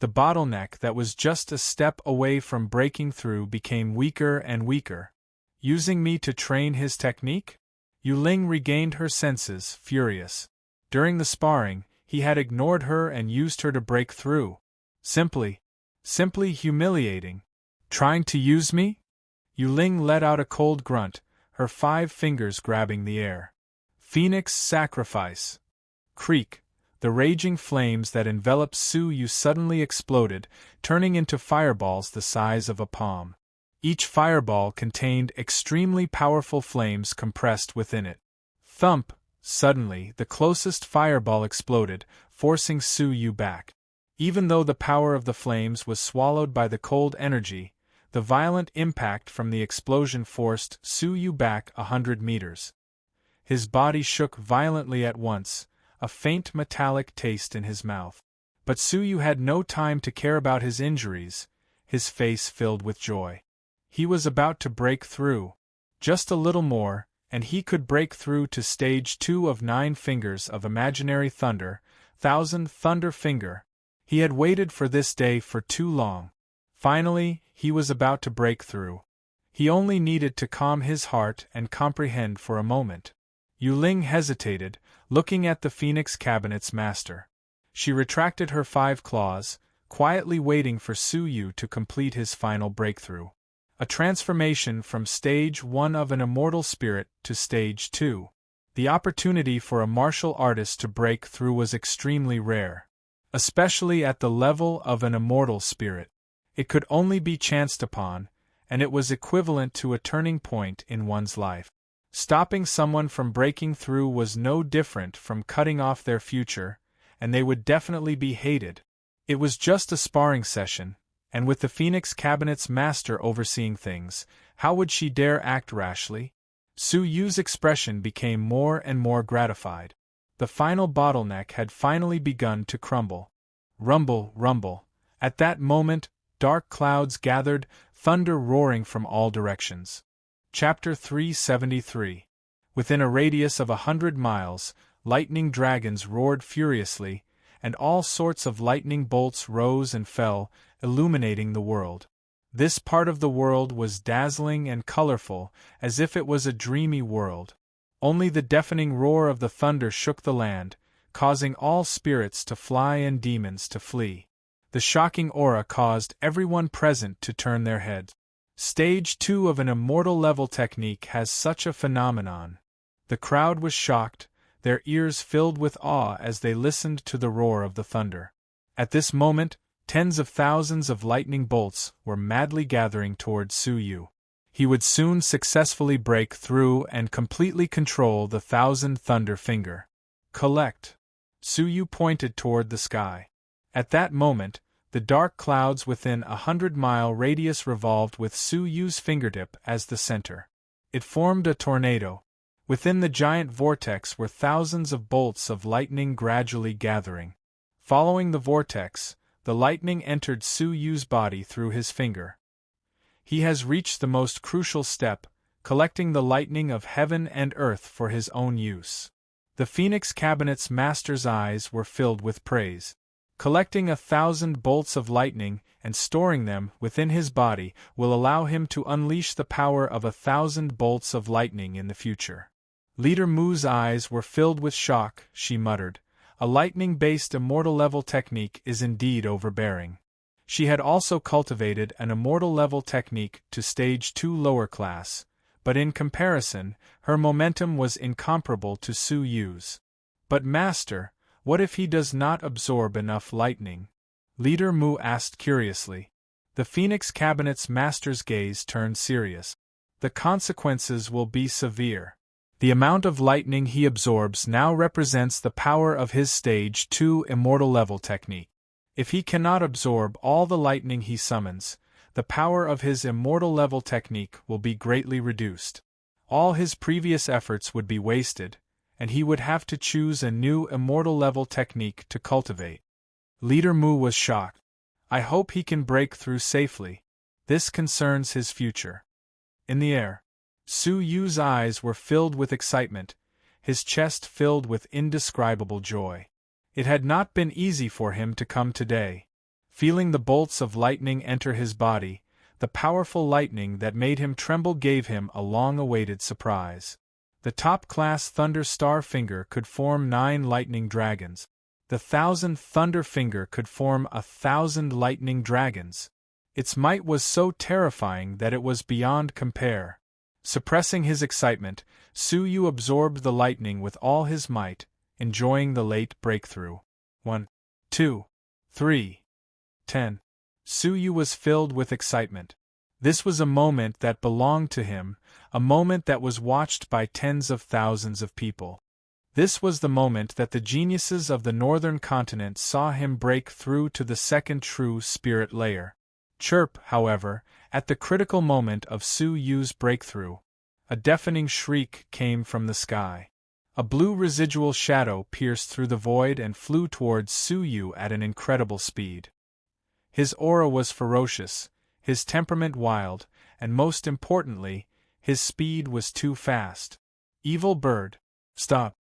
The bottleneck that was just a step away from breaking through became weaker and weaker. Using me to train his technique? Yu Ling regained her senses, furious. During the sparring, he had ignored her and used her to break through. Simply humiliating. Trying to use me? Yu Ling let out a cold grunt, her 5 fingers grabbing the air. Phoenix sacrifice. Creak. The raging flames that enveloped Su Yu suddenly exploded, turning into fireballs the size of a palm. Each fireball contained extremely powerful flames compressed within it. Thump! Suddenly, the closest fireball exploded, forcing Su Yu back. Even though the power of the flames was swallowed by the cold energy, the violent impact from the explosion forced Su Yu back 100 meters. His body shook violently at once, a faint metallic taste in his mouth. But Su Yu had no time to care about his injuries, his face filled with joy. He was about to break through. Just a little more, and he could break through to stage 2 of 9 fingers of imaginary thunder, 1000 thunder finger. He had waited for this day for too long. Finally, he was about to break through. He only needed to calm his heart and comprehend for a moment. Yu Ling hesitated, looking at the Phoenix Cabinet's master. She retracted her 5 claws, quietly waiting for Su Yu to complete his final breakthrough. A transformation from stage 1 of an immortal spirit to stage 2. The opportunity for a martial artist to break through was extremely rare, especially at the level of an immortal spirit. It could only be chanced upon, and it was equivalent to a turning point in one's life. Stopping someone from breaking through was no different from cutting off their future, and they would definitely be hated. It was just a sparring session, and with the Phoenix Cabinet's master overseeing things, how would she dare act rashly? Su Yu's expression became more and more gratified. The final bottleneck had finally begun to crumble. Rumble, rumble. At that moment, dark clouds gathered, thunder roaring from all directions. Chapter 373. Within a radius of 100 miles, lightning dragons roared furiously, and all sorts of lightning bolts rose and fell, illuminating the world. This part of the world was dazzling and colorful, as if it was a dreamy world. Only the deafening roar of the thunder shook the land, causing all spirits to fly and demons to flee. The shocking aura caused everyone present to turn their heads. Stage 2 of an immortal level technique has such a phenomenon. The crowd was shocked, their ears filled with awe as they listened to the roar of the thunder. At this moment, tens of thousands of lightning bolts were madly gathering toward Su Yu. He would soon successfully break through and completely control the 1000 thunder finger. Collect. Su Yu pointed toward the sky. At that moment, the dark clouds within a 100-mile radius revolved with Su Yu's fingertip as the center. It formed a tornado. Within the giant vortex were thousands of bolts of lightning gradually gathering. Following the vortex, the lightning entered Su Yu's body through his finger. He has reached the most crucial step, collecting the lightning of heaven and earth for his own use. The Phoenix Cabinet's master's eyes were filled with praise. Collecting 1000 bolts of lightning and storing them within his body will allow him to unleash the power of 1000 bolts of lightning in the future. Leader Mu's eyes were filled with shock. She muttered, "A lightning-based immortal-level technique is indeed overbearing." She had also cultivated an immortal-level technique to stage 2 lower class, but in comparison, her momentum was incomparable to Su Yu's. "But master, what if he does not absorb enough lightning?" Leader Mu asked curiously. The Phoenix Cabinet's master's gaze turned serious. "The consequences will be severe. The amount of lightning he absorbs now represents the power of his stage 2 immortal level technique. If he cannot absorb all the lightning he summons, the power of his immortal level technique will be greatly reduced. All his previous efforts would be wasted, and he would have to choose a new immortal-level technique to cultivate." Leader Mu was shocked. "I hope he can break through safely. This concerns his future." In the air, Su Yu's eyes were filled with excitement, his chest filled with indescribable joy. It had not been easy for him to come today. Feeling the bolts of lightning enter his body, the powerful lightning that made him tremble gave him a long-awaited surprise. The top-class Thunder Star Finger could form 9 lightning dragons. The 1000th Thunder Finger could form 1,000 lightning dragons. Its might was so terrifying that it was beyond compare. Suppressing his excitement, Suyu absorbed the lightning with all his might, enjoying the late breakthrough. 1, 2, 3, 10. Suyu was filled with excitement. This was a moment that belonged to him, a moment that was watched by tens of thousands of people. This was the moment that the geniuses of the northern continent saw him break through to the second true spirit layer. Chirp, however, at the critical moment of Suyu's breakthrough. A deafening shriek came from the sky. A blue residual shadow pierced through the void and flew towards Suyu at an incredible speed. His aura was ferocious, his temperament wild, and most importantly, his speed was too fast. Evil bird! Stop!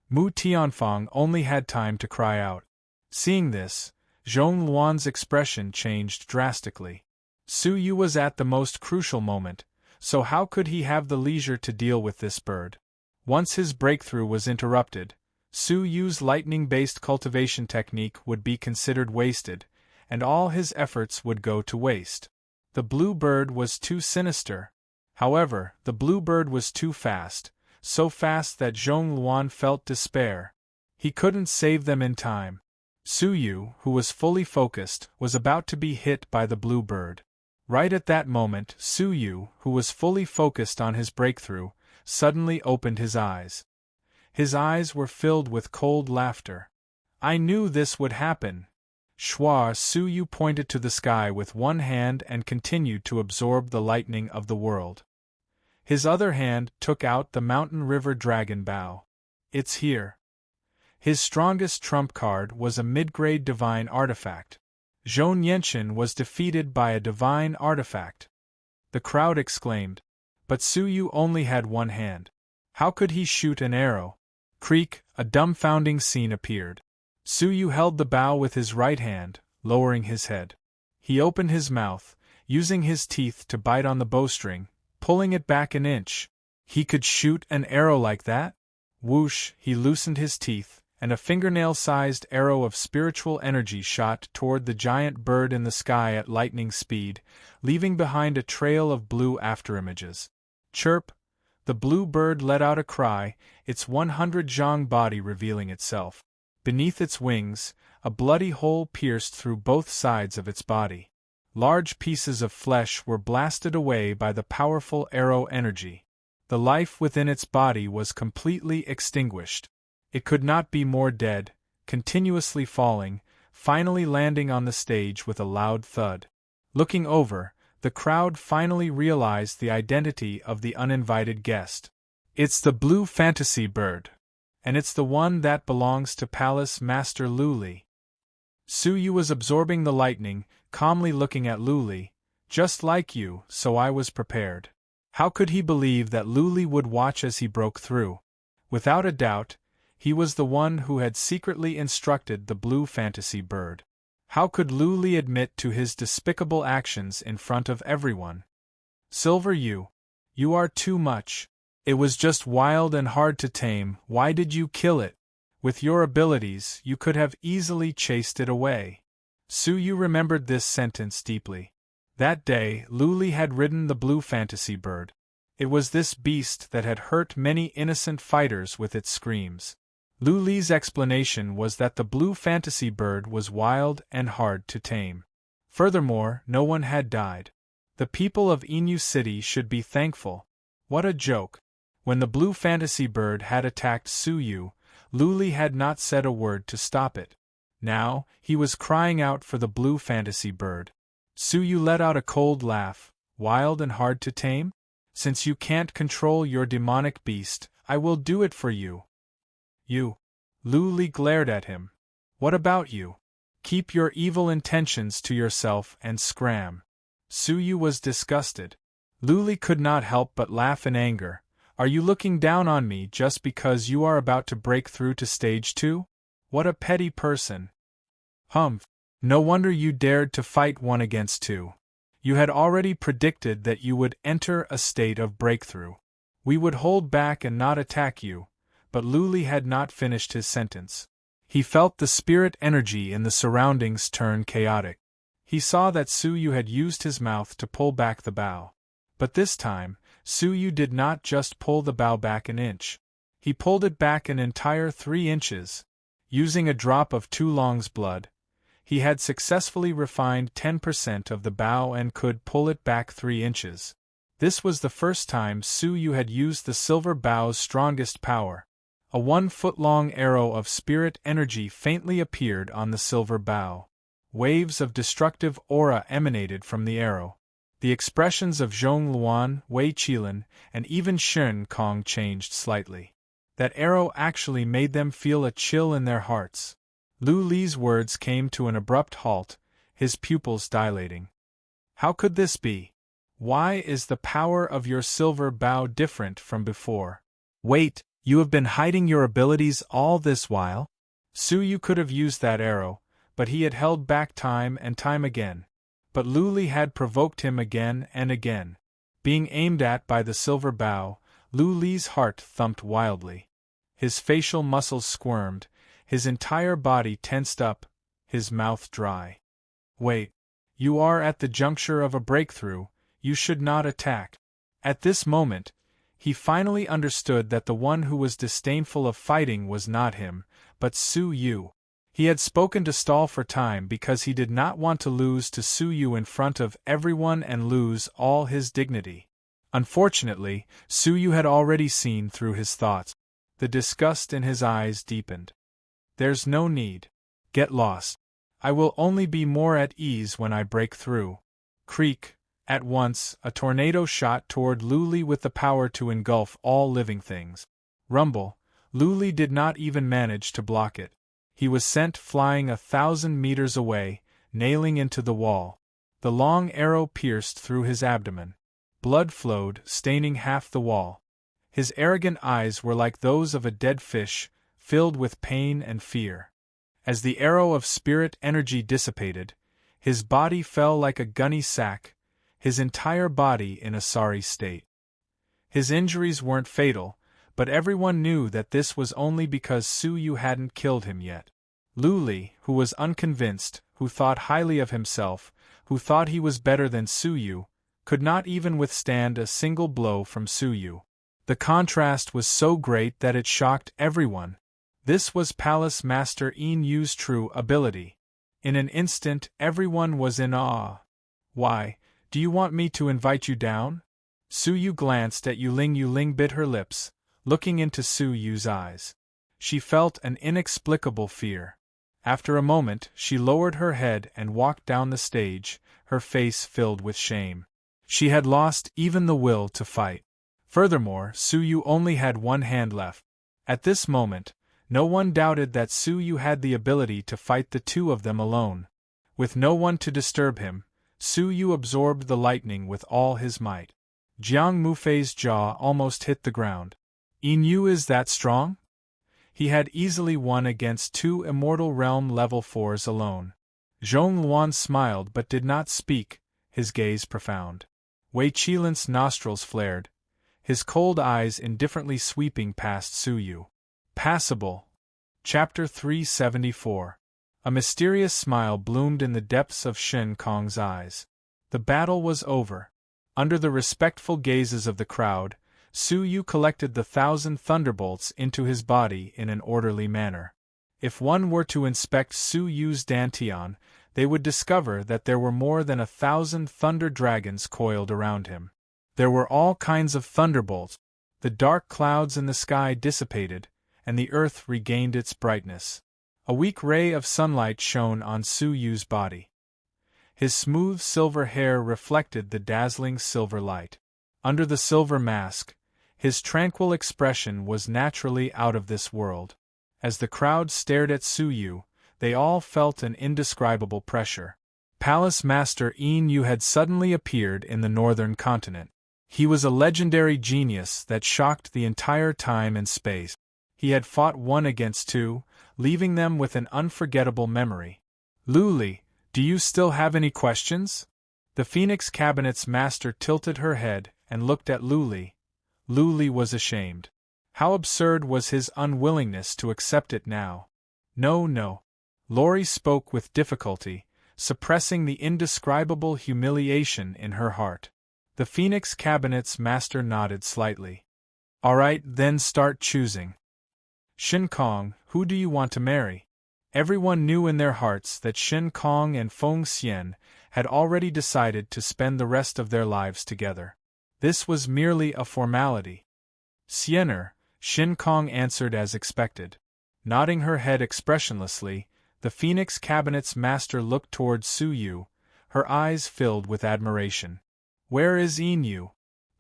Mu Tianfang only had time to cry out. Seeing this, Zhong Luan's expression changed drastically. Suyu was at the most crucial moment, so how could he have the leisure to deal with this bird? Once his breakthrough was interrupted, Suyu's lightning-based cultivation technique would be considered wasted, and all his efforts would go to waste. The blue bird was too sinister. However, the blue bird was too fast, so fast that Zhong Luan felt despair. He couldn't save them in time. Suyu, who was fully focused, was about to be hit by the blue bird. Right at that moment, Suyu, who was fully focused on his breakthrough, suddenly opened his eyes. His eyes were filled with cold laughter. I knew this would happen. Schwa Suyu pointed to the sky with one hand and continued to absorb the lightning of the world. His other hand took out the Mountain River Dragon Bow. It's here. His strongest trump card was a mid-grade divine artifact. Zhou Yenshin was defeated by a divine artifact. The crowd exclaimed. But Suyu only had one hand. How could he shoot an arrow? Creak, a dumbfounding scene appeared. Suyu held the bow with his right hand, lowering his head. He opened his mouth, using his teeth to bite on the bowstring, pulling it back an inch. He could shoot an arrow like that? Whoosh, he loosened his teeth, and a fingernail-sized arrow of spiritual energy shot toward the giant bird in the sky at lightning speed, leaving behind a trail of blue afterimages. Chirp! The blue bird let out a cry, its 100 zhang body revealing itself. Beneath its wings, a bloody hole pierced through both sides of its body. Large pieces of flesh were blasted away by the powerful arrow energy. The life within its body was completely extinguished. It could not be more dead, continuously falling, finally landing on the stage with a loud thud. Looking over, the crowd finally realized the identity of the uninvited guest. It's the blue fantasy bird. And it's the one that belongs to Palace Master Luli. Suyu was absorbing the lightning, calmly looking at Luli. Just like you, so I was prepared. How could he believe that Luli would watch as he broke through? Without a doubt, he was the one who had secretly instructed the blue fantasy bird. How could Luli admit to his despicable actions in front of everyone? Silver, you are too much. It was just wild and hard to tame. Why did you kill it? With your abilities, you could have easily chased it away. Suyu remembered this sentence deeply. That day, Luli had ridden the blue fantasy bird. It was this beast that had hurt many innocent fighters with its screams. Luli's explanation was that the blue fantasy bird was wild and hard to tame. Furthermore, no one had died. The people of Inu City should be thankful. What a joke. When the blue fantasy bird had attacked Suyu, Luli had not said a word to stop it. Now, he was crying out for the blue fantasy bird. Suyu let out a cold laugh. Wild and hard to tame? Since you can't control your demonic beast, I will do it for you. You. Luli glared at him. What about you? Keep your evil intentions to yourself and scram. Suyu was disgusted. Luli could not help but laugh in anger. Are you looking down on me just because you are about to break through to stage 2? What a petty person. Humph. No wonder you dared to fight 1 against 2. You had already predicted that you would enter a state of breakthrough. We would hold back and not attack you, but Luli had not finished his sentence. He felt the spirit energy in the surroundings turn chaotic. He saw that Suyu had used his mouth to pull back the bow. But this time, Suyu did not just pull the bow back an inch. He pulled it back an entire 3 inches. Using a drop of Tulong's blood, he had successfully refined 10% of the bow and could pull it back 3 inches. This was the first time Suyu had used the silver bow's strongest power. A 1-foot-long arrow of spirit energy faintly appeared on the silver bow. Waves of destructive aura emanated from the arrow. The expressions of Zhong Luan, Wei Qilin, and even Shen Kong changed slightly. That arrow actually made them feel a chill in their hearts. Lu Li's words came to an abrupt halt, his pupils dilating. How could this be? Why is the power of your silver bow different from before? Wait, you have been hiding your abilities all this while? Suyu could have used that arrow, but he had held back time and time again. But Lu Li had provoked him again and again. Being aimed at by the silver bow, Lu Li's heart thumped wildly. His facial muscles squirmed, his entire body tensed up, his mouth dry. Wait. You are at the juncture of a breakthrough, you should not attack. At this moment, he finally understood that the one who was disdainful of fighting was not him, but Suyu. He had spoken to stall for time because he did not want to lose to Suyu in front of everyone and lose all his dignity. Unfortunately, Suyu had already seen through his thoughts. The disgust in his eyes deepened. There's no need. Get lost. I will only be more at ease when I break through. Creak. At once, a tornado shot toward Lu Li with the power to engulf all living things. Rumble. Lu Li did not even manage to block it. He was sent flying 1,000 meters away, nailing into the wall. The long arrow pierced through his abdomen. Blood flowed, staining half the wall. His arrogant eyes were like those of a dead fish, filled with pain and fear. As the arrow of spirit energy dissipated, his body fell like a gunny sack, his entire body in a sorry state. His injuries weren't fatal, but everyone knew that this was only because Suyu hadn't killed him yet. Lu Li, who was unconvinced, who thought highly of himself, who thought he was better than Suyu, could not even withstand a single blow from Suyu. The contrast was so great that it shocked everyone. This was Palace Master Yin Yu's true ability. In an instant, everyone was in awe. Why, do you want me to invite you down? Suyu glanced at Yuling. Yuling bit her lips, looking into Suyu's eyes. She felt an inexplicable fear. After a moment, she lowered her head and walked down the stage, her face filled with shame. She had lost even the will to fight. Furthermore, Suyu only had one hand left. At this moment, no one doubted that Suyu had the ability to fight the two of them alone. With no one to disturb him, Suyu absorbed the lightning with all his might. Jiang Mufei's jaw almost hit the ground. Yin Yu is that strong? He had easily won against 2 Immortal Realm level 4s alone. Zhong Luan smiled but did not speak, his gaze profound. Wei Qilin's nostrils flared, his cold eyes indifferently sweeping past Suyu. Passable. Chapter 374. A mysterious smile bloomed in the depths of Shen Kong's eyes. The battle was over. Under the respectful gazes of the crowd, Suyu collected the 1,000 thunderbolts into his body in an orderly manner. If one were to inspect Suyu's dantian, they would discover that there were more than 1,000 thunder dragons coiled around him. There were all kinds of thunderbolts. The dark clouds in the sky dissipated, and the earth regained its brightness. A weak ray of sunlight shone on Suyu's body. His smooth silver hair reflected the dazzling silver light. Under the silver mask, his tranquil expression was naturally out of this world. As the crowd stared at Suyu, they all felt an indescribable pressure. Palace Master Yin Yu had suddenly appeared in the northern continent. He was a legendary genius that shocked the entire time and space. He had fought 1 against 2, leaving them with an unforgettable memory. Lu Li, Do you still have any questions? The Phoenix Cabinet's master tilted her head and looked at Luli. Luli was ashamed. How absurd was his unwillingness to accept it now. No, no. Lori spoke with difficulty, suppressing the indescribable humiliation in her heart. The Phoenix Cabinet's master nodded slightly. All right, then start choosing. Shin Kong, who do you want to marry? Everyone knew in their hearts that Shin Kong and Feng Xian had already decided to spend the rest of their lives together. This was merely a formality. Xianer, Shin Kong answered as expected. Nodding her head expressionlessly, the Phoenix Cabinet's master looked toward Su Yu, her eyes filled with admiration. Where is Yin?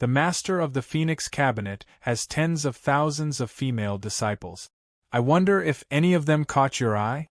The master of the Phoenix Cabinet has tens of thousands of female disciples. I wonder if any of them caught your eye?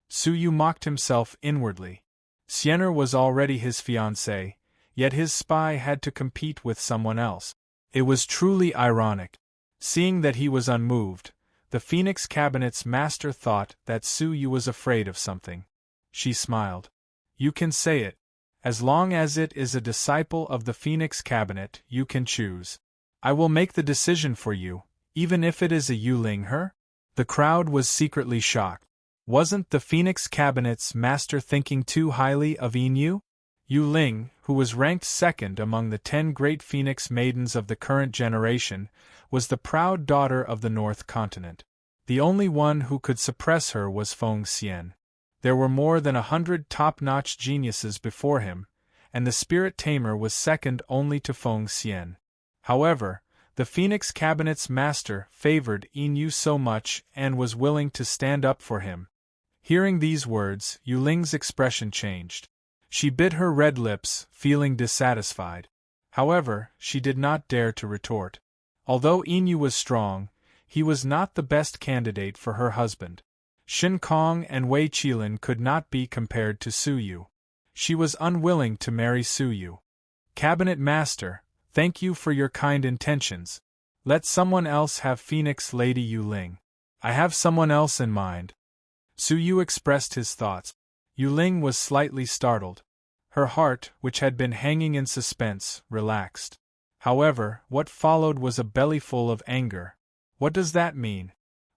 Su Yu mocked himself inwardly. Xianer was already his fiancée, yet his spy had to compete with someone else. It was truly ironic. Seeing that he was unmoved, the Phoenix Cabinet's master thought that Su Yu was afraid of something. She smiled. You can say it. As long as it is a disciple of the Phoenix Cabinet, you can choose. I will make the decision for you, even if it is a Yuling her? The crowd was secretly shocked. Wasn't the Phoenix Cabinet's master thinking too highly of Yin? Yu Ling, who was ranked second among the 10 great Phoenix maidens of the current generation, was the proud daughter of the North Continent. The only one who could suppress her was Feng Xian. There were more than 100 top-notch geniuses before him, and the spirit tamer was second only to Feng Xian. However, the Phoenix Cabinet's master favored Yin so much and was willing to stand up for him. Hearing these words, Yu Ling's expression changed. She bit her red lips, feeling dissatisfied. However, she did not dare to retort. Although Yin was strong, he was not the best candidate for her husband. Shin Kong and Wei Qilin could not be compared to Su Yu. She was unwilling to marry Su Yu. Cabinet Master, thank you for your kind intentions. Let someone else have Phoenix Lady Yu Ling. I have someone else in mind. Su Yu expressed his thoughts. Yu Ling was slightly startled. Her heart, which had been hanging in suspense, relaxed. However, what followed was a bellyful of anger. What does that mean?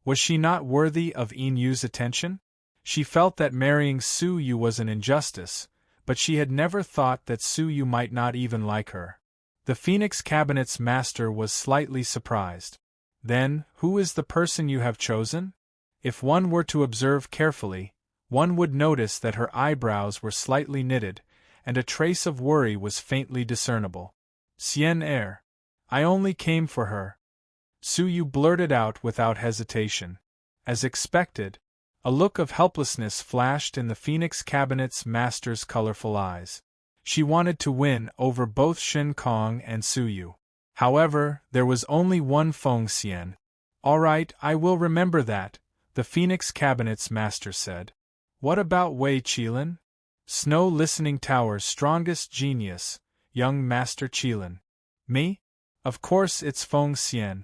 Was she not worthy of Yinyu's attention? She felt that marrying Su Yu was an injustice, but she had never thought that Su Yu might not even like her. The Phoenix Cabinet's master was slightly surprised. Then, who is the person you have chosen? If one were to observe carefully, one would notice that her eyebrows were slightly knitted, and a trace of worry was faintly discernible. Xian Er. I only came for her. Su Yu blurted out without hesitation. As expected, a look of helplessness flashed in the Phoenix Cabinet's master's colorful eyes. She wanted to win over both Shin Kong and Su Yu. However, there was only one Feng Xian. All right, I will remember that, the Phoenix Cabinet's master said. What about Wei Qilin? Snow Listening Tower's strongest genius, young Master Qilin. Me? Of course it's Feng Xian.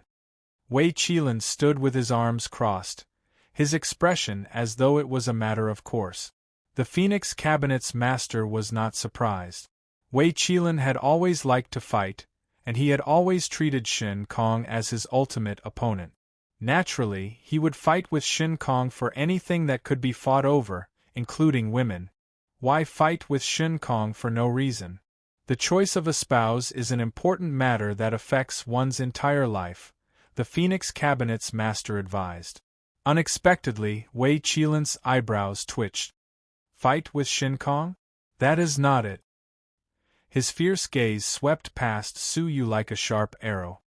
Wei Qilin stood with his arms crossed, his expression as though it was a matter of course. The Phoenix Cabinet's master was not surprised. Wei Qilin had always liked to fight, and he had always treated Shin Kong as his ultimate opponent. Naturally, he would fight with Shin Kong for anything that could be fought over, including women. Why fight with Shin Kong for no reason? The choice of a spouse is an important matter that affects one's entire life, the Phoenix Cabinet's master advised. Unexpectedly, Wei Qilin's eyebrows twitched. Fight with Shin Kong? That is not it. His fierce gaze swept past Su Yu like a sharp arrow.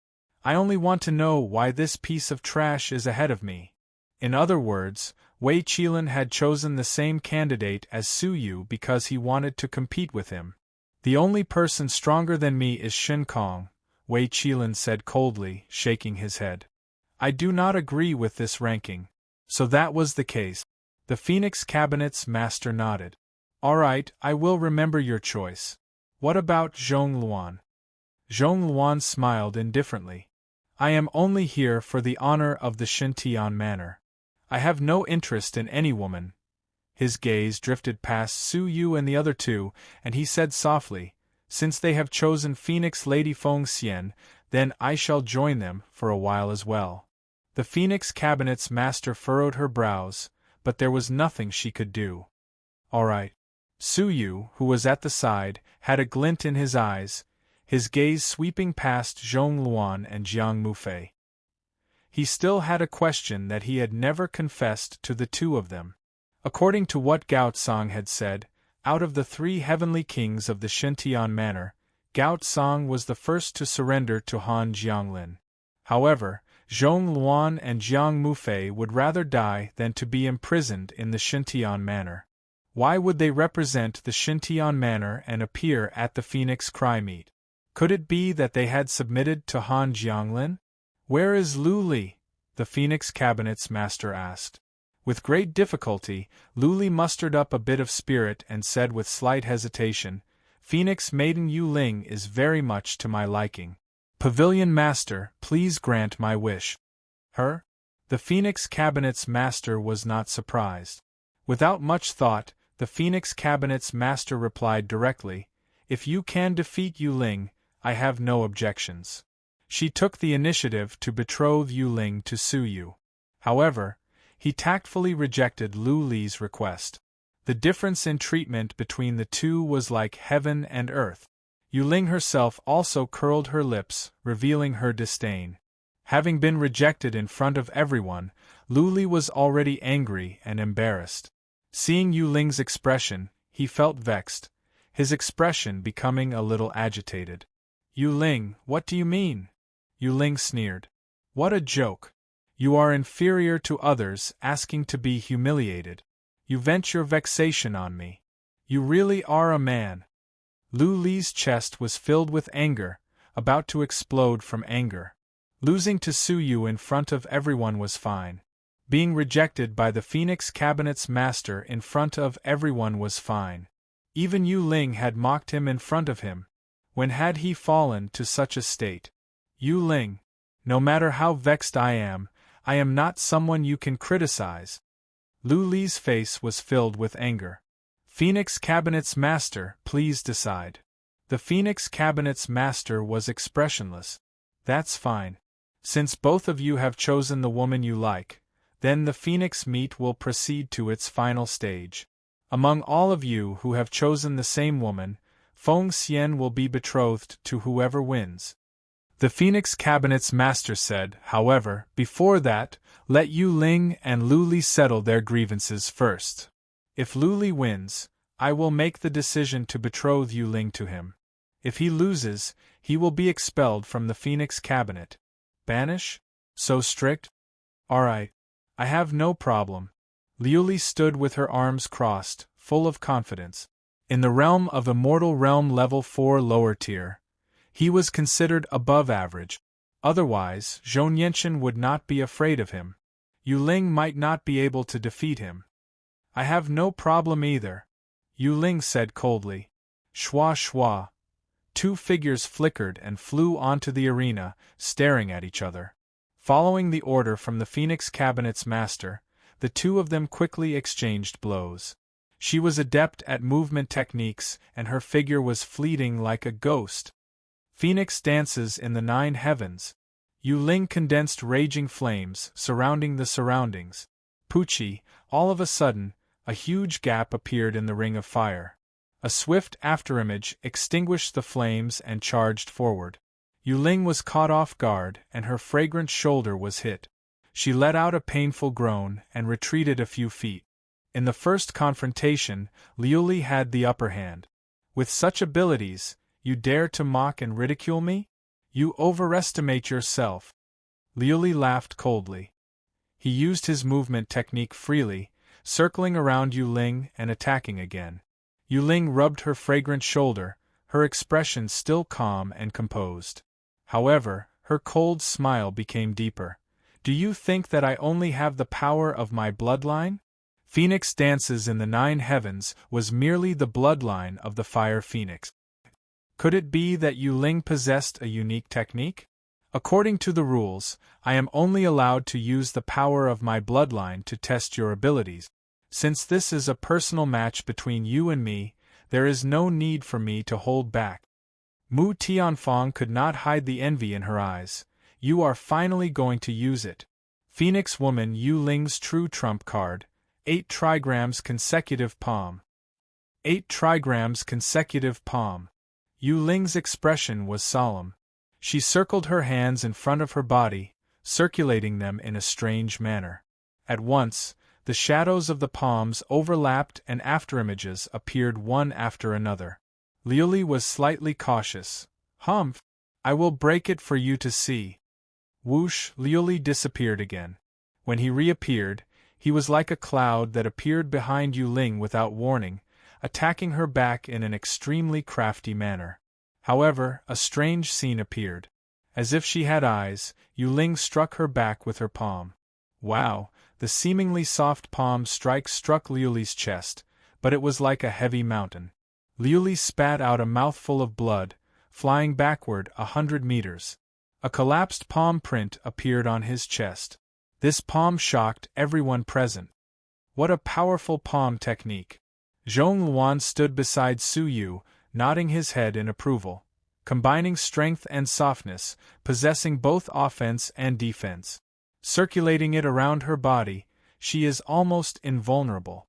I only want to know why this piece of trash is ahead of me. In other words, Wei Qilin had chosen the same candidate as Su Yu because he wanted to compete with him. The only person stronger than me is Shin Kong, Wei Qilin said coldly, shaking his head. I do not agree with this ranking. So that was the case. The Phoenix Cabinet's master nodded. All right, I will remember your choice. What about Zhong Luan? Zhong Luan smiled indifferently. I am only here for the honor of the Xintian manor. I have no interest in any woman. His gaze drifted past Su Yu and the other two, and he said softly, "Since they have chosen Phoenix Lady Feng Xian, then I shall join them for a while as well." The Phoenix Cabinet's master furrowed her brows, but there was nothing she could do. "All right." Su Yu, who was at the side, had a glint in his eyes, his gaze sweeping past Zhong Luan and Jiang Mufei. He still had a question that he had never confessed to the two of them. According to what Gao Tsang had said, out of the 3 heavenly kings of the Shintian manor, Gao Tsang was the first to surrender to Han Jianglin. However, Zhong Luan and Jiang Mufei would rather die than to be imprisoned in the Shintian manor. Why would they represent the Shintian manor and appear at the Phoenix Cry meet? Could it be that they had submitted to Han Jianglin? "Where is Lu Li?" the Phoenix Cabinet's master asked. With great difficulty, Lu Li mustered up a bit of spirit and said with slight hesitation, "Phoenix Maiden Yu Ling is very much to my liking. Pavilion Master, please grant my wish." "Her?" The Phoenix Cabinet's master was not surprised. Without much thought, the Phoenix Cabinet's master replied directly, "If you can defeat Yu Ling, I have no objections." She took the initiative to betroth Yu Ling to Su Yu. However, he tactfully rejected Lu Li's request. The difference in treatment between the two was like heaven and earth. Yu Ling herself also curled her lips, revealing her disdain. Having been rejected in front of everyone, Lu Li was already angry and embarrassed. Seeing Yu Ling's expression, he felt vexed, his expression becoming a little agitated. "Yu Ling, what do you mean?" Yu Ling sneered. "What a joke! You are inferior to others, asking to be humiliated. You vent your vexation on me. You really are a man." Lu Li's chest was filled with anger, about to explode from anger. Losing to Su Yu in front of everyone was fine. Being rejected by the Phoenix Cabinet's master in front of everyone was fine. Even Yu Ling had mocked him in front of him. When had he fallen to such a state? "Yu Ling, no matter how vexed I am not someone you can criticize." Lu Li's face was filled with anger. "Phoenix Cabinet's master, please decide." The Phoenix Cabinet's master was expressionless. "That's fine. Since both of you have chosen the woman you like, then the Phoenix meet will proceed to its final stage. Among all of you who have chosen the same woman, Feng Xian will be betrothed to whoever wins." The Phoenix Cabinet's master said, "However, before that, let Yu Ling and Lu Li settle their grievances first. If Lu Li wins, I will make the decision to betroth Yu Ling to him. If he loses, he will be expelled from the Phoenix Cabinet." "Banish? So strict? All right. I have no problem." Liu Li stood with her arms crossed, full of confidence. In the realm of Immortal Realm Level 4 lower tier, he was considered above average. Otherwise, Zhou Yenshin would not be afraid of him. Yu Ling might not be able to defeat him. "I have no problem either," Yu Ling said coldly. Shwa shwa. 2 figures flickered and flew onto the arena, staring at each other. Following the order from the Phoenix Cabinet's master, the two of them quickly exchanged blows. She was adept at movement techniques, and her figure was fleeting like a ghost. Phoenix dances in the 9 heavens. Yu Ling condensed raging flames, surrounding the surroundings. Pucci, all of a sudden, a huge gap appeared in the ring of fire. A swift afterimage extinguished the flames and charged forward. Yu Ling was caught off guard, and her fragrant shoulder was hit. She let out a painful groan and retreated a few feet. In the first confrontation, Liu Li had the upper hand. "With such abilities, you dare to mock and ridicule me? You overestimate yourself." Liu Li laughed coldly. He used his movement technique freely, circling around Yu Ling and attacking again. Yu Ling rubbed her fragrant shoulder, her expression still calm and composed. However, her cold smile became deeper. "Do you think that I only have the power of my bloodline?" Phoenix dances in the 9 heavens was merely the bloodline of the Fire Phoenix. Could it be that Yu Ling possessed a unique technique? "According to the rules, I am only allowed to use the power of my bloodline to test your abilities," Since this is a personal match between you and me, there is no need for me to hold back. Mu Tianfang could not hide the envy in her eyes. You are finally going to use it. Phoenix Woman Yu Ling's true trump card, 8 trigrams consecutive palm. 8 trigrams consecutive palm. Yu Ling's expression was solemn. She circled her hands in front of her body, circulating them in a strange manner. At once, the shadows of the palms overlapped and afterimages appeared one after another. Liuli was slightly cautious. Humph! I will break it for you to see. Whoosh! Liuli disappeared again. When he reappeared, he was like a cloud that appeared behind Yu Ling without warning, attacking her back in an extremely crafty manner. However, a strange scene appeared. As if she had eyes, Yu Ling struck her back with her palm. Wow! The seemingly soft palm strike struck Liuli's chest, but it was like a heavy mountain. Liuli spat out a mouthful of blood, flying backward 100 meters. A collapsed palm print appeared on his chest. This palm shocked everyone present. What a powerful palm technique! Zhong Luan stood beside Su Yu, nodding his head in approval. Combining strength and softness, possessing both offense and defense. Circulating it around her body, she is almost invulnerable.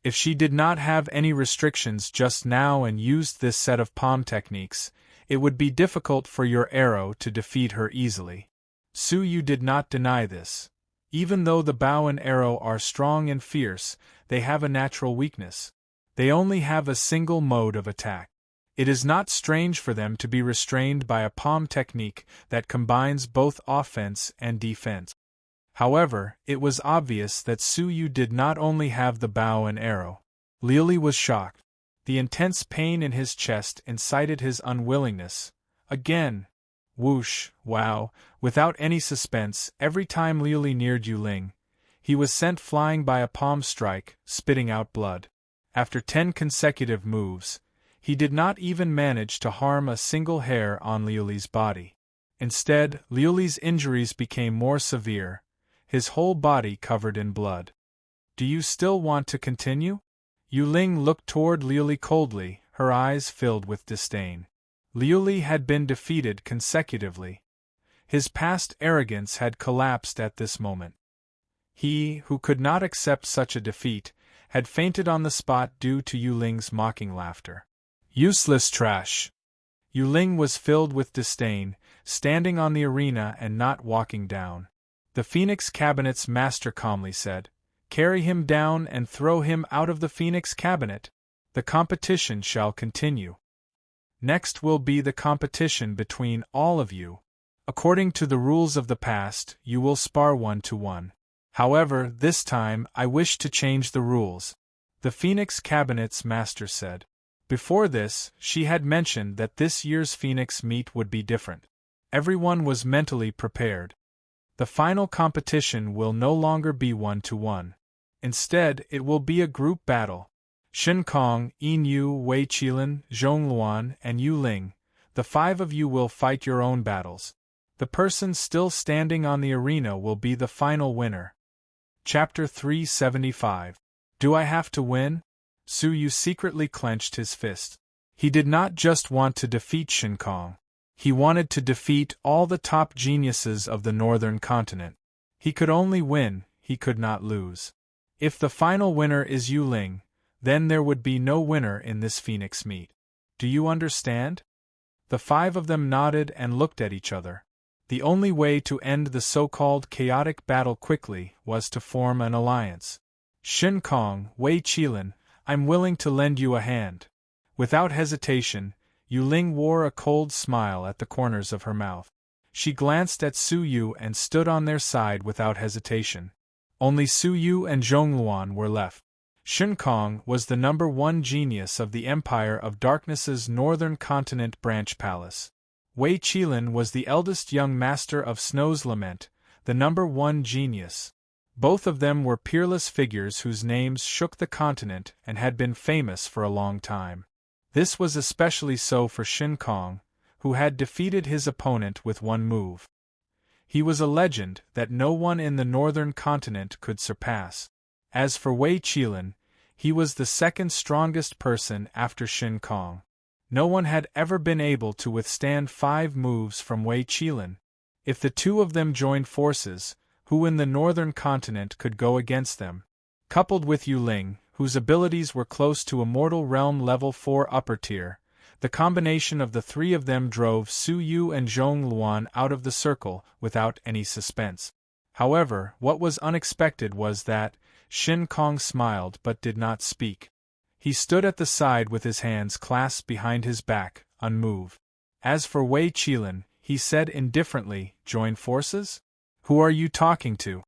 If she did not have any restrictions just now and used this set of palm techniques, it would be difficult for your arrow to defeat her easily. Su Yu did not deny this. Even though the bow and arrow are strong and fierce, they have a natural weakness. They only have a single mode of attack. It is not strange for them to be restrained by a palm technique that combines both offense and defense. However, it was obvious that Su Yu did not only have the bow and arrow. Liuli was shocked. The intense pain in his chest incited his unwillingness. Again! Whoosh! Wow! Without any suspense, every time Liuli neared Yu Ling, he was sent flying by a palm strike, spitting out blood. After 10 consecutive moves, he did not even manage to harm a single hair on Liuli's body. Instead, Liuli's injuries became more severe, his whole body covered in blood. Do you still want to continue? Yu Ling looked toward Liuli coldly, her eyes filled with disdain. Liuli had been defeated consecutively. His past arrogance had collapsed at this moment. He, who could not accept such a defeat, had fainted on the spot due to Yu Ling's mocking laughter. Useless trash! Yu Ling was filled with disdain, standing on the arena and not walking down. The Phoenix Cabinet's master calmly said, "Carry him down and throw him out of the Phoenix Cabinet. The competition shall continue. Next will be the competition between all of you. According to the rules of the past, you will spar 1-to-1. However, this time I wish to change the rules," the Phoenix Cabinet's master said. Before this, she had mentioned that this year's Phoenix meet would be different. Everyone was mentally prepared. The final competition will no longer be 1-to-1. Instead, it will be a group battle. Shen Kong, Yin Yu, Wei Qilin, Zhong Luan, and Yu Ling, the 5 of you will fight your own battles. The person still standing on the arena will be the final winner. Chapter 375. Do I have to win? Su Yu secretly clenched his fist. He did not just want to defeat Shen Kong. He wanted to defeat all the top geniuses of the northern continent. He could only win, he could not lose. If the final winner is Yu Ling, then there would be no winner in this Phoenix meet. Do you understand? The 5 of them nodded and looked at each other. The only way to end the so-called chaotic battle quickly was to form an alliance. Shen Kong, Wei Qilin, I'm willing to lend you a hand. Without hesitation, Yu Ling wore a cold smile at the corners of her mouth. She glanced at Su Yu and stood on their side without hesitation. Only Su Yu and Zhong Luan were left. Shen Kong was the #1 genius of the Empire of Darkness's Northern Continent Branch Palace. Wei Qilin was the eldest young master of Snow's Lament, the #1 genius. Both of them were peerless figures whose names shook the continent and had been famous for a long time. This was especially so for Shen Kong, who had defeated his opponent with one move. He was a legend that no one in the northern continent could surpass. As for Wei Qilin, he was the second strongest person after Shin Kong. No one had ever been able to withstand 5 moves from Wei Qilin. If the two of them joined forces, who in the northern continent could go against them? Coupled with Yu Ling, whose abilities were close to Immortal Realm Level 4 upper tier, the combination of the three of them drove Su Yu and Zhong Luan out of the circle without any suspense. However, what was unexpected was that Shin Kong smiled but did not speak. He stood at the side with his hands clasped behind his back, unmoved. As for Wei Qilin, he said indifferently, "Join forces? Who are you talking to?"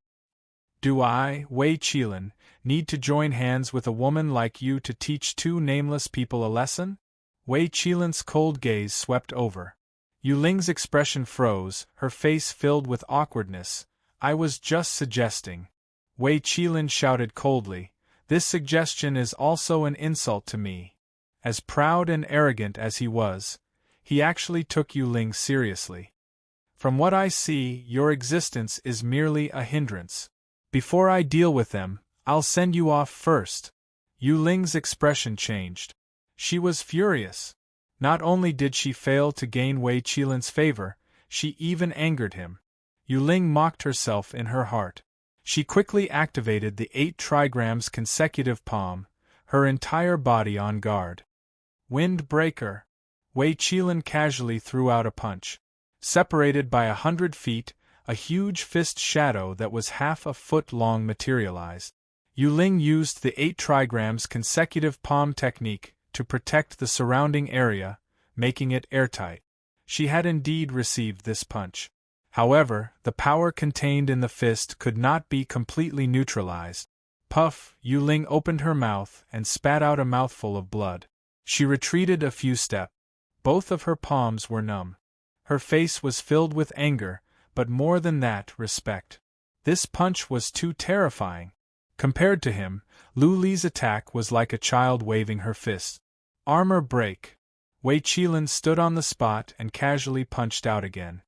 "Do I, Wei Qilin, need to join hands with a woman like you to teach two nameless people a lesson?" Wei Qilin's cold gaze swept over. Yu Ling's expression froze, her face filled with awkwardness. "I was just suggesting." Wei Qilin shouted coldly, "This suggestion is also an insult to me." As proud and arrogant as he was, he actually took Yu Ling seriously. "From what I see, your existence is merely a hindrance. Before I deal with them, I'll send you off first." Yu Ling's expression changed. She was furious. Not only did she fail to gain Wei Qilin's favor, she even angered him. Yu Ling mocked herself in her heart. She quickly activated the 8 trigrams consecutive palm, her entire body on guard. Wind Breaker. Wei Qilin casually threw out a punch. Separated by 100 feet, a huge fist shadow that was half a foot long materialized. Yu Ling used the 8 trigrams consecutive palm technique to protect the surrounding area, making it airtight. She had indeed received this punch. However, the power contained in the fist could not be completely neutralized. Puff! Yu Ling opened her mouth and spat out a mouthful of blood. She retreated a few steps. Both of her palms were numb. Her face was filled with anger, but more than that, respect. This punch was too terrifying. Compared to him, Lu Li's attack was like a child waving her fist. Armor break. Wei Qilin stood on the spot and casually punched out again.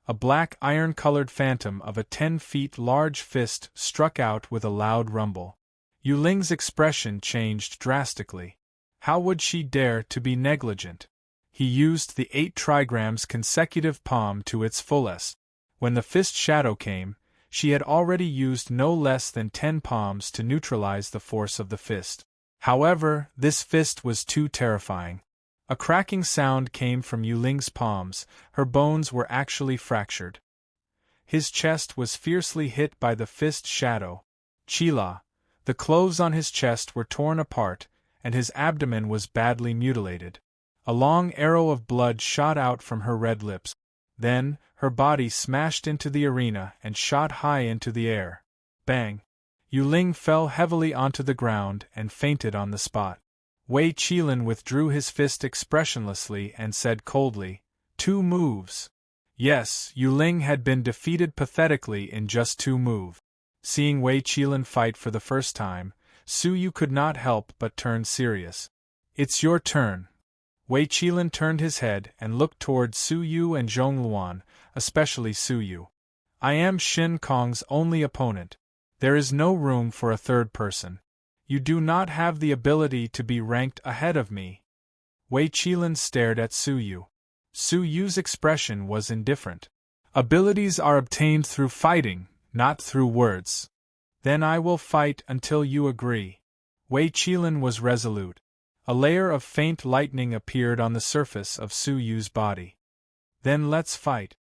A black iron-colored phantom of a 10 feet large fist struck out with a loud rumble. Yu Ling's expression changed drastically. How would she dare to be negligent? He used the 8 trigrams consecutive palm to its fullest. When the fist shadow came, she had already used no less than 10 palms to neutralize the force of the fist. However, this fist was too terrifying. A cracking sound came from Yu Ling's palms, her bones were actually fractured. His chest was fiercely hit by the fist shadow. Qila. The clothes on his chest were torn apart, and his abdomen was badly mutilated. A long arrow of blood shot out from her red lips. Then, her body smashed into the arena and shot high into the air. Bang! Yu Ling fell heavily onto the ground and fainted on the spot. Wei Qilin withdrew his fist expressionlessly and said coldly, 2 moves. Yes, Yu Ling had been defeated pathetically in just 2 moves. Seeing Wei Qilin fight for the first time, Su Yu could not help but turn serious. "It's your turn." Wei Qilin turned his head and looked toward Su Yu and Zhong Luan, especially Su Yu. "I am Shin Kong's only opponent. There is no room for a third person. You do not have the ability to be ranked ahead of me." Wei Qilin stared at Su Yu. Su Yu's expression was indifferent. "Abilities are obtained through fighting, not through words." "Then I will fight until you agree." Wei Qilin was resolute. A layer of faint lightning appeared on the surface of Su Yu's body. "Then let's fight."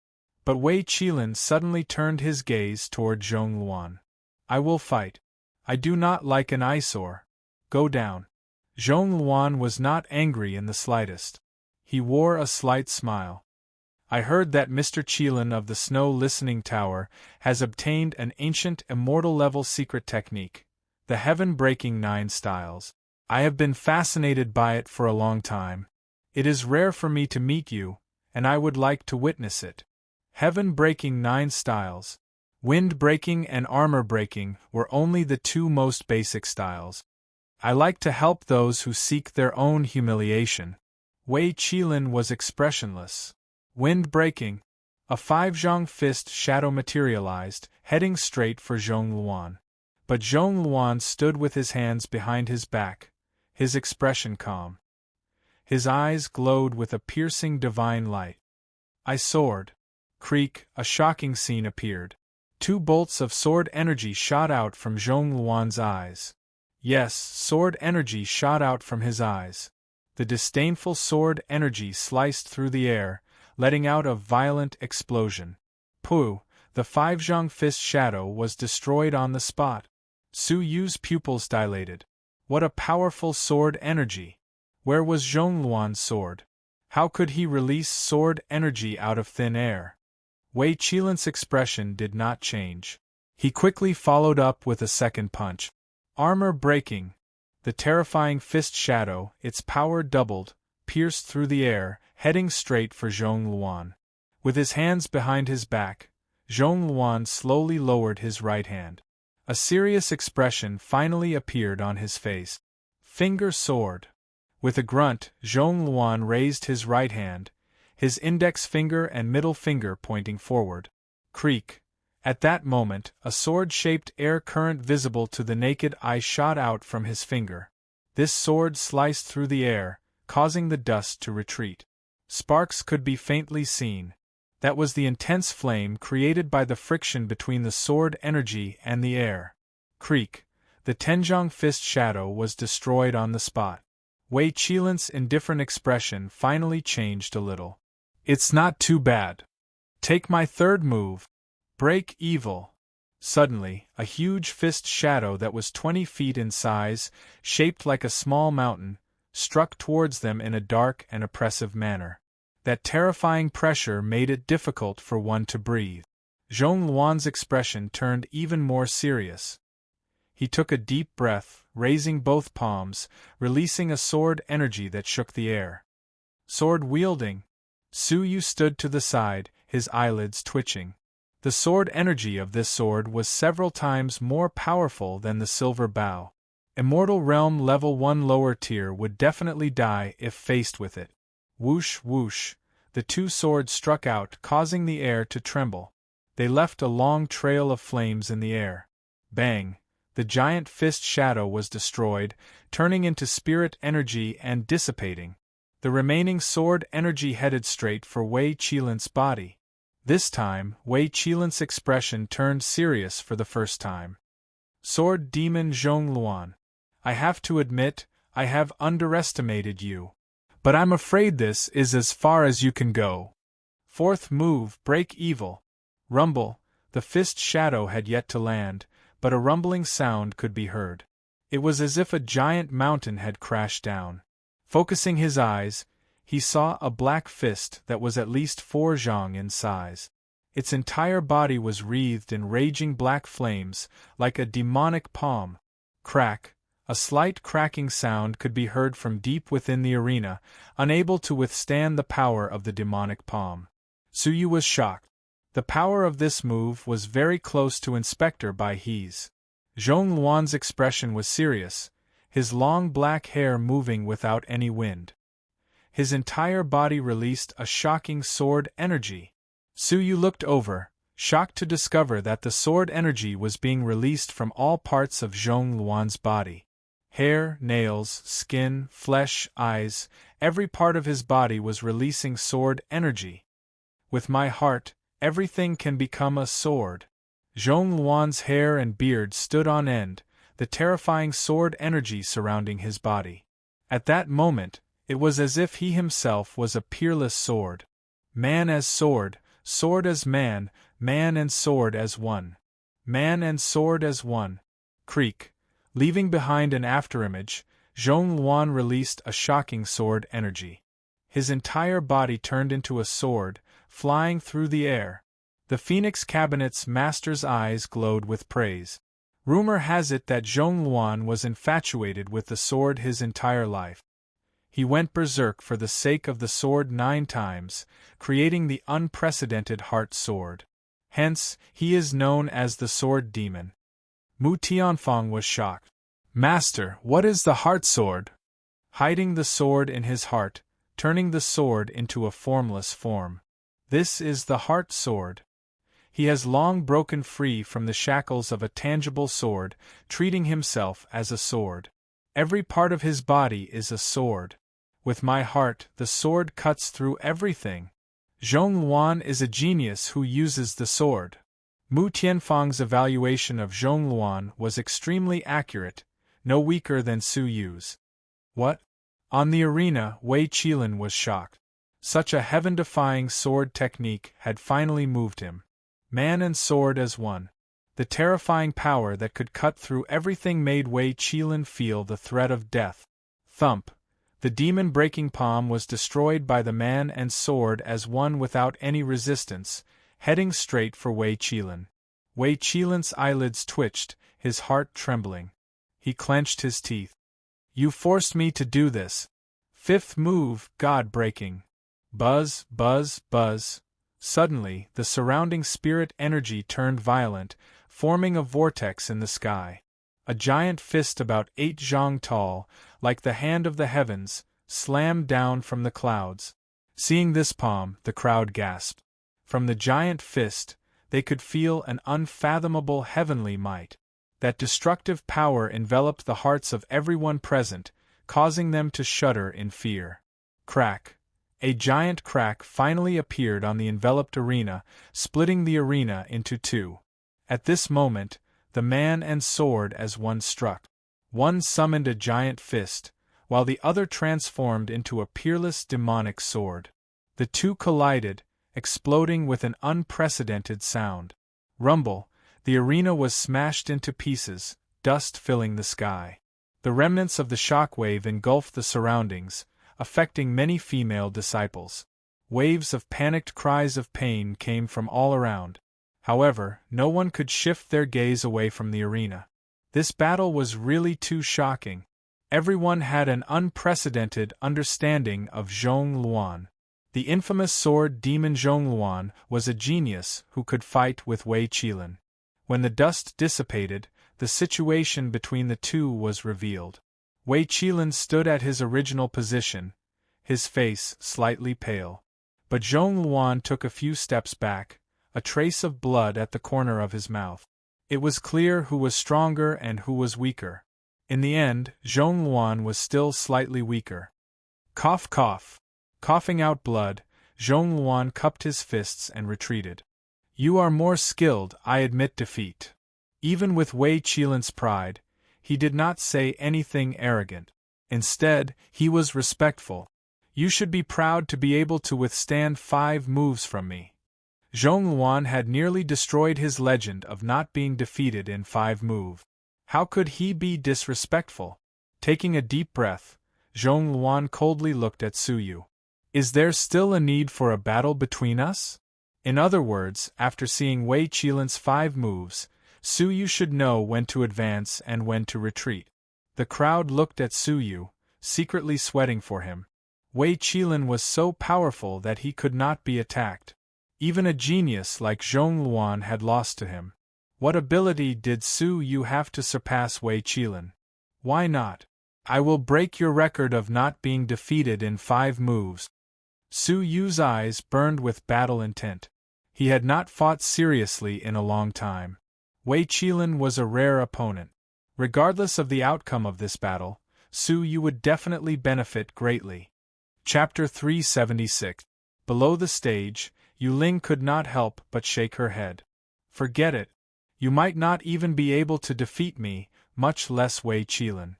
But Wei Qilin suddenly turned his gaze toward Zhong Luan. "I will fight. I do not like an eyesore. Go down." Zhong Luan was not angry in the slightest. He wore a slight smile. "I heard that Mr. Qilin of the Snow Listening Tower has obtained an ancient immortal-level secret technique, the Heaven-Breaking 9 Styles. I have been fascinated by it for a long time. It is rare for me to meet you, and I would like to witness it." Heaven-Breaking 9 Styles. Wind-breaking and armor-breaking were only the 2 most basic styles. "I like to help those who seek their own humiliation." Wei Qilin was expressionless. Wind-breaking. A 5 zhong fist shadow materialized, heading straight for Zhong Luan. But Zhong Luan stood with his hands behind his back, his expression calm. His eyes glowed with a piercing divine light. I soared. Creak, a shocking scene appeared. 2 bolts of sword energy shot out from Zhong Luan's eyes. Yes, sword energy shot out from his eyes. The disdainful sword energy sliced through the air, letting out a violent explosion. Pooh, the 5-zhang fist shadow was destroyed on the spot. Su Yu's pupils dilated. What a powerful sword energy! Where was Zhong Luan's sword? How could he release sword energy out of thin air? Wei Qilan's expression did not change. He quickly followed up with a second punch. Armor breaking. The terrifying fist shadow, its power doubled, pierced through the air, heading straight for Zhong Luan. With his hands behind his back, Zhong Luan slowly lowered his right hand. A serious expression finally appeared on his face. Finger sword. With a grunt, Zhong Luan raised his right hand, his index finger and middle finger pointing forward. Creak. At that moment, a sword-shaped air current visible to the naked eye shot out from his finger. This sword sliced through the air, causing the dust to retreat. Sparks could be faintly seen. That was the intense flame created by the friction between the sword energy and the air. Creak. The Tenjong fist shadow was destroyed on the spot. Wei Qilan's indifferent expression finally changed a little. It's not too bad. Take my third move. Break evil. Suddenly, a huge fist shadow that was 20 feet in size, shaped like a small mountain, struck towards them in a dark and oppressive manner. That terrifying pressure made it difficult for one to breathe. Zhong Luan's expression turned even more serious. He took a deep breath, raising both palms, releasing a sword energy that shook the air. Sword wielding. Su Yu stood to the side, his eyelids twitching. The sword energy of this sword was several times more powerful than the silver bow. Immortal Realm Level 1 lower tier would definitely die if faced with it. Whoosh whoosh, the 2 swords struck out, causing the air to tremble. They left a long trail of flames in the air. Bang! The giant fist shadow was destroyed, turning into spirit energy and dissipating. The remaining sword energy headed straight for Wei Qilan's body. This time, Wei Qilan's expression turned serious for the first time. Sword Demon Zhong Luan. I have to admit, I have underestimated you. But I'm afraid this is as far as you can go. Fourth move, break evil. Rumble. The fist shadow had yet to land, but a rumbling sound could be heard. It was as if a giant mountain had crashed down. Focusing his eyes, he saw a black fist that was at least 4 zhang in size. Its entire body was wreathed in raging black flames, like a demonic palm. Crack. A slight cracking sound could be heard from deep within the arena, unable to withstand the power of the demonic palm. Su Yu was shocked. The power of this move was very close to Inspector Bai He's. Zhong Luan's expression was serious, his long black hair moving without any wind. His entire body released a shocking sword energy. Su Yu looked over, shocked to discover that the sword energy was being released from all parts of Zhong Luan's body. Hair, nails, skin, flesh, eyes, every part of his body was releasing sword energy. With my heart, everything can become a sword. Zhong Luan's hair and beard stood on end, the terrifying sword energy surrounding his body. At that moment, it was as if he himself was a peerless sword. Man as sword, sword as man, man and sword as one. Man and sword as one. Creak. Leaving behind an afterimage, Zhong Luan released a shocking sword energy. His entire body turned into a sword, flying through the air. The Phoenix Cabinet's master's eyes glowed with praise. Rumor has it that Zhong Luan was infatuated with the sword his entire life. He went berserk for the sake of the sword 9 times, creating the unprecedented heart sword. Hence, he is known as the Sword Demon. Mu Tianfang was shocked. Master, what is the heart sword? Hiding the sword in his heart, turning the sword into a formless form. This is the heart sword. He has long broken free from the shackles of a tangible sword, treating himself as a sword. Every part of his body is a sword. With my heart, the sword cuts through everything. Zhong Luan is a genius who uses the sword. Mu Tianfang's evaluation of Zhong Luan was extremely accurate, no weaker than Su Yu's. What? On the arena, Wei Qilin was shocked. Such a heaven-defying sword technique had finally moved him. Man and sword as one. The terrifying power that could cut through everything made Wei Qilin feel the threat of death. Thump! The demon-breaking palm was destroyed by the man and sword as one without any resistance, heading straight for Wei Qilin. Wei Qilin's eyelids twitched, his heart trembling. He clenched his teeth. You forced me to do this. Fifth move, God-breaking. Buzz, buzz, buzz. Suddenly, the surrounding spirit energy turned violent, forming a vortex in the sky. A giant fist about 8 zhang tall, like the hand of the heavens, slammed down from the clouds. Seeing this palm, the crowd gasped. From the giant fist, they could feel an unfathomable heavenly might. That destructive power enveloped the hearts of everyone present, causing them to shudder in fear. Crack! A giant crack finally appeared on the enveloped arena, splitting the arena into two. At this moment, the man and sword as one struck. One summoned a giant fist, while the other transformed into a peerless demonic sword. The two collided, exploding with an unprecedented sound. Rumble! The arena was smashed into pieces, dust filling the sky. The remnants of the shockwave engulfed the surroundings, affecting many female disciples. Waves of panicked cries of pain came from all around. However, no one could shift their gaze away from the arena. This battle was really too shocking. Everyone had an unprecedented understanding of Zhong Luan. The infamous sword demon Zhong Luan was a genius who could fight with Wei Qilin. When the dust dissipated, the situation between the two was revealed. Wei Qilin stood at his original position, his face slightly pale. But Zhong Luan took a few steps back, a trace of blood at the corner of his mouth. It was clear who was stronger and who was weaker. In the end, Zhong Luan was still slightly weaker. Cough cough. Coughing out blood, Zhong Luan cupped his fists and retreated. You are more skilled, I admit defeat. Even with Wei Qilin's pride, he did not say anything arrogant. Instead, he was respectful. You should be proud to be able to withstand 5 moves from me. Zhong Luan had nearly destroyed his legend of not being defeated in 5 moves. How could he be disrespectful? Taking a deep breath, Zhong Luan coldly looked at Su Yu. Is there still a need for a battle between us? In other words, after seeing Wei Qilin's 5 moves, Su Yu should know when to advance and when to retreat. The crowd looked at Su Yu, secretly sweating for him. Wei Qilin was so powerful that he could not be attacked. Even a genius like Zhong Luan had lost to him. What ability did Su Yu have to surpass Wei Qilin? Why not? I will break your record of not being defeated in 5 moves. Su Yu's eyes burned with battle intent. He had not fought seriously in a long time. Wei Qilin was a rare opponent. Regardless of the outcome of this battle, Su Yu would definitely benefit greatly. Chapter 376. Below the stage, Yu Ling could not help but shake her head. Forget it. You might not even be able to defeat me, much less Wei Qilin.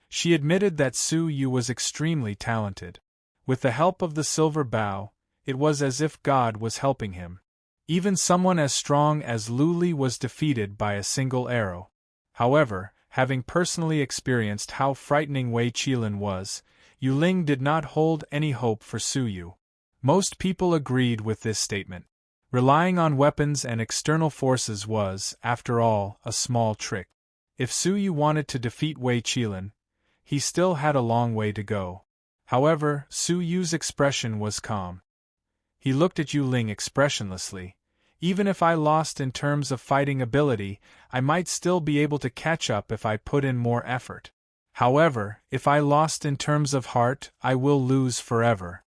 She admitted that Su Yu was extremely talented. With the help of the silver bow, it was as if God was helping him. Even someone as strong as Lu Li was defeated by a single arrow. However, having personally experienced how frightening Wei Qilin was, Yu Ling did not hold any hope for Su Yu. Most people agreed with this statement. Relying on weapons and external forces was, after all, a small trick. If Su Yu wanted to defeat Wei Qilin, he still had a long way to go. However, Su Yu's expression was calm. He looked at Yu Ling expressionlessly. Even if I lost in terms of fighting ability, I might still be able to catch up if I put in more effort. However, if I lost in terms of heart, I will lose forever.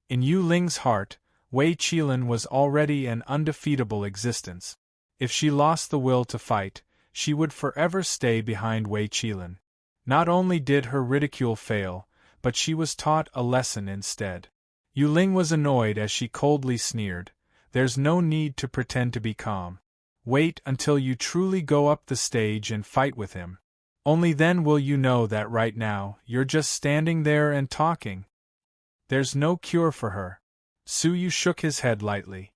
In Yu Ling's heart, Wei Qilin was already an undefeatable existence. If she lost the will to fight, she would forever stay behind Wei Qilin. Not only did her ridicule fail, but she was taught a lesson instead. Yu Ling was annoyed as she coldly sneered, "There's no need to pretend to be calm. Wait until you truly go up the stage and fight with him. Only then will you know that right now, you're just standing there and talking. There's no cure for her." Su Yu shook his head lightly.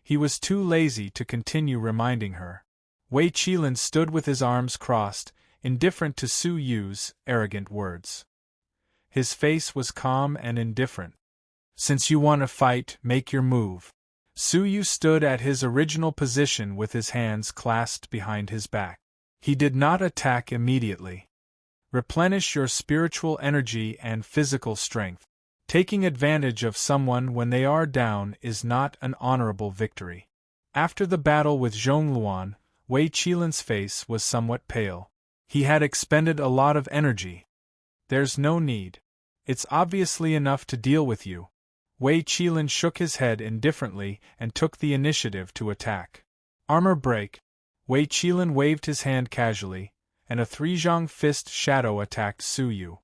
He was too lazy to continue reminding her. Wei Qilin stood with his arms crossed, indifferent to Su Yu's arrogant words. His face was calm and indifferent. "Since you want to fight, make your move." Su Yu stood at his original position with his hands clasped behind his back. He did not attack immediately. Replenish your spiritual energy and physical strength. Taking advantage of someone when they are down is not an honorable victory. After the battle with Zhongluan, Wei Qilin's face was somewhat pale. He had expended a lot of energy. "There's no need. It's obviously enough to deal with you." Wei Qilin shook his head indifferently and took the initiative to attack. Armor break. Wei Qilin waved his hand casually, and a three-zhang fist shadow attacked Su Yu.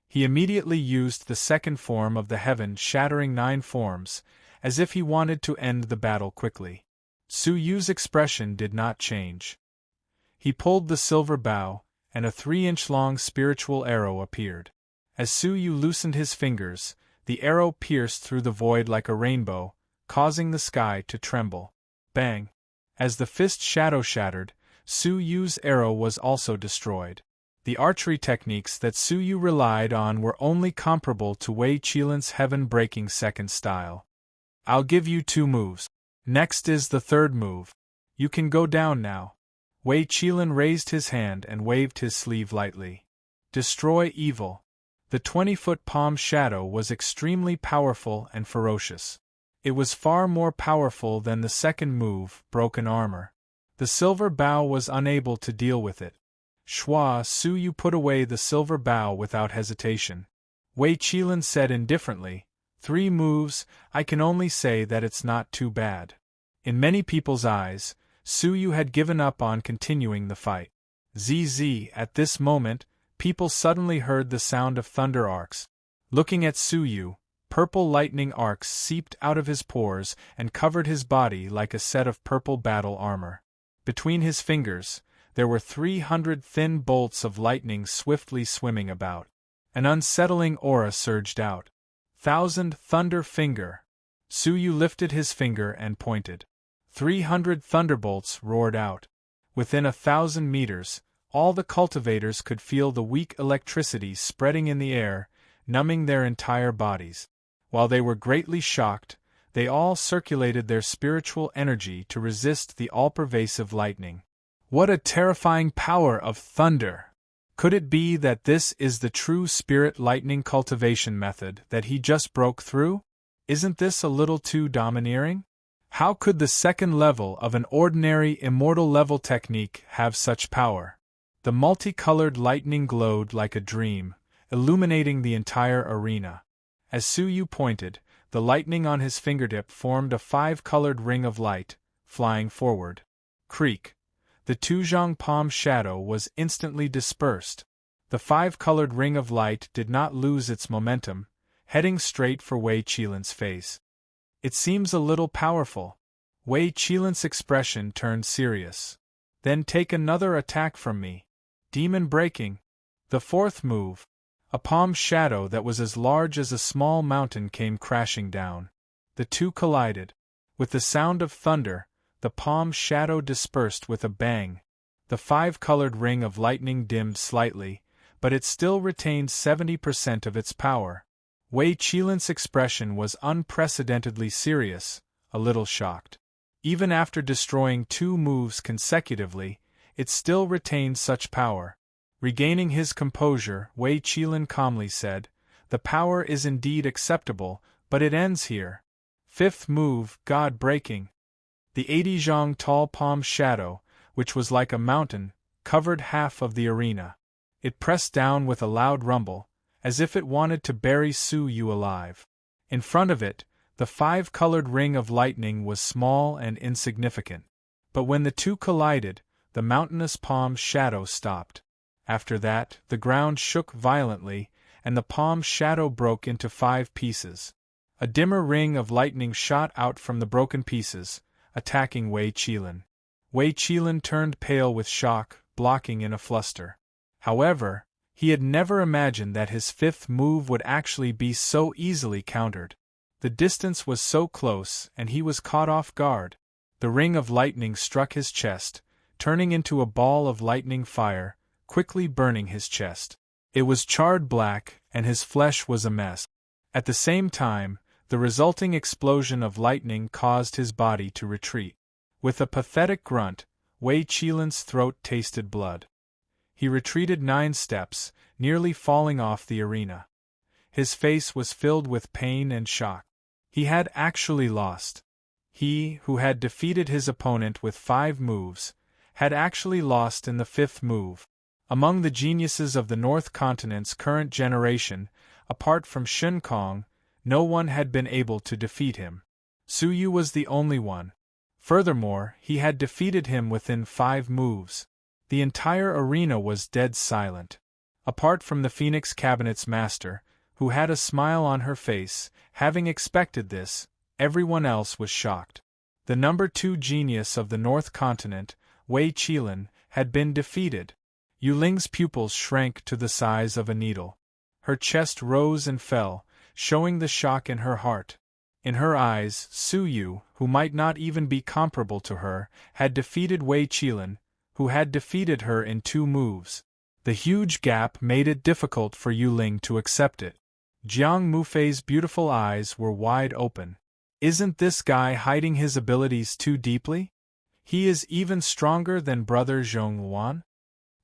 He immediately used the second form of the heaven shattering 9 forms, as if he wanted to end the battle quickly. Su Yu's expression did not change. He pulled the silver bow, and a 3-inch-long spiritual arrow appeared. As Su Yu loosened his fingers, the arrow pierced through the void like a rainbow, causing the sky to tremble. Bang! As the fist shadow shattered, Su Yu's arrow was also destroyed. The archery techniques that Su Yu relied on were only comparable to Wei Qilin's heaven-breaking second style. "I'll give you 2 moves. Next is the 3rd move. You can go down now." Wei Qilin raised his hand and waved his sleeve lightly. "Destroy evil." The 20-foot palm shadow was extremely powerful and ferocious. It was far more powerful than the second move, broken armor. The silver bow was unable to deal with it. Shua Su Yu put away the silver bow without hesitation. Wei Qilin said indifferently, 3 moves, I can only say that it's not too bad." In many people's eyes, Su Yu had given up on continuing the fight. ZZ, at this moment, people suddenly heard the sound of thunder arcs. Looking at Su Yu, purple lightning arcs seeped out of his pores and covered his body like a set of purple battle armor. Between his fingers, there were 300 thin bolts of lightning swiftly swimming about. An unsettling aura surged out. 1,000 thunder finger. Su Yu lifted his finger and pointed. 300 thunderbolts roared out. Within 1,000 meters, all the cultivators could feel the weak electricity spreading in the air, numbing their entire bodies. While they were greatly shocked, they all circulated their spiritual energy to resist the all-pervasive lightning. What a terrifying power of thunder! Could it be that this is the true spirit lightning cultivation method that he just broke through? Isn't this a little too domineering? How could the second level of an ordinary immortal level technique have such power? The multicolored lightning glowed like a dream, illuminating the entire arena. As Su Yu pointed, the lightning on his fingertip formed a 5-colored ring of light, flying forward. Creak! The 2-zhang palm shadow was instantly dispersed. The 5-colored ring of light did not lose its momentum, heading straight for Wei Qilin's face. "It seems a little powerful." Wei Qilin's expression turned serious. "Then take another attack from me." Demon breaking. The 4th move. A palm shadow that was as large as a small mountain came crashing down. The 2 collided. With the sound of thunder, the palm shadow dispersed with a bang. The 5-colored ring of lightning dimmed slightly, but it still retained 70% of its power. Wei Qilin's expression was unprecedentedly serious, a little shocked. Even after destroying 2 moves consecutively, it still retained such power. Regaining his composure, Wei Qilin calmly said, "The power is indeed acceptable, but it ends here." 5th move, God breaking. The 80-zhang tall palm shadow, which was like a mountain, covered half of the arena. It pressed down with a loud rumble, as if it wanted to bury Su Yu alive. In front of it, The five-colored ring of lightning was small and insignificant. But when the two collided, the mountainous palm's shadow stopped. After that, the ground shook violently, and the palm's shadow broke into 5 pieces. A dimmer ring of lightning shot out from the broken pieces, attacking Wei Qilin. Wei Qilin turned pale with shock, blocking in a fluster. However, he had never imagined that his 5th move would actually be so easily countered. The distance was so close, and he was caught off guard. The ring of lightning struck his chest, turning into a ball of lightning fire, quickly burning his chest. It was charred black, and his flesh was a mess. At the same time, the resulting explosion of lightning caused his body to retreat. With a pathetic grunt, Wei Qilin's throat tasted blood. He retreated 9 steps, nearly falling off the arena. His face was filled with pain and shock. He had actually lost. He, who had defeated his opponent with 5 moves, had actually lost in the 5th move. Among the geniuses of the North Continent's current generation, apart from Shen Kong, no one had been able to defeat him. Su Yu was the only one. Furthermore, he had defeated him within 5 moves. The entire arena was dead silent. Apart from the Phoenix Cabinet's master, who had a smile on her face, having expected this, everyone else was shocked. The number 2 genius of the North Continent, Wei Qilin, had been defeated. Yu Ling's pupils shrank to the size of a needle. Her chest rose and fell, showing the shock in her heart. In her eyes, Su Yu, who might not even be comparable to her, had defeated Wei Qilin, who had defeated her in 2 moves. The huge gap made it difficult for Yu Ling to accept it. Jiang Mufei's beautiful eyes were wide open. Isn't this guy hiding his abilities too deeply? He is even stronger than brother Zhongluan?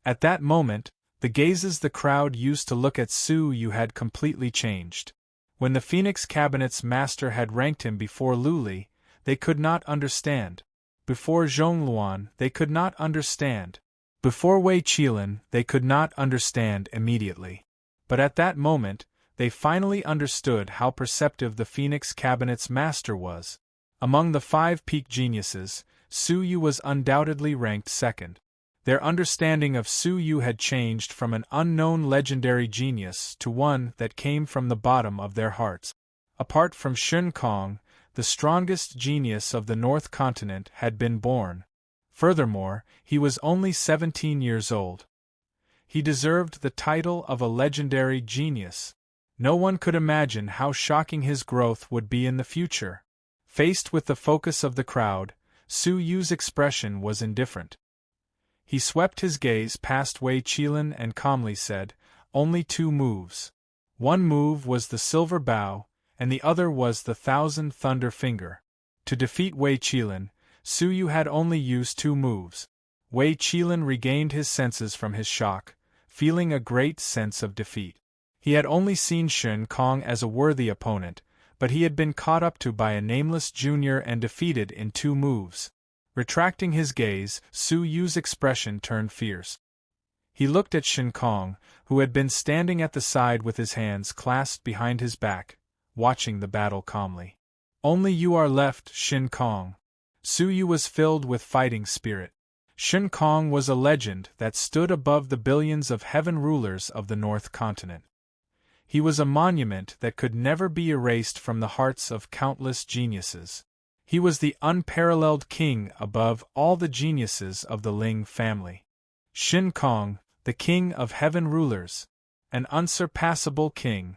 At that moment, the gazes the crowd used to look at Su Yu had completely changed. When the Phoenix Cabinet's master had ranked him before Lu Li, they could not understand. Before Zhongluan, they could not understand. Before Wei Qilin, they could not understand immediately. But at that moment, they finally understood how perceptive the Phoenix Cabinet's master was. Among the 5 peak geniuses, Su Yu was undoubtedly ranked 2nd. Their understanding of Su Yu had changed from an unknown legendary genius to one that came from the bottom of their hearts. Apart from Shen Kong, the strongest genius of the North Continent had been born. Furthermore, he was only 17 years old. He deserved the title of a legendary genius. No one could imagine how shocking his growth would be in the future. Faced with the focus of the crowd, Su Yu's expression was indifferent. He swept his gaze past Wei Qilin and calmly said, "Only 2 moves. One move was the silver bow, and the other was the 1,000 thunder finger." To defeat Wei Qilin, Su Yu had only used 2 moves. Wei Qilin regained his senses from his shock, feeling a great sense of defeat. He had only seen Shen Kong as a worthy opponent, but he had been caught up to by a nameless junior and defeated in 2 moves. Retracting his gaze, Su Yu's expression turned fierce. He looked at Shen Kong, who had been standing at the side with his hands clasped behind his back, watching the battle calmly. "Only you are left, Shen Kong." Su Yu was filled with fighting spirit. Shen Kong was a legend that stood above the billions of heaven rulers of the North Continent. He was a monument that could never be erased from the hearts of countless geniuses. He was the unparalleled king above all the geniuses of the Ling family. Shen Kong, the king of heaven rulers. An unsurpassable king.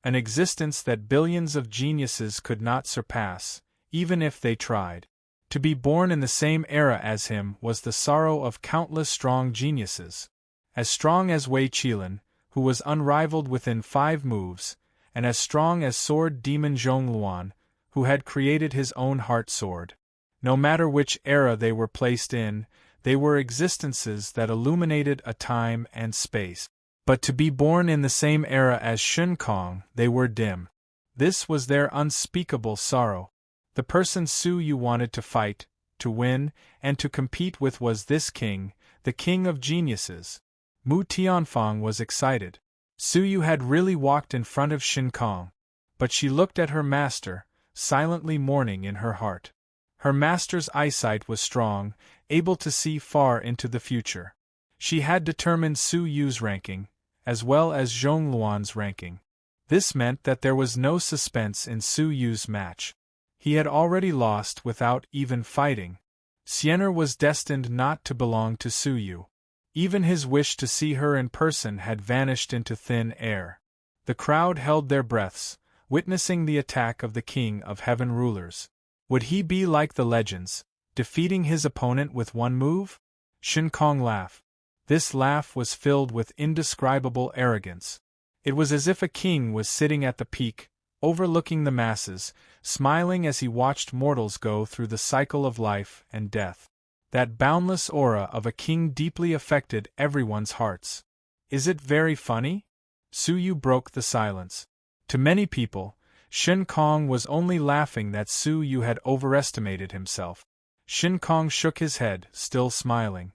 An existence that billions of geniuses could not surpass, even if they tried. To be born in the same era as him was the sorrow of countless strong geniuses. As strong as Wei Qilin, who was unrivaled within 5 moves, and as strong as sword demon Zhongluan, who had created his own heart sword. No matter which era they were placed in, they were existences that illuminated a time and space. But to be born in the same era as Shen Kong, they were dim. This was their unspeakable sorrow. The person Su Yu wanted to fight, to win, and to compete with was this king, the king of geniuses. Mu Tianfang was excited. Su Yu had really walked in front of Shen Kong. But she looked at her master, silently mourning in her heart. Her master's eyesight was strong, able to see far into the future. She had determined Su Yu's ranking, as well as Zhong Luan's ranking. This meant that there was no suspense in Su Yu's match. He had already lost without even fighting. Xian'er was destined not to belong to Su Yu. Even his wish to see her in person had vanished into thin air. The crowd held their breaths, witnessing the attack of the King of Heaven rulers. Would he be like the legends, defeating his opponent with one move? Shen Kong laughed. This laugh was filled with indescribable arrogance. It was as if a king was sitting at the peak, overlooking the masses, smiling as he watched mortals go through the cycle of life and death. That boundless aura of a king deeply affected everyone's hearts. Is it very funny? Su Yu broke the silence. To many people, Shen Kong was only laughing that Su Yu had overestimated himself. Shen Kong shook his head, still smiling.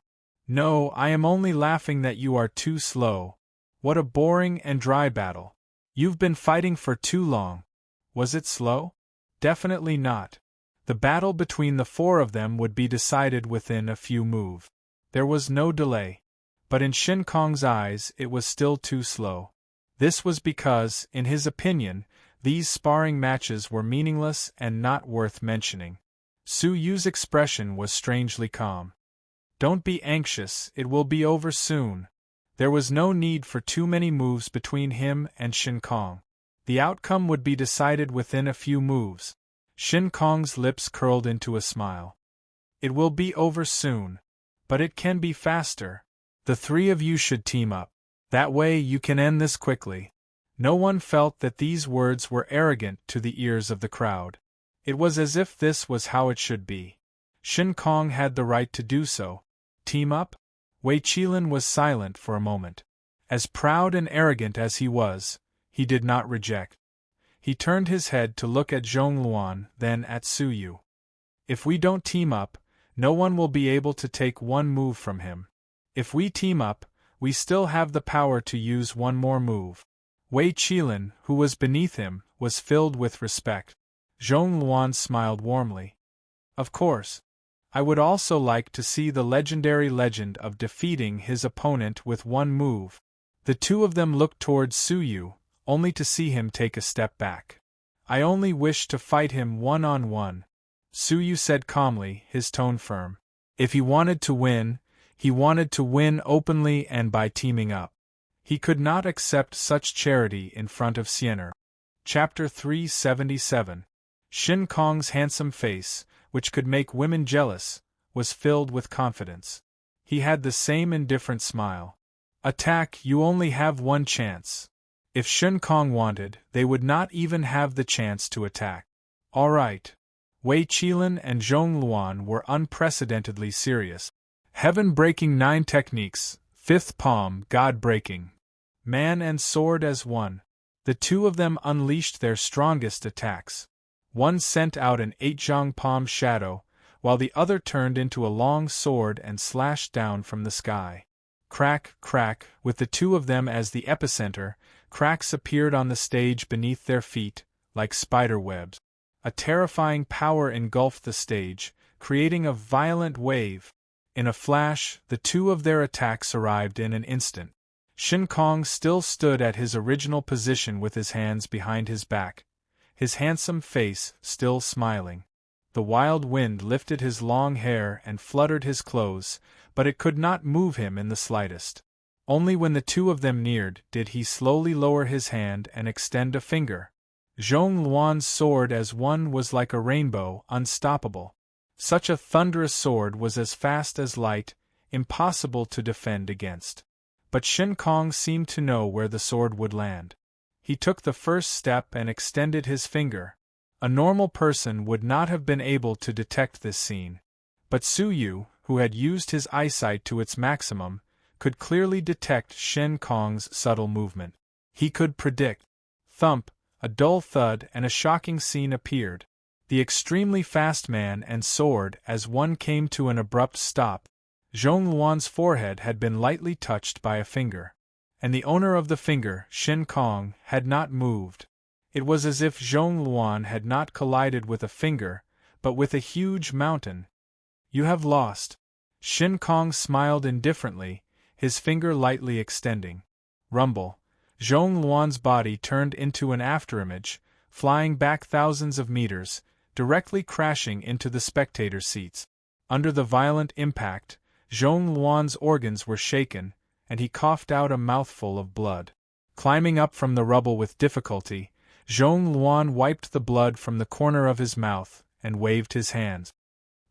No, I am only laughing that you are too slow. What a boring and dry battle. You've been fighting for too long. Was it slow? Definitely not. The battle between the four of them would be decided within a few moves. There was no delay. But in Shen Kong's eyes it was still too slow. This was because, in his opinion, these sparring matches were meaningless and not worth mentioning. Su Yu's expression was strangely calm. Don't be anxious, it will be over soon. There was no need for too many moves between him and Shen Kong. The outcome would be decided within a few moves. Shen Kong's lips curled into a smile. It will be over soon. But it can be faster. The three of you should team up. That way you can end this quickly. No one felt that these words were arrogant to the ears of the crowd. It was as if this was how it should be. Shen Kong had the right to do so. Team up? Wei Qilin was silent for a moment. As proud and arrogant as he was, he did not reject. He turned his head to look at Zhong Luan, then at Su Yu. If we don't team up, no one will be able to take one move from him. If we team up, we still have the power to use one more move. Wei Qilin, who was beneath him, was filled with respect. Zhong Luan smiled warmly. Of course. I would also like to see the legendary legend of defeating his opponent with one move. The two of them looked towards Su Yu, only to see him take a step back. I only wish to fight him one-on-one, Su Yu said calmly, his tone firm. If he wanted to win openly and by teaming up. He could not accept such charity in front of Xian'er. Chapter 377. Shen Kong's handsome face, which could make women jealous, was filled with confidence. He had the same indifferent smile. Attack, you only have one chance. If Shen Kong wanted, they would not even have the chance to attack. All right. Wei Qilin and Zhong Luan were unprecedentedly serious. Heaven-breaking 9 techniques, 5th palm, God-breaking. Man and sword as one. The two of them unleashed their strongest attacks. One sent out an 8-zhang palm shadow, while the other turned into a long sword and slashed down from the sky. Crack, crack, with the two of them as the epicenter, cracks appeared on the stage beneath their feet, like spider webs. A terrifying power engulfed the stage, creating a violent wave. In a flash, the two of their attacks arrived in an instant. Shen Kong still stood at his original position with his hands behind his back, his handsome face still smiling. The wild wind lifted his long hair and fluttered his clothes, but it could not move him in the slightest. Only when the two of them neared did he slowly lower his hand and extend a finger. Zhong Luan's sword as one was like a rainbow, unstoppable. Such a thunderous sword was as fast as light, impossible to defend against. But Shen Kong seemed to know where the sword would land. He took the first step and extended his finger. A normal person would not have been able to detect this scene. But Su Yu, who had used his eyesight to its maximum, could clearly detect Shen Kong's subtle movement. He could predict. Thump, a dull thud and a shocking scene appeared. The extremely fast man and sword as one came to an abrupt stop. Zhong Luan's forehead had been lightly touched by a finger. And the owner of the finger, Shen Kong, had not moved. It was as if Zhong Luan had not collided with a finger, but with a huge mountain. You have lost. Shin Kong smiled indifferently, his finger lightly extending. Rumble. Zhong Luan's body turned into an afterimage, flying back thousands of meters, directly crashing into the spectator seats. Under the violent impact, Zhong Luan's organs were shaken, and he coughed out a mouthful of blood. Climbing up from the rubble with difficulty, Zhong Luan wiped the blood from the corner of his mouth and waved his hands.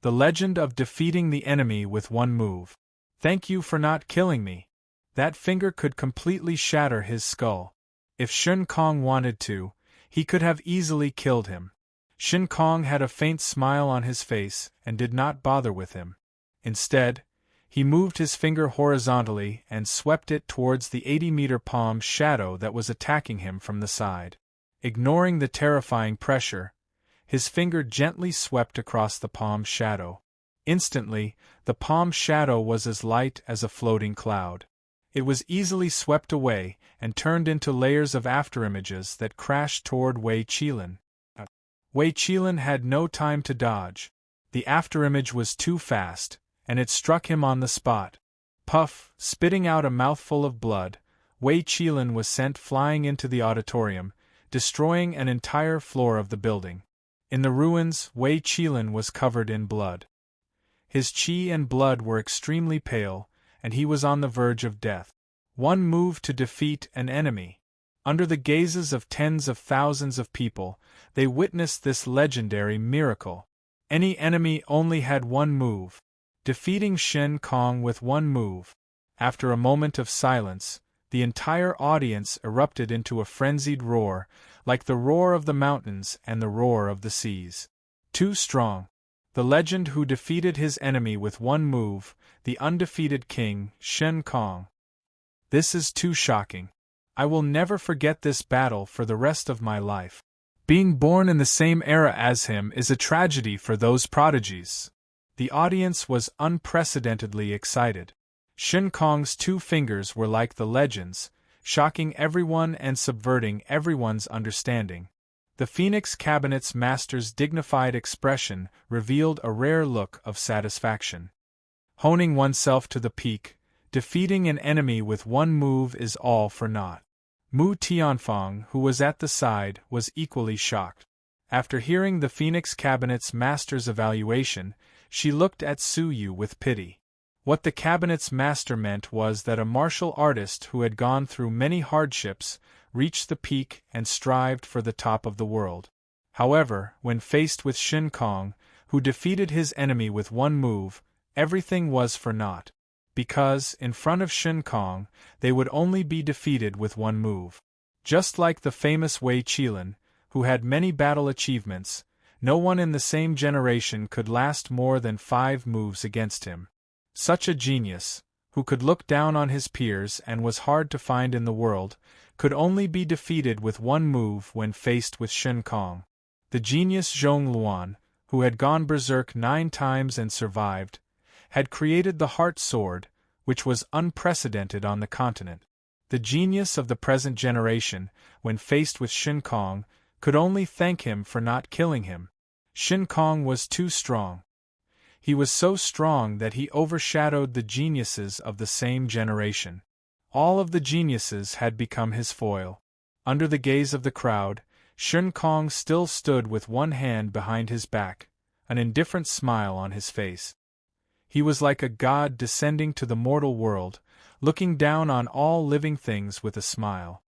The legend of defeating the enemy with one move. Thank you for not killing me. That finger could completely shatter his skull. If Shin Kong wanted to, he could have easily killed him. Shin Kong had a faint smile on his face and did not bother with him. Instead, he moved his finger horizontally and swept it towards the 80-meter palm shadow that was attacking him from the side. Ignoring the terrifying pressure, his finger gently swept across the palm shadow. Instantly, the palm shadow was as light as a floating cloud. It was easily swept away and turned into layers of afterimages that crashed toward Wei Qilin. Wei Qilin had no time to dodge. The afterimage was too fast, and it struck him on the spot. Puff, spitting out a mouthful of blood, Wei Qilin was sent flying into the auditorium, destroying an entire floor of the building. In the ruins, Wei Qilin was covered in blood. His qi and blood were extremely pale, and he was on the verge of death. One move to defeat an enemy. Under the gazes of tens of thousands of people, they witnessed this legendary miracle. Any enemy only had one move. Defeating Shin Kong with one move. After a moment of silence, the entire audience erupted into a frenzied roar, like the roar of the mountains and the roar of the seas. Too strong. The legend who defeated his enemy with one move, the undefeated king, Shin Kong. This is too shocking. I will never forget this battle for the rest of my life. Being born in the same era as him is a tragedy for those prodigies. The audience was unprecedentedly excited. Shin Kong's two fingers were like the legends, shocking everyone and subverting everyone's understanding. The Phoenix Cabinet's master's dignified expression revealed a rare look of satisfaction. Honing oneself to the peak, defeating an enemy with one move is all for naught. Mu Tianfang, who was at the side, was equally shocked. After hearing the Phoenix Cabinet's master's evaluation, she looked at Su Yu with pity. What the Cabinet's master meant was that a martial artist who had gone through many hardships reached the peak and strived for the top of the world. However, when faced with Shin Kong, who defeated his enemy with one move, everything was for naught. Because, in front of Shin Kong, they would only be defeated with one move. Just like the famous Wei Qilin, who had many battle achievements, no one in the same generation could last more than 5 moves against him. Such a genius, who could look down on his peers and was hard to find in the world, could only be defeated with one move when faced with Shin Kong. The genius Zhong Luan, who had gone berserk 9 times and survived, had created the Heart Sword, which was unprecedented on the continent. The genius of the present generation, when faced with Shin Kong, could only thank him for not killing him. Shin Kong was too strong. He was so strong that he overshadowed the geniuses of the same generation. All of the geniuses had become his foil. Under the gaze of the crowd, Shin Kong still stood with one hand behind his back, an indifferent smile on his face. He was like a god descending to the mortal world, looking down on all living things with a smile.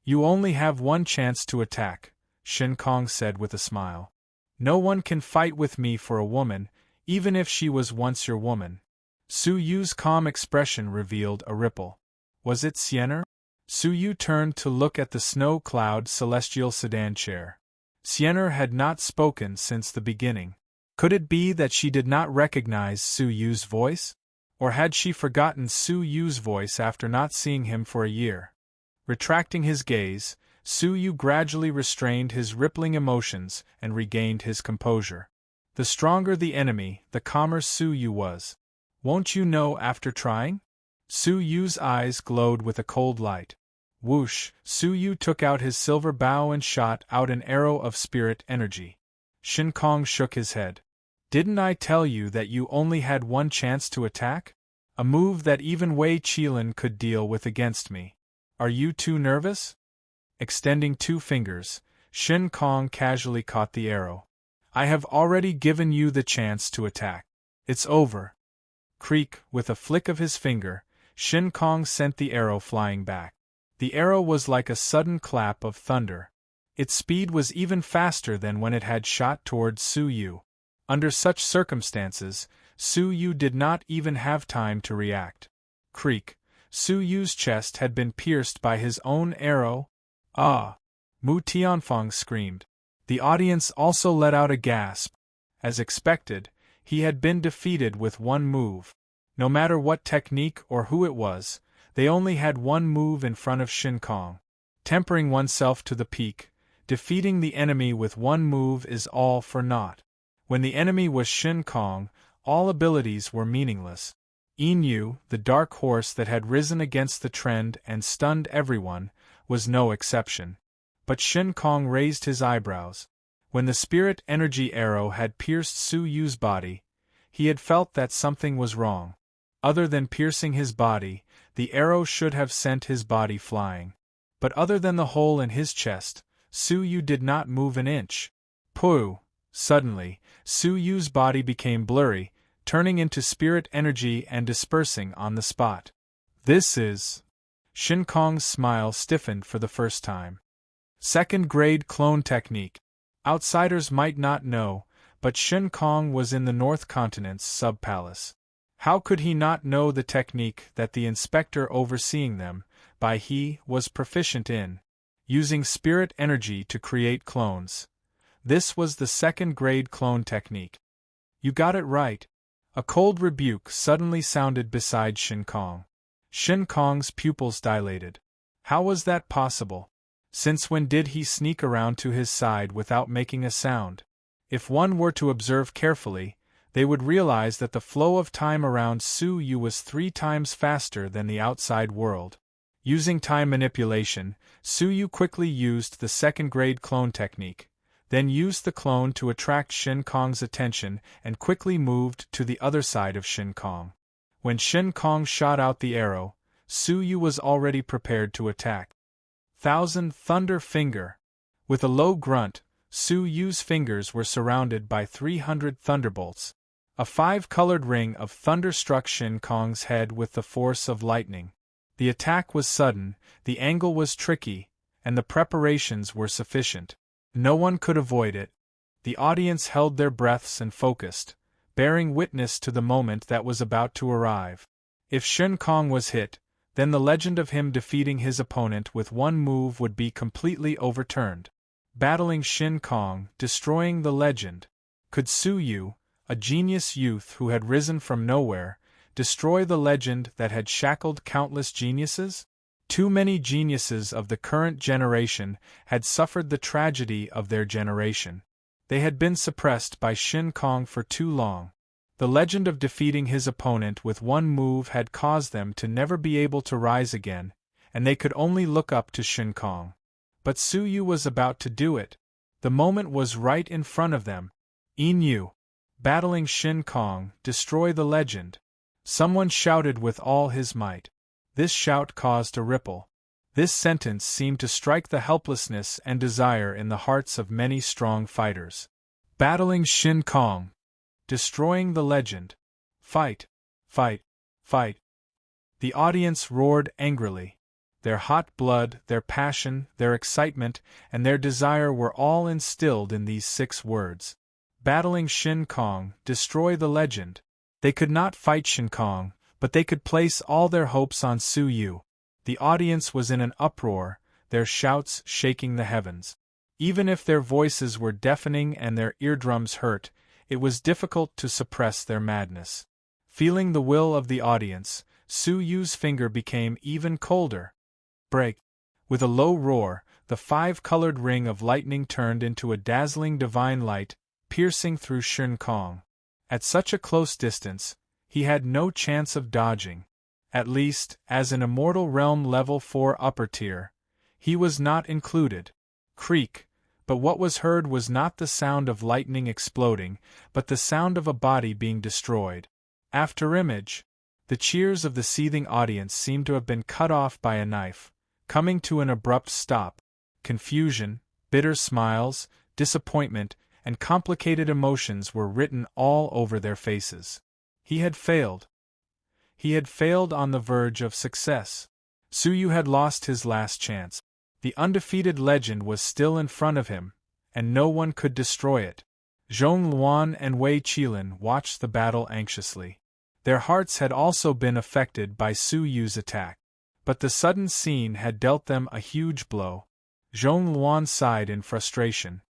You only have one chance to attack, Shin Kong said with a smile. No one can fight with me for a woman, even if she was once your woman. Su Yu's calm expression revealed a ripple. Was it Xianer? Su Yu turned to look at the snow-cloud celestial sedan chair. Xianer had not spoken since the beginning. Could it be that she did not recognize Su Yu's voice? Or had she forgotten Su Yu's voice after not seeing him for a year? Retracting his gaze, Su Yu gradually restrained his rippling emotions and regained his composure. The stronger the enemy, the calmer Su Yu was. Won't you know after trying? Su Yu's eyes glowed with a cold light. Whoosh! Su Yu took out his silver bow and shot out an arrow of spirit energy. Shin Kong shook his head. Didn't I tell you that you only had one chance to attack? A move that even Wei Qilin could deal with against me. Are you too nervous? Extending 2 fingers, Shin Kong casually caught the arrow. I have already given you the chance to attack. It's over. Creak, with a flick of his finger, Shin Kong sent the arrow flying back. The arrow was like a sudden clap of thunder. Its speed was even faster than when it had shot towards Su Yu. Under such circumstances, Su Yu did not even have time to react. Creak, Su Yu's chest had been pierced by his own arrow. Ah! Mu Tianfang screamed. The audience also let out a gasp. As expected, he had been defeated with one move. No matter what technique or who it was, they only had one move in front of Shin Kong. Tempering oneself to the peak, defeating the enemy with one move is all for naught. When the enemy was Shin Kong, all abilities were meaningless. Inu, the dark horse that had risen against the trend and stunned everyone, was no exception. But Shin Kong raised his eyebrows. When the spirit energy arrow had pierced Su Yu's body, he had felt that something was wrong. Other than piercing his body, the arrow should have sent his body flying. But other than the hole in his chest, Su Yu did not move an inch. Pooh! Suddenly, Su Yu's body became blurry, turning into spirit energy and dispersing on the spot. This is... Shin Kong's smile stiffened for the first time. Second-grade clone technique. Outsiders might not know, but Shin Kong was in the North Continent's sub-palace. How could he not know the technique that the inspector overseeing them, by he, was proficient in? Using spirit energy to create clones. This was the second-grade clone technique. You got it right. A cold rebuke suddenly sounded beside Shin Kong. Shin Kong's pupils dilated. How was that possible? Since when did he sneak around to his side without making a sound? If one were to observe carefully, they would realize that the flow of time around Su Yu was 3 times faster than the outside world. Using time manipulation, Su Yu quickly used the second-grade clone technique, then used the clone to attract Shin Kong's attention and quickly moved to the other side of Shin Kong. When Shin Kong shot out the arrow, Su Yu was already prepared to attack. Thousand Thunder Finger! With a low grunt, Su Yu's fingers were surrounded by 300 thunderbolts. A 5-colored ring of thunder struck Shin Kong's head with the force of lightning. The attack was sudden, the angle was tricky, and the preparations were sufficient. No one could avoid it. The audience held their breaths and focused, bearing witness to the moment that was about to arrive. If Shin Kong was hit, then the legend of him defeating his opponent with one move would be completely overturned. Battling Shin Kong, destroying the legend. Could Su Yu, a genius youth who had risen from nowhere, destroy the legend that had shackled countless geniuses? Too many geniuses of the current generation had suffered the tragedy of their generation. They had been suppressed by Shin Kong for too long. The legend of defeating his opponent with one move had caused them to never be able to rise again, and they could only look up to Shin Kong. But Su Yu was about to do it. The moment was right in front of them. Inu. Battling Shin Kong, destroy the legend. Someone shouted with all his might. This shout caused a ripple. This sentence seemed to strike the helplessness and desire in the hearts of many strong fighters. Battling Shin Kong. Destroying the legend. Fight! Fight! Fight! The audience roared angrily. Their hot blood, their passion, their excitement, and their desire were all instilled in these 6 words. Battling Shin Kong, destroy the legend. They could not fight Shin Kong, but they could place all their hopes on Su Yu. The audience was in an uproar, their shouts shaking the heavens. Even if their voices were deafening and their eardrums hurt, it was difficult to suppress their madness. Feeling the will of the audience, Su Yu's finger became even colder. Break! With a low roar, the 5-colored ring of lightning turned into a dazzling divine light, piercing through Shin Kong. At such a close distance, he had no chance of dodging. At least, as an Immortal Realm Level 4 upper tier, he was not included. Creak, but what was heard was not the sound of lightning exploding, but the sound of a body being destroyed. Afterimage. The cheers of the seething audience seemed to have been cut off by a knife, coming to an abrupt stop. Confusion, bitter smiles, disappointment, and complicated emotions were written all over their faces. He had failed. He had failed on the verge of success. Suyu had lost his last chance. The undefeated legend was still in front of him, and no one could destroy it. Zhong Luan and Wei Qilin watched the battle anxiously. Their hearts had also been affected by Suyu's attack. But the sudden scene had dealt them a huge blow. Zhong Luan sighed in frustration.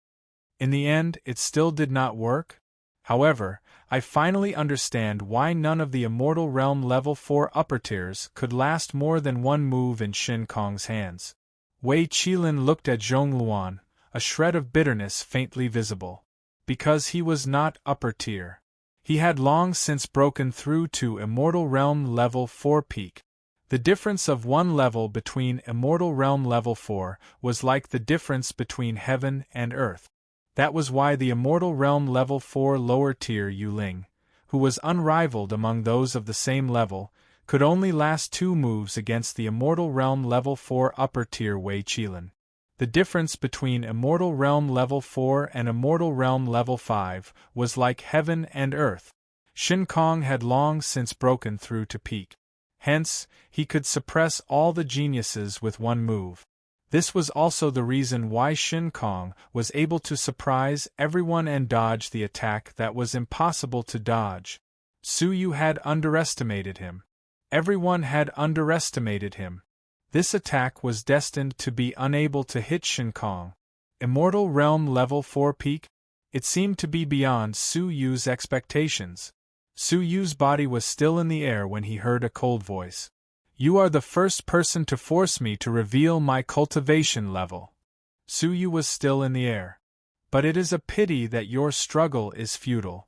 In the end, it still did not work? However, I finally understand why none of the Immortal Realm Level 4 upper tiers could last more than one move in Shin Kong's hands. Wei Qilin looked at Zhong Luan, a shred of bitterness faintly visible. Because he was not upper tier. He had long since broken through to Immortal Realm Level 4 peak. The difference of one level between Immortal Realm Level 4 was like the difference between heaven and earth. That was why the Immortal Realm Level 4 lower tier Yu Ling, who was unrivaled among those of the same level, could only last 2 moves against the Immortal Realm Level 4 upper tier Wei Qilin. The difference between Immortal Realm Level 4 and Immortal Realm Level 5 was like heaven and earth. Shin Kong had long since broken through to peak. Hence, he could suppress all the geniuses with one move. This was also the reason why Shin Kong was able to surprise everyone and dodge the attack that was impossible to dodge. Suyu had underestimated him. Everyone had underestimated him. This attack was destined to be unable to hit Shin Kong. Immortal Realm Level 4 peak? It seemed to be beyond Suyu's expectations. Suyu's body was still in the air when he heard a cold voice. You are the first person to force me to reveal my cultivation level. Suyu was still in the air. But it is a pity that your struggle is futile.